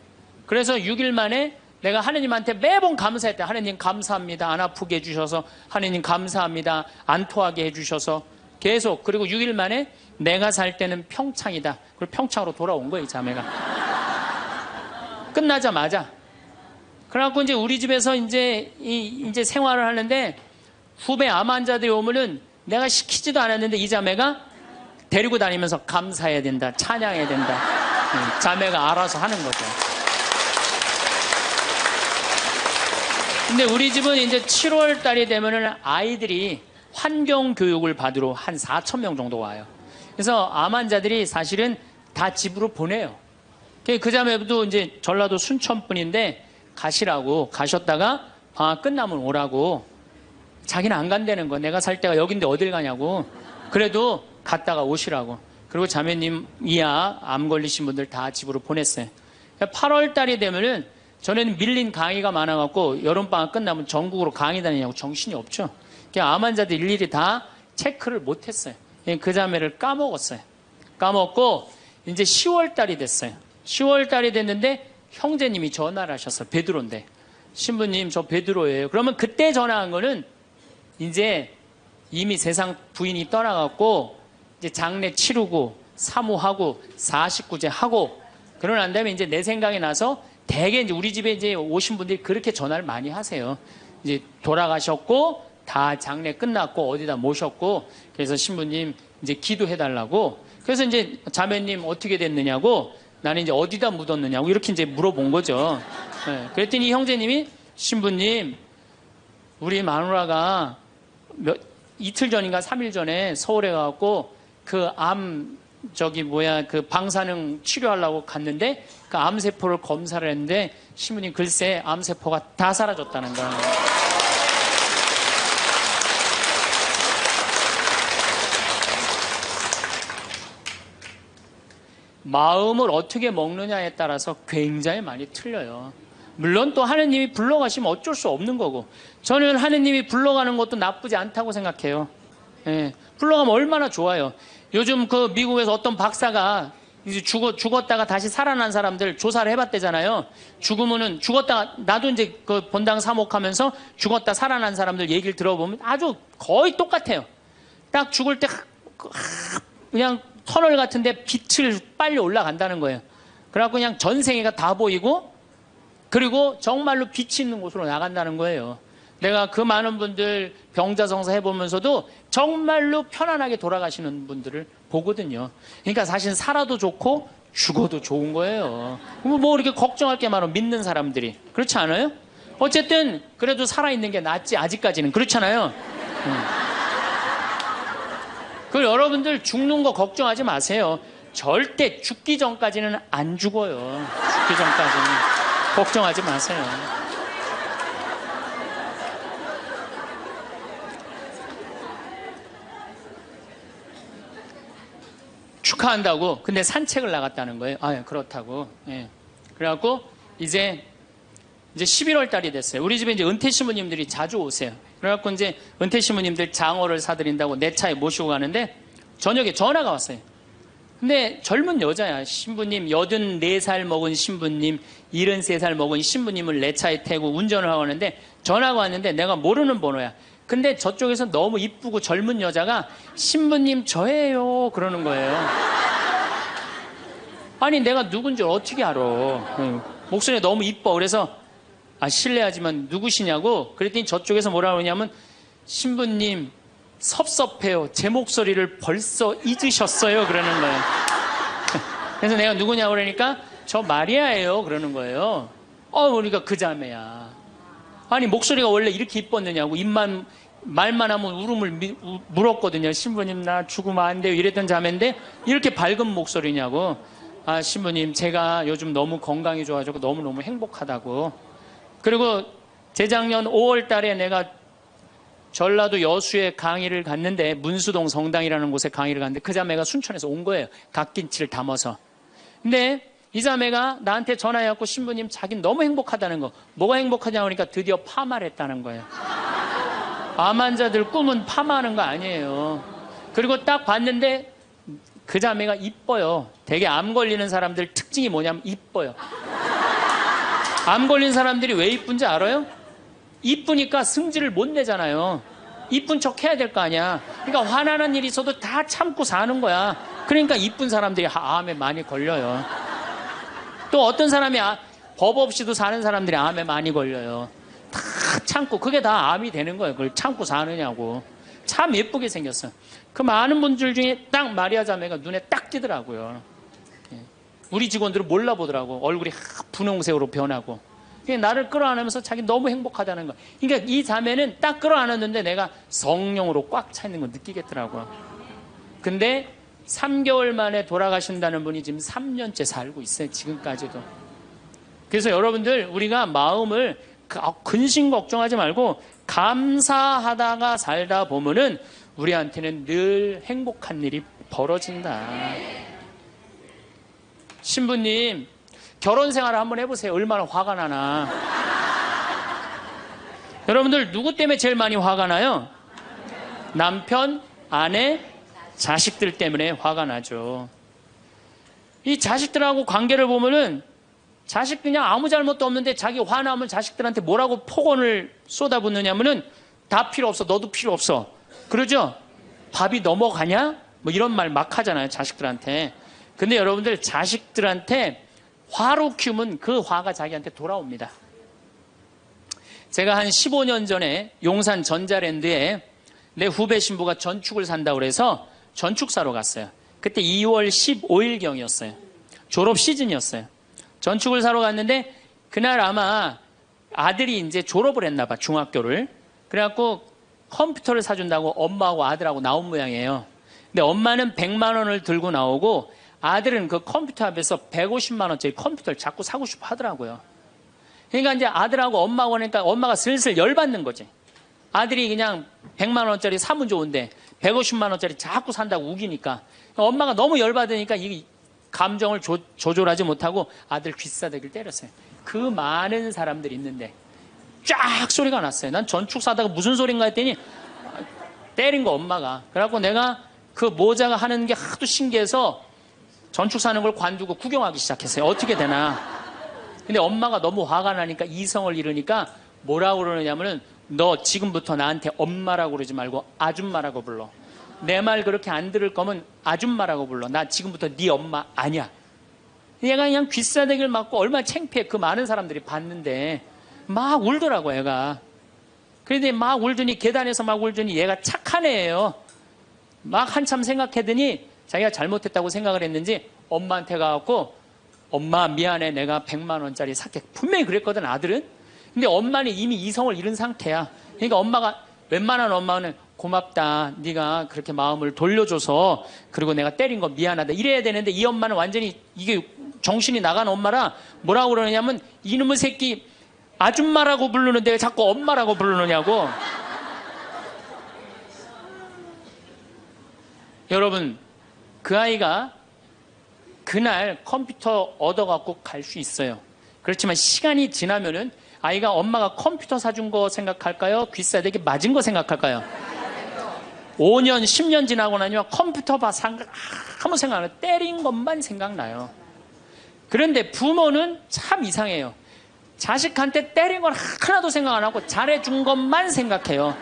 그래서 6일 만에 내가 하느님한테 매번 감사했대. 하느님 감사합니다. 안 아프게 해주셔서. 하느님 감사합니다. 안 토하게 해주셔서. 계속. 그리고 6일 만에 내가 살 때는 평창이다. 그리고 평창으로 돌아온 거예요, 이 자매가. 끝나자마자. 그래갖고 이제 우리 집에서 이제 생활을 하는데 후배 암 환자들이 오면은 내가 시키지도 않았는데 이 자매가 데리고 다니면서 감사해야 된다. 찬양해야 된다. 자매가 알아서 하는 거죠. 근데 우리 집은 이제 7월 달이 되면은 아이들이 환경 교육을 받으러 한 4천 명 정도 와요. 그래서 암 환자들이 사실은 다 집으로 보내요. 그 자매도 이제 전라도 순천 분인데 가시라고 가셨다가 방학 끝나면 오라고. 자기는 안 간다는 거. 내가 살 때가 여긴데 어딜 가냐고. 그래도 갔다가 오시라고. 그리고 자매님 이하 암 걸리신 분들 다 집으로 보냈어요. 8월 달이 되면은 전에는 밀린 강의가 많아갖고 여름방학 끝나면 전국으로 강의 다니냐고 정신이 없죠. 암 환자들 일일이 다 체크를 못했어요. 그 자매를 까먹었어요. 까먹고 이제 10월 달이 됐어요. 10월 달이 됐는데 형제님이 전화를 하셨어요. 베드로인데. 신부님, 저 베드로예요. 그러면 그때 전화한 거는 이제 이미 세상 부인이 떠나갖고 이제 장례 치르고 사모하고 49제 하고 그러고 난 다음에 이제 내 생각이 나서 대개 이제 우리 집에 이제 오신 분들이 그렇게 전화를 많이 하세요. 이제 돌아가셨고 다 장례 끝났고 어디다 모셨고 그래서 신부님 이제 기도해달라고. 그래서 이제 자매님 어떻게 됐느냐고 나는 이제 어디다 묻었느냐고 이렇게 이제 물어본 거죠. 네. 그랬더니 형제님이 신부님, 우리 마누라가 이틀 전인가 3일 전에 서울에 가갖고 그 그 방사능 치료하려고 갔는데 그 암세포를 검사를 했는데 신부님 글쎄 암세포가 다 사라졌다는 거예요. 마음을 어떻게 먹느냐에 따라서 굉장히 많이 틀려요. 물론 또 하느님이 불러가시면 어쩔 수 없는 거고 저는 하느님이 불러가는 것도 나쁘지 않다고 생각해요. 예, 불러가면 얼마나 좋아요. 요즘 그 미국에서 어떤 박사가 이제 죽었다가 다시 살아난 사람들 조사를 해봤대잖아요. 죽었다가 나도 이제 그 본당 사목하면서 죽었다 살아난 사람들 얘기를 들어보면 아주 거의 똑같아요. 딱 죽을 때 그냥 터널 같은데 빛을 빨리 올라간다는 거예요. 그래갖고 그냥 전생애가 다 보이고 그리고 정말로 빛이 있는 곳으로 나간다는 거예요. 내가 그 많은 분들 병자성사 해보면서도 정말로 편안하게 돌아가시는 분들을 보거든요. 그러니까 사실 살아도 좋고 죽어도 좋은 거예요. 뭐 이렇게 걱정할 게 많아, 믿는 사람들이. 그렇지 않아요? 어쨌든 그래도 살아있는 게 낫지, 아직까지는. 그렇잖아요. 그 여러분들 죽는 거 걱정하지 마세요. 절대 죽기 전까지는 안 죽어요. 죽기 전까지는 걱정하지 마세요. 축하한다고. 근데 산책을 나갔다는 거예요. 아, 그렇다고. 예. 그래갖고 이제 11월 달이 됐어요. 우리 집에 이제 은퇴 신부님들이 자주 오세요. 그래갖고 이제 은퇴 신부님들 장어를 사드린다고 내 차에 모시고 가는데 저녁에 전화가 왔어요. 근데 젊은 여자야. 신부님, 84살 먹은 신부님, 73살 먹은 신부님을 내 차에 태고 운전을 하고 하는데 전화가 왔는데 내가 모르는 번호야. 근데 저쪽에서 너무 이쁘고 젊은 여자가 신부님 저예요 그러는 거예요. 아니 내가 누군지 어떻게 알아. 목소리가 너무 이뻐. 그래서 실례하지만 누구시냐고 그랬더니 저쪽에서 뭐라 그러냐면 신부님 섭섭해요. 제 목소리를 벌써 잊으셨어요 그러는 거예요. 그래서 내가 누구냐고 그러니까 저 마리아예요 그러는 거예요. 그러니까 그 자매야. 아니 목소리가 원래 이렇게 이뻤느냐고. 말만 하면 울음을 물었거든요. 신부님 나 죽으면 안 돼요 이랬던 자매인데 이렇게 밝은 목소리냐고. 신부님 제가 요즘 너무 건강이 좋아지고 너무너무 행복하다고. 그리고 재작년 5월 달에 내가 전라도 여수에 강의를 갔는데 문수동 성당이라는 곳에 강의를 갔는데 그 자매가 순천에서 온 거예요. 갓김치를 담아서. 근데 이 자매가 나한테 전화해갖고 신부님 자기는 너무 행복하다는 거. 뭐가 행복하냐고 하니까 드디어 파마를 했다는 거예요. 암 환자들 꿈은 파마하는 거 아니에요. 그리고 딱 봤는데 그 자매가 이뻐요. 되게 암 걸리는 사람들 특징이 뭐냐면 이뻐요. 암 걸린 사람들이 왜 이쁜지 알아요? 이쁘니까 승질을 못 내잖아요. 이쁜 척 해야 될 거 아니야. 그러니까 화나는 일이 있어도 다 참고 사는 거야. 그러니까 이쁜 사람들이 암에 많이 걸려요. 또 어떤 사람이 법 없이도 사는 사람들이 암에 많이 걸려요. 다 참고. 그게 다 암이 되는 거예요. 그걸 참고 사느냐고. 참 예쁘게 생겼어. 그 많은 분들 중에 딱 마리아 자매가 눈에 딱 띄더라고요. 우리 직원들은 몰라보더라고. 얼굴이 분홍색으로 변하고. 나를 끌어안으면서 자기 너무 행복하다는 거. 그러니까 이 자매는 딱 끌어안았는데 내가 성령으로 꽉 차 있는 거 느끼겠더라고요. 근데 3개월 만에 돌아가신다는 분이 지금 3년째 살고 있어요. 지금까지도. 그래서 여러분들 우리가 마음을 근심 걱정하지 말고 감사하다가 살다 보면은 우리한테는 늘 행복한 일이 벌어진다. 신부님 결혼 생활을 한번 해보세요. 얼마나 화가 나나. 여러분들 누구 때문에 제일 많이 화가 나요? 남편, 아내, 자식들 때문에 화가 나죠. 이 자식들하고 관계를 보면은 자식 그냥 아무 잘못도 없는데 자기 화나면 자식들한테 뭐라고 폭언을 쏟아붓느냐면은 다 필요 없어. 너도 필요 없어. 그러죠? 밥이 넘어가냐? 뭐 이런 말 막 하잖아요. 자식들한테. 근데 여러분들 자식들한테 화로 키우면 그 화가 자기한테 돌아옵니다. 제가 한 15년 전에 용산 전자랜드에 내 후배 신부가 전축을 산다고 그래서 전축 사러 갔어요. 그때 2월 15일경이었어요. 졸업 시즌이었어요. 전축을 사러 갔는데 그날 아마 아들이 이제 졸업을 했나 봐, 중학교를. 그래갖고 컴퓨터를 사준다고 엄마하고 아들하고 나온 모양이에요. 근데 엄마는 100만 원을 들고 나오고 아들은 그 컴퓨터 앞에서 150만 원짜리 컴퓨터를 자꾸 사고 싶어 하더라고요. 그러니까 이제 아들하고 엄마가 오니까 엄마가 슬슬 열받는 거지. 아들이 그냥 100만 원짜리 사면 좋은데 150만 원짜리 자꾸 산다고 우기니까 엄마가 너무 열받으니까 이 감정을 조절하지 못하고 아들 귀싸대기를 때렸어요. 그 많은 사람들이 있는데 쫙 소리가 났어요. 난 전축 사다가 무슨 소린가 했더니 때린 거 엄마가. 그래갖고 내가 그 모자가 하는 게 하도 신기해서 전축 사는 걸 관두고 구경하기 시작했어요. 어떻게 되나. 근데 엄마가 너무 화가 나니까 이성을 잃으니까 뭐라고 그러느냐면은 너 지금부터 나한테 엄마라고 그러지 말고 아줌마라고 불러. 내 말 그렇게 안 들을 거면 아줌마라고 불러. 나 지금부터 네 엄마 아니야. 얘가 그냥 귀싸대기를 맞고 얼마나 창피해. 그 많은 사람들이 봤는데 막 울더라고 애가. 그런데 막 울더니 계단에서 막 울더니 얘가 착한 애예요. 막 한참 생각하더니 자기가 잘못했다고 생각을 했는지 엄마한테 가갖고 엄마 미안해 내가 100만 원짜리 살게. 분명히 그랬거든 아들은. 근데 엄마는 이미 이성을 잃은 상태야. 그러니까 엄마가 웬만한 엄마는 고맙다 네가 그렇게 마음을 돌려줘서 그리고 내가 때린 거 미안하다 이래야 되는데 이 엄마는 완전히 이게 정신이 나간 엄마라 뭐라고 그러냐면 이놈의 새끼 아줌마라고 부르는데 왜 자꾸 엄마라고 부르느냐고. 여러분 그 아이가 그날 컴퓨터 얻어갖고 갈 수 있어요. 그렇지만 시간이 지나면은 아이가 엄마가 컴퓨터 사준 거 생각할까요? 귀싸대기 맞은 거 생각할까요? 5년, 10년 지나고 나면 컴퓨터 아무 생각 안 해요. 때린 것만 생각나요. 그런데 부모는 참 이상해요. 자식한테 때린 건 하나도 생각 안 하고 잘해준 것만 생각해요.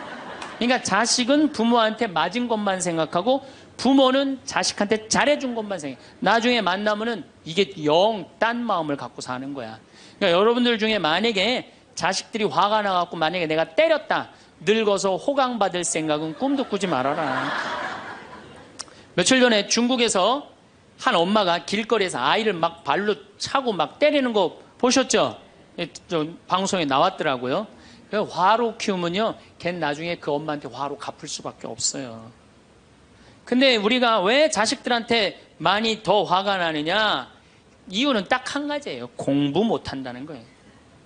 그러니까 자식은 부모한테 맞은 것만 생각하고 부모는 자식한테 잘해준 것만 생각해요. 나중에 만나면은 이게 영 딴 마음을 갖고 사는 거야. 그러니까 여러분들 중에 만약에 자식들이 화가 나갖고 만약에 내가 때렸다. 늙어서 호강받을 생각은 꿈도 꾸지 말아라. 며칠 전에 중국에서 한 엄마가 길거리에서 아이를 막 발로 차고 막 때리는 거 보셨죠? 방송에 나왔더라고요. 화로 키우면요, 걔는 나중에 그 엄마한테 화로 갚을 수밖에 없어요. 근데 우리가 왜 자식들한테 많이 더 화가 나느냐? 이유는 딱 한 가지예요. 공부 못한다는 거예요.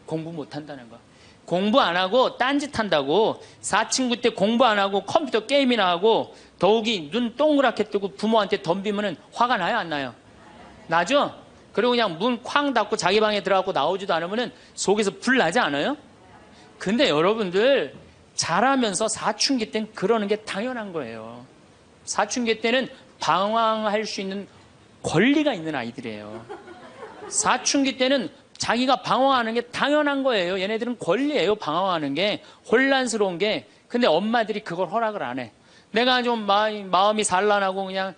공부 못한다는 거. 공부 안 하고 딴짓 한다고. 사친구 때 공부 안 하고 컴퓨터 게임이나 하고 더욱이 눈 동그랗게 뜨고 부모한테 덤비면 화가 나요, 안 나요? 나죠? 그리고 그냥 문 쾅 닫고 자기 방에 들어가고 나오지도 않으면 속에서 불 나지 않아요? 근데 여러분들 자라면서 사춘기 때는 그러는 게 당연한 거예요. 사춘기 때는 방황할 수 있는 권리가 있는 아이들이에요. 사춘기 때는 자기가 방황하는 게 당연한 거예요. 얘네들은 권리예요. 방황하는 게. 혼란스러운 게. 근데 엄마들이 그걸 허락을 안 해. 내가 좀 마음이 산란하고 그냥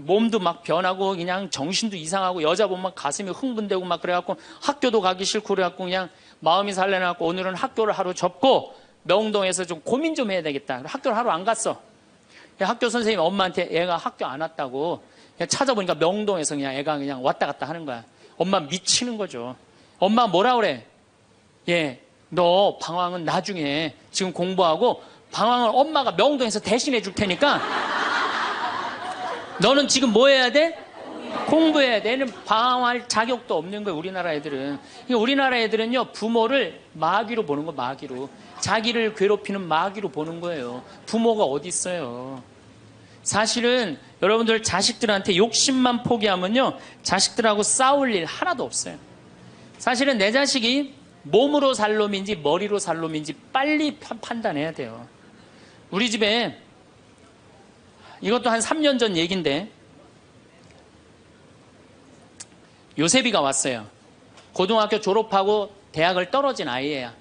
몸도 막 변하고 그냥 정신도 이상하고 여자 보면 가슴이 흥분되고 막 그래갖고 학교도 가기 싫고 그래갖고 그냥 마음이 산란해갖고 오늘은 학교를 하루 접고 명동에서 좀 고민 좀 해야 되겠다. 학교를 하루 안 갔어. 학교 선생님이 엄마한테 애가 학교 안 왔다고 그냥 찾아보니까 명동에서 그냥 애가 그냥 왔다 갔다 하는 거야. 엄마 미치는 거죠. 엄마 뭐라 그래? 예, 너 방황은 나중에 지금 공부하고 방황을 엄마가 명동에서 대신해 줄 테니까 너는 지금 뭐 해야 돼? 공부해야 돼. 얘는 방황할 자격도 없는 거예요. 우리나라 애들은. 우리나라 애들은요 부모를 마귀로 보는 거. 마귀로. 자기를 괴롭히는 마귀로 보는 거예요. 부모가 어디 있어요. 사실은 여러분들 자식들한테 욕심만 포기하면요 자식들하고 싸울 일 하나도 없어요. 사실은 내 자식이 몸으로 살 놈인지 머리로 살 놈인지 빨리 판단해야 돼요. 우리 집에 이것도 한 3년 전 얘기인데 요셉이가 왔어요. 고등학교 졸업하고 대학을 떨어진 아이예요.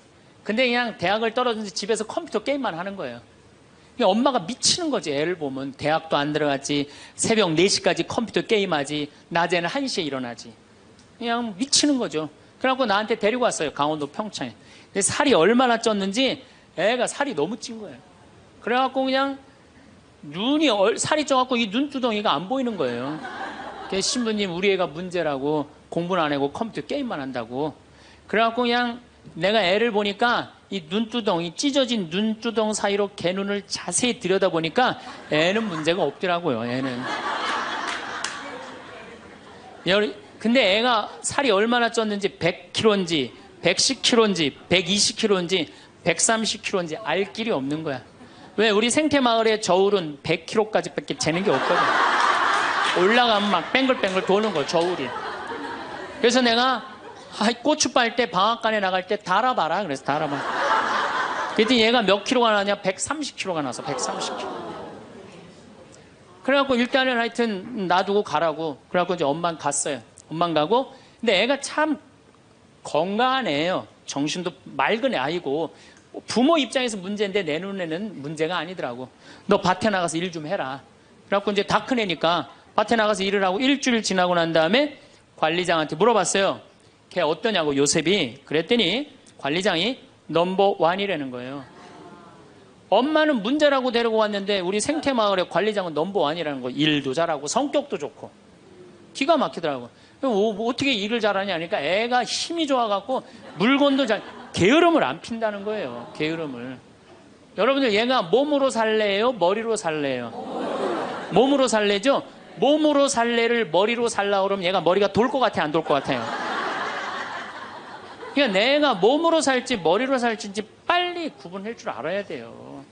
근데 그냥 대학을 떨어진지 집에서 컴퓨터 게임만 하는 거예요. 엄마가 미치는 거지. 애를 보면 대학도 안 들어갔지, 새벽 4시까지 컴퓨터 게임하지, 낮에는 1시에 일어나지. 그냥 미치는 거죠. 그래갖고 나한테 데리고 왔어요. 강원도 평창에. 근데 살이 얼마나 쪘는지 애가 살이 너무 찐 거예요. 그래갖고 그냥 살이 쪄갖고 이 눈두덩이가 안 보이는 거예요. 그래서 신부님 우리 애가 문제라고 공부는 안 하고 컴퓨터 게임만 한다고. 그래갖고 그냥 내가 애를 보니까 이 눈두덩이, 찢어진 눈두덩 사이로 걔 눈을 자세히 들여다보니까 애는 문제가 없더라고요. 애는. 근데 애가 살이 얼마나 쪘는지 100kg인지 110kg인지 120kg인지 130kg인지 알 길이 없는 거야. 왜? 우리 생태마을의 저울은 100kg까지 밖에 재는 게 없거든. 올라가면 막 뱅글뱅글 도는 거, 저울이. 그래서 내가 고추 빨 때 방앗간에 나갈 때 달아봐라. 그래서 달아봐. 그랬더니 얘가 몇 킬로가 나냐? 130kg가 나서 130kg. 그래갖고 일단은 하여튼 놔두고 가라고. 그래갖고 이제 엄마는 갔어요. 엄마는 가고. 근데 애가 참 건강한 애예요. 정신도 맑은 애 아이고. 부모 입장에서 문제인데 내 눈에는 문제가 아니더라고. 너 밭에 나가서 일 좀 해라. 그래갖고 이제 다 큰 애니까 밭에 나가서 일을 하고 일주일 지나고 난 다음에 관리장한테 물어봤어요. 걔 어떠냐고, 요셉이. 그랬더니 관리장이 넘버 1이라는 거예요. 엄마는 문제라고 데리고 왔는데 우리 생태마을의 관리장은 넘버원이라는 거. 일도 잘하고 성격도 좋고 기가 막히더라고. 어떻게 일을 잘하냐 하니까 애가 힘이 좋아갖고 물건도 게으름을 안 핀다는 거예요. 게으름을. 여러분들 얘가 몸으로 살래요? 머리로 살래요? 몸으로 살래죠? 몸으로 살래를 머리로 살라 그러면 얘가 머리가 돌 것 같아, 안 돌 것 같아요? 그러니까 내가 몸으로 살지 머리로 살지 빨리 구분할 줄 알아야 돼요.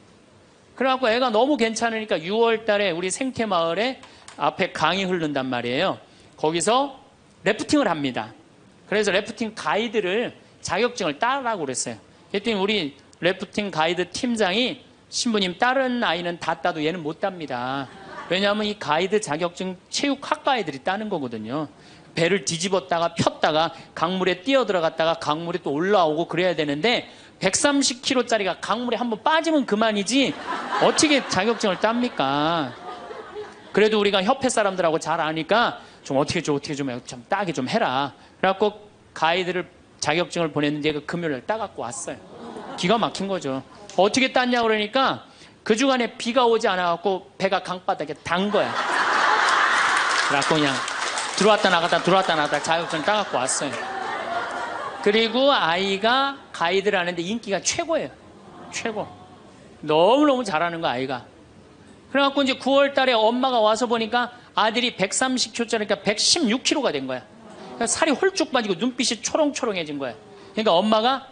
그래갖고 애가 너무 괜찮으니까 6월 달에 우리 생태마을에 앞에 강이 흐른단 말이에요. 거기서 래프팅을 합니다. 그래서 래프팅 가이드를 자격증을 따라고 그랬어요. 그랬더니 우리 래프팅 가이드 팀장이 신부님 다른 아이는 다 따도 얘는 못 땁니다. 왜냐하면 이 가이드 자격증 체육학과 애들이 따는 거거든요. 배를 뒤집었다가 폈다가 강물에 뛰어 들어갔다가 강물에 또 올라오고 그래야 되는데 130kg짜리가 강물에 한번 빠지면 그만이지 어떻게 자격증을 땁니까? 그래도 우리가 협회 사람들하고 잘 아니까 좀 어떻게 좀 따게 좀 해라. 그래갖고 가이드를 자격증을 보냈는데 얘가 금요일날 따갖고 왔어요. 기가 막힌 거죠. 어떻게 땄냐 그러니까 그 주간에 비가 오지 않아갖고 배가 강바닥에 단 거야. 그래갖고 그냥 들어왔다 나갔다 자격증 따갖고 왔어요. 그리고 아이가 가이드를 하는데 인기가 최고예요. 최고. 너무너무 잘하는 거 아이가. 그래갖고 이제 9월 달에 엄마가 와서 보니까 아들이 130kg짜리니까 116kg가 된 거야. 그러니까 살이 홀쭉 빠지고 눈빛이 초롱초롱해진 거야. 그러니까 엄마가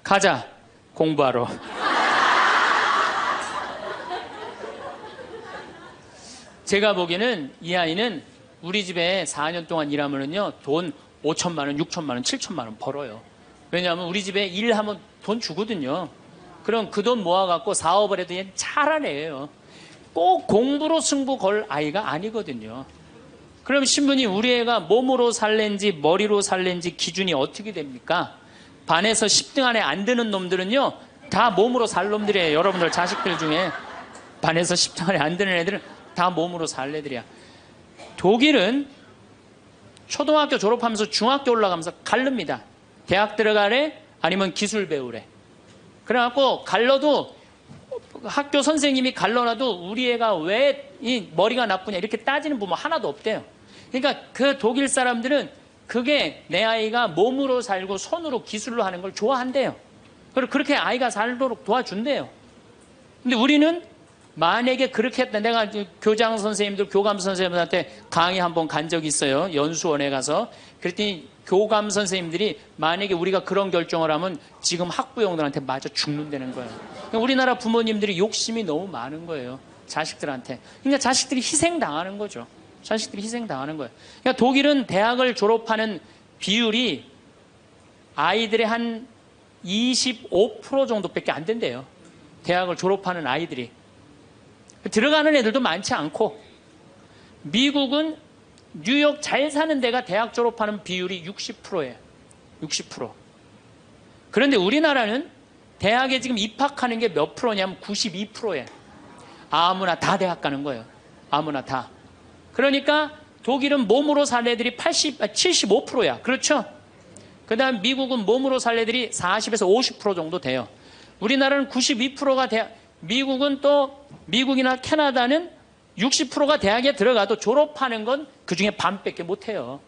가자 공부하러. 제가 보기에는 이 아이는 우리 집에 4년 동안 일하면은요 돈 5천만 원, 6천만 원, 7천만 원 벌어요. 왜냐하면 우리 집에 일하면 돈 주거든요. 그럼 그 돈 모아갖고 사업을 해도 얘는 잘하네요. 꼭 공부로 승부 걸 아이가 아니거든요. 그럼 신부님 우리 애가 몸으로 살랜지 머리로 살랜지 기준이 어떻게 됩니까? 반에서 10등 안에 안 드는 놈들은요 다 몸으로 살 놈들이에요. 여러분들 자식들 중에 반에서 10등 안에 안 드는 애들은 다 몸으로 살 애들이야. 독일은 초등학교 졸업하면서 중학교 올라가면서 갈릅니다. 대학 들어가래 아니면 기술 배우래. 그래갖고 갈러도 학교 선생님이 갈러놔도 우리 애가 왜 이 머리가 나쁘냐 이렇게 따지는 부모 하나도 없대요. 그러니까 그 독일 사람들은 그게 내 아이가 몸으로 살고 손으로 기술로 하는 걸 좋아한대요. 그리고 그렇게 아이가 살도록 도와준대요. 근데 우리는 만약에 그렇게 했다. 내가 교장 선생님들, 교감 선생님들한테 강의 한번 간 적이 있어요. 연수원에 가서. 그랬더니 교감 선생님들이 만약에 우리가 그런 결정을 하면 지금 학부형들한테 맞아 죽는다는 거예요. 그러니까 우리나라 부모님들이 욕심이 너무 많은 거예요. 자식들한테. 그러니까 자식들이 희생당하는 거죠. 자식들이 희생당하는 거예요. 그러니까 독일은 대학을 졸업하는 비율이 아이들의 한 25% 정도밖에 안 된대요. 대학을 졸업하는 아이들이. 들어가는 애들도 많지 않고, 미국은 뉴욕 잘 사는 데가 대학 졸업하는 비율이 60%예요. 60%. 그런데 우리나라는 대학에 지금 입학하는 게 몇 프로냐면 92%예요. 아무나 다 대학 가는 거예요. 아무나 다. 그러니까 독일은 몸으로 살 애들이 75%야. 그렇죠? 그 다음 미국은 몸으로 살 애들이 40에서 50% 정도 돼요. 우리나라는 92%가 미국은 또 미국이나 캐나다는 60%가 대학에 들어가도 졸업하는 건 그중에 반밖에 못해요.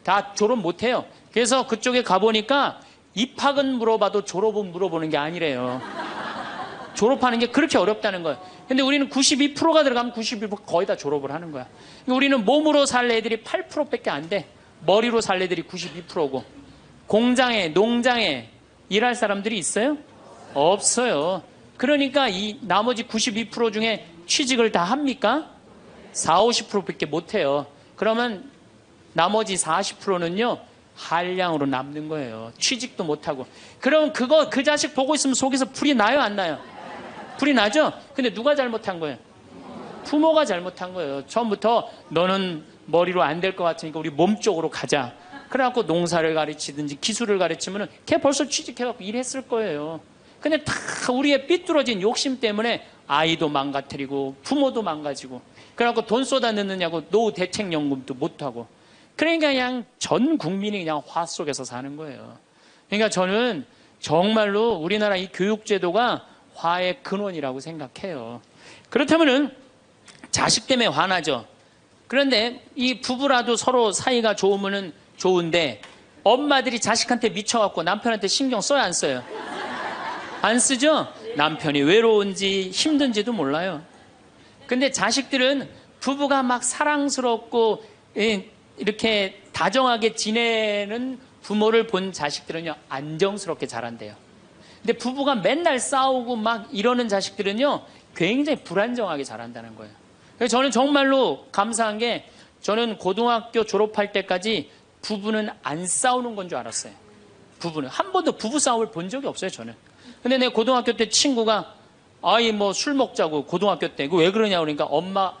다 졸업 못해요. 그래서 그쪽에 가보니까 입학은 물어봐도 졸업은 물어보는 게 아니래요. 졸업하는 게 그렇게 어렵다는 거예요. 근데 우리는 92%가 들어가면 92% 거의 다 졸업을 하는 거야. 우리는 몸으로 살 애들이 8%밖에 안 돼. 머리로 살 애들이 92%고. 공장에, 농장에 일할 사람들이 있어요? 없어요. 그러니까 이 나머지 92% 중에 취직을 다 합니까? 40, 50%밖에 못해요. 그러면 나머지 40%는요 한량으로 남는 거예요. 취직도 못하고. 그럼 그 자식 보고 있으면 속에서 불이 나요, 안 나요? 불이 나죠? 근데 누가 잘못한 거예요? 부모가 잘못한 거예요. 처음부터 너는 머리로 안 될 것 같으니까 우리 몸 쪽으로 가자. 그래갖고 농사를 가르치든지 기술을 가르치면은 걔 벌써 취직해갖고 일했을 거예요. 근데 다 우리의 삐뚤어진 욕심 때문에 아이도 망가뜨리고 부모도 망가지고, 그래갖고 돈 쏟아 넣느냐고 노후 대책연금도 못하고. 그러니까 그냥 전 국민이 그냥 화 속에서 사는 거예요. 그러니까 저는 정말로 우리나라 이 교육제도가 화의 근원이라고 생각해요. 그렇다면은 자식 때문에 화나죠. 그런데 이 부부라도 서로 사이가 좋으면은 좋은데 엄마들이 자식한테 미쳐갖고 남편한테 신경 써야 안 써요? 안 쓰죠? 남편이 외로운지 힘든지도 몰라요. 근데 자식들은 부부가 막 사랑스럽고 이렇게 다정하게 지내는 부모를 본 자식들은요, 안정스럽게 자란대요. 근데 부부가 맨날 싸우고 막 이러는 자식들은요, 굉장히 불안정하게 자란다는 거예요. 그래서 저는 정말로 감사한 게, 저는 고등학교 졸업할 때까지 부부는 안 싸우는 건 줄 알았어요. 부부는. 한 번도 부부 싸움을 본 적이 없어요, 저는. 근데 내 고등학교 때 친구가, 아이 뭐 술 먹자고 고등학교 때. 왜 그러냐 그러니까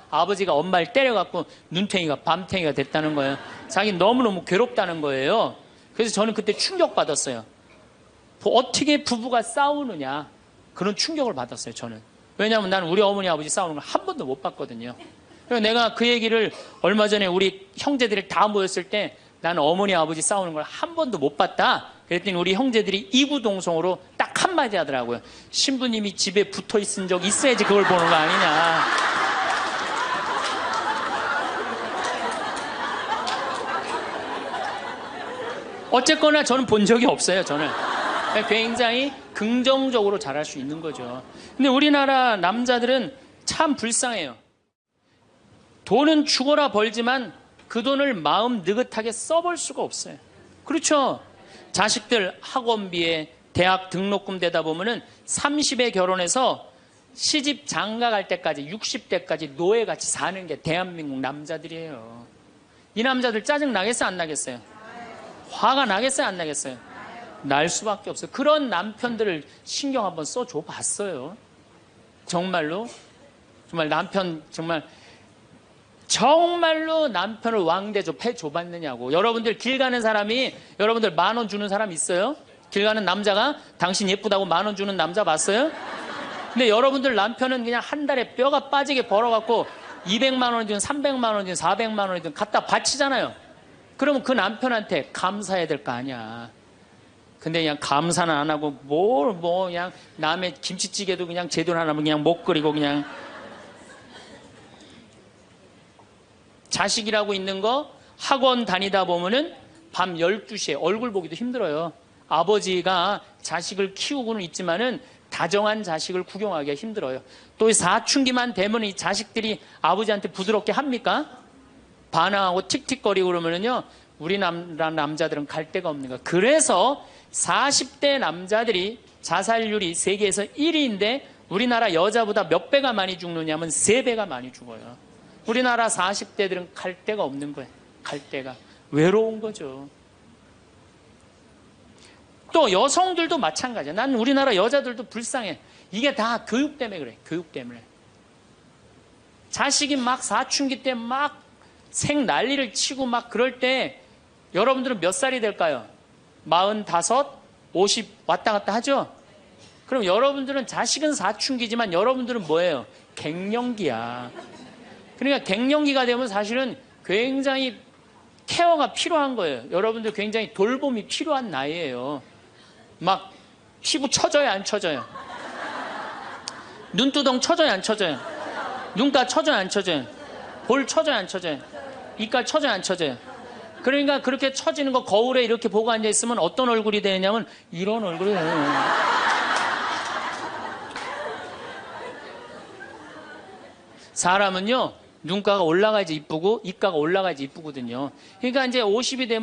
아버지가 엄마를 때려갖고 눈탱이가 밤탱이가 됐다는 거예요. 자기 너무너무 괴롭다는 거예요. 그래서 저는 그때 충격받았어요. 어떻게 부부가 싸우느냐, 그런 충격을 받았어요, 저는. 왜냐하면 나는 우리 어머니 아버지 싸우는 걸 한 번도 못 봤거든요. 그래서 내가 그 얘기를 얼마 전에 우리 형제들이 다 모였을 때, 나는 어머니 아버지 싸우는 걸 한 번도 못 봤다. 그랬더니 우리 형제들이 이구동성으로 딱 한마디 하더라고요. 신부님이 집에 붙어 있은 적 있어야지 그걸 보는 거 아니냐. 어쨌거나 저는 본 적이 없어요, 저는. 굉장히 긍정적으로 자랄 수 있는 거죠. 근데 우리나라 남자들은 참 불쌍해요. 돈은 죽어라 벌지만 그 돈을 마음 느긋하게 써볼 수가 없어요. 그렇죠? 자식들 학원비에 대학 등록금 대다 보면은 30에 결혼해서 시집 장가 갈 때까지 60대까지 노예같이 사는 게 대한민국 남자들이에요. 이 남자들 짜증 나겠어요, 안 나겠어요? 화가 나겠어요, 안 나겠어요? 날 수밖에 없어요. 그런 남편들을 신경 한번 써줘 봤어요. 정말로 남편 정말로 남편을 왕대접 해줘봤느냐고. 여러분들 길 가는 사람이, 여러분들 10,000원 주는 사람 있어요? 길 가는 남자가 당신 예쁘다고 10,000원 주는 남자 봤어요? 근데 여러분들 남편은 그냥 한 달에 뼈가 빠지게 벌어갖고 200만 원이든 300만 원이든 400만 원이든 갖다 바치잖아요. 그러면 그 남편한테 감사해야 될 거 아니야. 근데 그냥 감사는 안 하고 그냥 남의 김치찌개도 그냥 제대로 안 하면 그냥 못 끓이고 그냥. 자식이라고 있는 거 학원 다니다 보면은 밤 12시에 얼굴 보기도 힘들어요. 아버지가 자식을 키우고는 있지만은 다정한 자식을 구경하기가 힘들어요. 또 사춘기만 되면 이 자식들이 아버지한테 부드럽게 합니까? 반항하고 틱틱거리고 그러면은요, 우리나라 남자들은 갈 데가 없는 거예요. 그래서 40대 남자들이 자살률이 세계에서 1위인데 우리나라 여자보다 몇 배가 많이 죽느냐면 3배가 많이 죽어요. 우리나라 40대들은 갈 데가 없는 거예요. 갈 데가. 외로운 거죠. 또 여성들도 마찬가지야. 난 우리나라 여자들도 불쌍해. 이게 다 교육 때문에 그래. 교육 때문에. 자식이 막 사춘기 때 막 생 난리를 치고 막 그럴 때 여러분들은 몇 살이 될까요? 45, 50 왔다 갔다 하죠? 그럼 여러분들은 자식은 사춘기지만 여러분들은 뭐예요? 갱년기야. 그러니까 갱년기가 되면 사실은 굉장히 케어가 필요한 거예요. 여러분들 굉장히 돌봄이 필요한 나이예요. 막 피부 처져요, 안 처져요? 눈두덩 처져요, 안 처져요? 눈가 처져요, 안 처져요? 볼 처져요, 안 처져요? 이깔 처져요, 안 처져요? 그러니까 그렇게 처지는 거 거울에 이렇게 보고 앉아있으면 어떤 얼굴이 되냐면 이런 얼굴이 돼요. 사람은요, 눈가가 올라가야지 이쁘고 입가가 올라가야지 이쁘거든요. 그러니까 이제 50이 되면